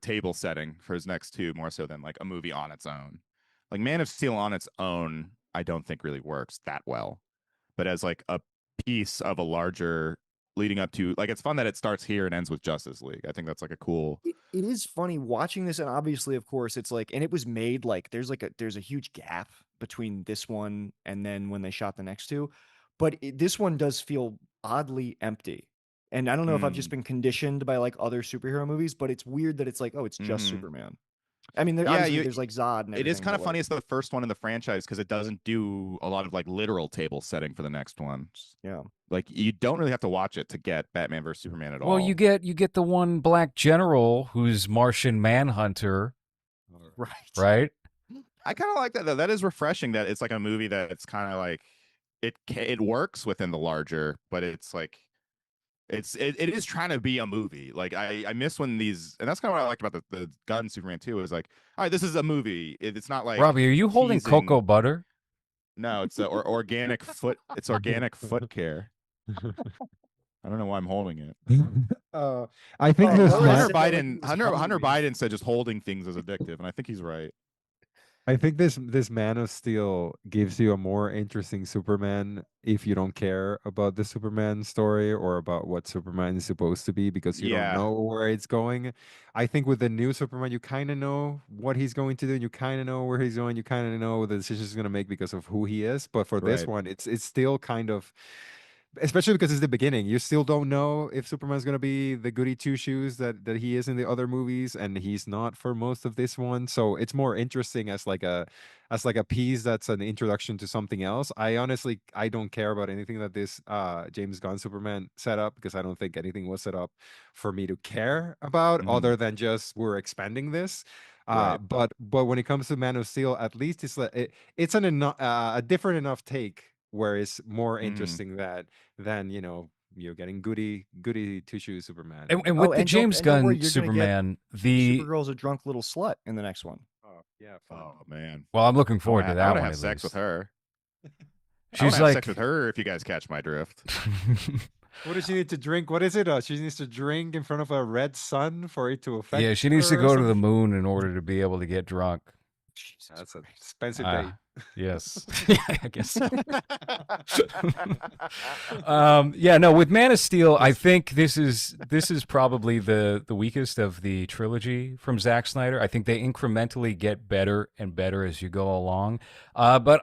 S4: table setting for his next two, more so than like a movie on its own. Like Man of Steel on its own, I don't think really works that well. But as like a piece of a larger leading up to, like, it's fun that it starts here and ends with Justice League. I think that's like a cool.
S5: It is funny watching this, and obviously, of course, it's like, and it was made like there's a huge gap between this one and then when they shot the next two, but this one does feel oddly empty. And I don't know if I've just been conditioned by like other superhero movies, but it's weird that it's like, oh, it's just Superman. I mean, there's like Zod and everything.
S4: It is kind of
S5: but,
S4: funny. It's the first one in the franchise because it doesn't do a lot of like literal table setting for the next one.
S5: Yeah.
S4: Like you don't really have to watch it to get Batman versus Superman at all.
S1: Well, you get the one black general who's Martian Manhunter, right?
S4: I kind of like that though. That is refreshing. That it's like a movie that it's kind of like it works within the larger, but it's like it is trying to be a movie. Like I miss when these, and that's kind of what I liked about the Gun Superman 2 is like, all right, this is a movie. It's not like
S1: Robbie, are you holding
S4: teasing-
S1: cocoa butter?
S4: No, it's organic foot. It's organic foot care. I don't know why I'm holding it.
S2: I think this
S4: Hunter
S2: man,
S4: Hunter Biden said just holding things is addictive, and I think he's right.
S2: I think this Man of Steel gives you a more interesting Superman if you don't care about the Superman story or about what Superman is supposed to be because you don't know where it's going. I think with the new Superman, you kind of know what he's going to do. You kind of know where he's going. You kind of know what the decisions he's going to make because of who he is. But for this one, it's still kind of, especially because it's the beginning, you still don't know if Superman's going to be the goody two shoes that he is in the other movies, and he's not for most of this one. So it's more interesting as like a piece that's an introduction to something else. I don't care about anything that this James Gunn Superman set up because I don't think anything was set up for me to care about other than just we're expanding this. But when it comes to Man of Steel, at least it's a different enough take where it's more interesting than you're getting goody two shoes Superman.
S1: And with the James
S5: don't worry,
S1: Gunn
S5: you're gonna get
S1: Superman, the
S5: Supergirl's a drunk little slut in the next one.
S2: Oh yeah, fun.
S4: Oh man.
S1: well, I'm looking forward to
S4: I
S1: that
S4: want to
S1: one.
S4: have
S1: At
S4: sex with
S1: least.
S4: her. I
S1: She's
S4: want to have
S1: like,
S4: sex with her if you guys catch my drift.
S2: What does she need to drink? What is it? She needs to drink in front of a red sun for it to affect.
S1: yeah, she needs to
S2: her or
S1: go to the
S2: something?
S1: moon in order to be able to get drunk.
S2: That's an expensive
S1: Ah,
S2: date.
S1: Yes, yeah, I guess. So. Yeah, no. With Man of Steel, I think this is probably the weakest of the trilogy from Zack Snyder. I think they incrementally get better and better as you go along. But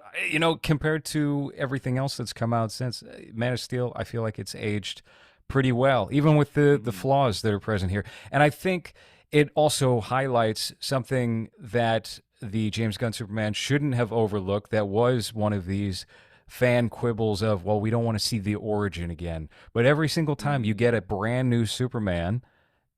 S1: compared to everything else that's come out since Man of Steel, I feel like it's aged pretty well, even with the flaws that are present here. And I think it also highlights something that the James Gunn Superman shouldn't have overlooked. That was one of these fan quibbles of, well, we don't want to see the origin again. But every single time you get a brand new Superman,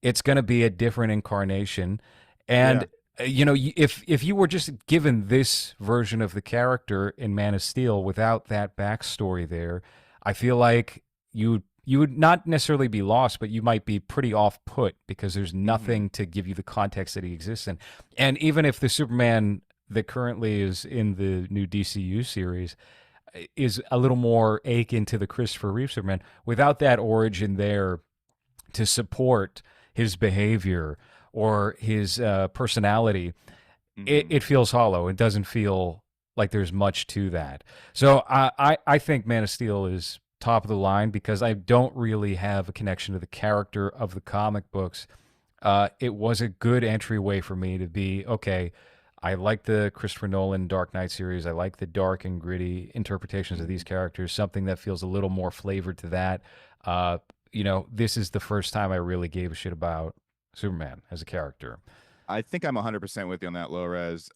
S1: it's going to be a different incarnation. And if you were just given this version of the character in Man of Steel without that backstory there, I feel like you would not necessarily be lost, but you might be pretty off put because there's nothing to give you the context that he exists in. And even if the Superman that currently is in the new DCU series is a little more akin to the Christopher Reeve Superman, without that origin there to support his behavior or his personality, it feels hollow. It doesn't feel like there's much to that. So I think Man of Steel is top of the line because I don't really have a connection to the character of the comic books. It was a good entryway for me to be, okay, I like the Christopher Nolan Dark Knight series. I like the dark and gritty interpretations of these characters, something that feels a little more flavored to that. This is the first time I really gave a shit about Superman as a character.
S4: I think I'm 100% with you on that, low res.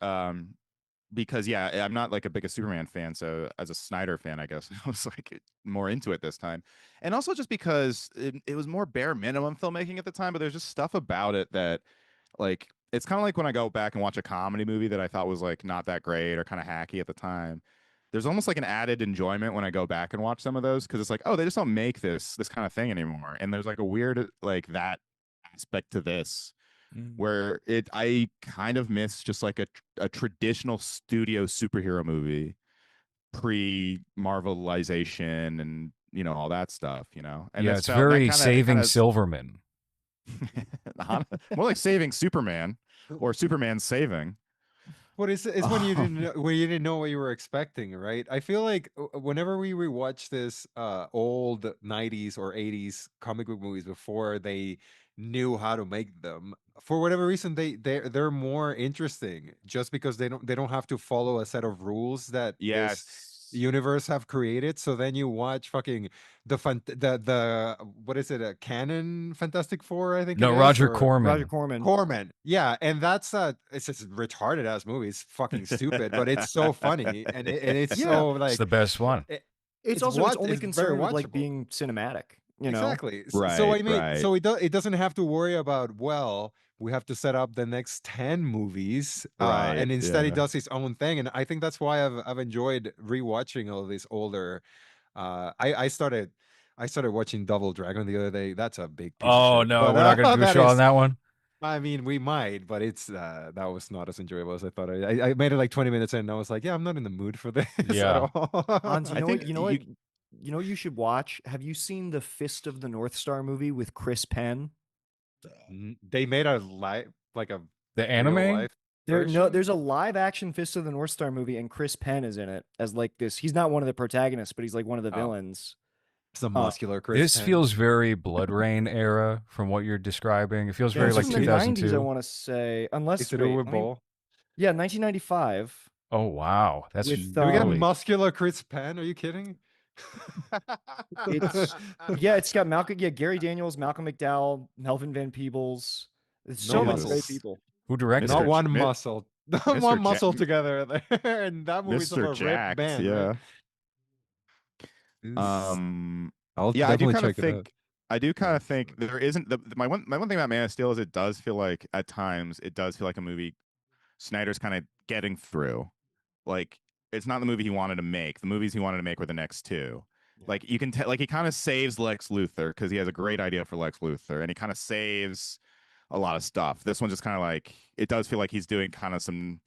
S4: Because I'm not like a biggest Superman fan, so as a Snyder fan, I guess I was like more into it this time, and also just because it was more bare minimum filmmaking at the time, but there's just stuff about it that, like, it's kind of like when I go back and watch a comedy movie that I thought was like not that great or kind of hacky at the time. There's almost like an added enjoyment when I go back and watch some of those because it's like, oh, they just don't make this kind of thing anymore, and there's like a weird like that aspect to this where I kind of miss just like a traditional studio superhero movie pre Marvelization and all that stuff, and
S1: yeah, it's very Saving Silverman.
S4: More like Saving Superman or Superman Saving.
S2: What is it? It's when you didn't know what you were expecting, right? I feel like whenever we rewatch this old 90s or 80s comic book movies before they knew how to make them, for whatever reason they're more interesting just because they don't have to follow a set of rules that this universe have created. So then you watch fucking the what is it, a canon Fantastic Four, I think.
S1: No, Roger Corman.
S2: Corman, yeah, and that's it's just retarded ass movie. It's fucking stupid, but it's so funny and it's so like
S1: it's the best one.
S5: It's also its only concern with like being cinematic.
S2: Exactly.
S4: Right,
S2: so I mean,
S4: right.
S2: so it doesn't have to worry about, well, we have to set up the next 10 movies,
S4: right,
S2: and instead it does its own thing. And I think that's why I've enjoyed rewatching all these older. I started watching Double Dragon the other day. That's a big piece of shit.
S1: No,
S2: But,
S1: we're not gonna do a show on that one.
S2: I mean, we might, but it's that was not as enjoyable as I thought. I made it like 20 minutes in, and I was like, yeah, I'm not in the mood for this at all.
S5: Hans, you know what you should watch? Have you seen the Fist of the North Star movie with Chris Penn?
S2: They made a live, like a
S1: the anime.
S5: There's a live action Fist of the North Star movie, and Chris Penn is in it as like this. He's not one of the protagonists, but he's like one of the villains.
S2: It's a muscular Chris
S1: This
S2: Penn.
S1: feels very Blood Rain era from what you're describing. It feels very like 2002.
S5: 90s, I want to say, unless
S2: Is it Uwe Boll?
S5: Yeah, 1995.
S1: Oh wow, that's
S5: With,
S2: Do we get muscular Chris Penn? Are you kidding?
S5: It's got Gary Daniels, Malcolm McDowell, Melvin Van Peebles. It's so many great people.
S1: Who directed
S2: Not
S1: it?
S2: one muscle. Not one muscle together there. And that movie's of a ripped band.
S4: Yeah.
S2: Right?
S4: I do kind of think there isn't my one thing about Man of Steel is it does feel like at times a movie Snyder's kind of getting through. Like, it's not the movie he wanted to make. The movies he wanted to make were the next two. Like you can tell, like he kind of saves Lex Luthor because he has a great idea for Lex Luthor, and he kind of saves a lot of stuff. This one just kind of like it does feel like he's doing kind of some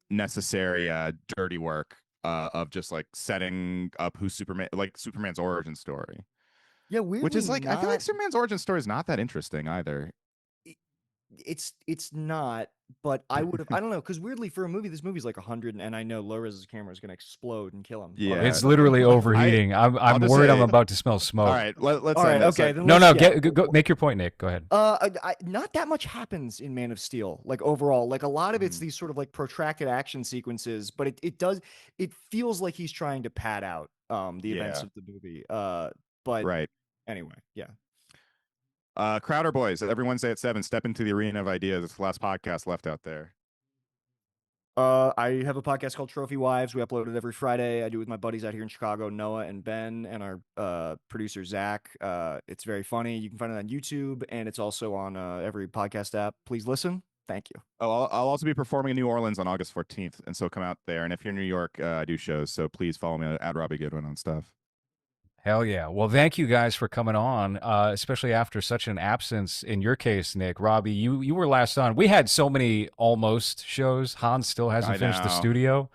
S4: necessary dirty work of just like setting up who Superman's origin story.
S5: Yeah,
S4: Which
S5: weirdly
S4: is like I feel like
S5: not.
S4: Superman's origin story is not that interesting either.
S5: It's not, but I would have. I don't know, because weirdly for a movie, this movie's like 100, and I know low-res camera is going to explode and kill him.
S4: Yeah.
S1: It's literally overheating. I'm
S4: just
S1: worried I'm
S4: say-
S1: about to smell smoke.
S4: All right, let's
S5: All right,
S4: end this.
S5: okay.
S4: Like,
S5: Then
S1: No,
S5: let's-
S1: no,
S5: yeah.
S1: go, make your point, Nick. Go ahead.
S5: Not that much happens in Man of Steel. Like overall, like a lot of it's
S4: Mhm.
S5: these sort of like protracted action sequences, but it feels like he's trying to pad out the events
S4: Yeah.
S5: of the movie. But
S4: right.
S5: anyway, yeah.
S4: Crowder Boys, every Wednesday at 7, step into the arena of ideas. It's the last podcast left out there.
S5: I have a podcast called Trophy Wives. We upload it every Friday. I do it with my buddies out here in Chicago, Noah and Ben, and our producer Zach. It's very funny. You can find it on YouTube, and it's also on every podcast app. Please listen. Thank you.
S4: Oh, I'll also be performing in New Orleans on August 14th, and so come out there. And if you're in New York, I do shows, so please follow me at Robbie Goodwin on stuff.
S1: Hell yeah. Well, thank you guys for coming on, especially after such an absence. In your case, Nick, Robbie, you were last on. We had so many almost shows. Hans still hasn't finished the
S4: know.
S1: studio.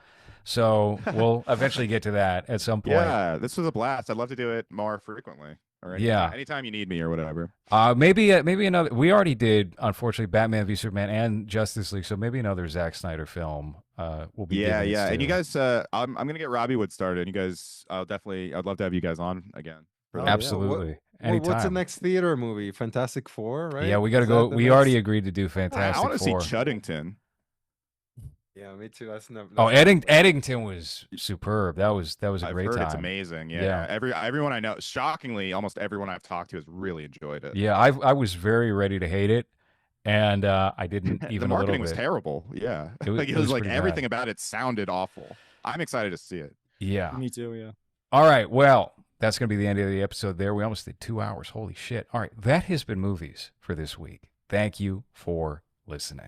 S1: So we'll eventually get to that at some point.
S4: Yeah, this was a blast. I'd love to do it more frequently. Or anytime you need me or whatever.
S1: Maybe another. We already did, unfortunately, Batman v Superman and Justice League. So maybe another Zack Snyder film. Will be.
S4: Yeah.
S1: dividends
S4: And you
S1: too.
S4: guys, I'm gonna get Robbie Wood started. You guys, I'd love to have you guys on again.
S2: Oh, yeah.
S1: Absolutely.
S2: What's the
S1: Anytime.
S2: next theater movie? Fantastic Four, right?
S1: Yeah, we got to
S2: Is
S1: go.
S2: that the
S1: We
S2: next-
S1: already agreed to do
S4: I
S1: Fantastic
S4: want to see
S1: Four.
S4: Chuddington.
S2: Yeah, me too. That's never.
S1: Oh, Eddington was superb. That was a
S4: I've
S1: great
S4: heard
S1: time.
S4: it's amazing. Yeah.
S1: Yeah.
S4: Everyone I know, shockingly, almost everyone I've talked to has really enjoyed it.
S1: Yeah, I was very ready to hate it, and I didn't
S4: The
S1: even a
S4: marketing
S1: little
S4: was
S1: bit.
S4: terrible. Yeah.
S1: It was-
S4: Like
S1: it
S4: it was
S1: was
S4: like
S1: pretty
S4: everything
S1: bad.
S4: about it sounded awful. I'm excited to see it.
S1: Yeah.
S5: Me too. Yeah.
S1: All right. Well, that's going to be the end of the episode there. We almost did 2 hours. Holy shit. All right. That has been Movies for this week. Thank you for listening.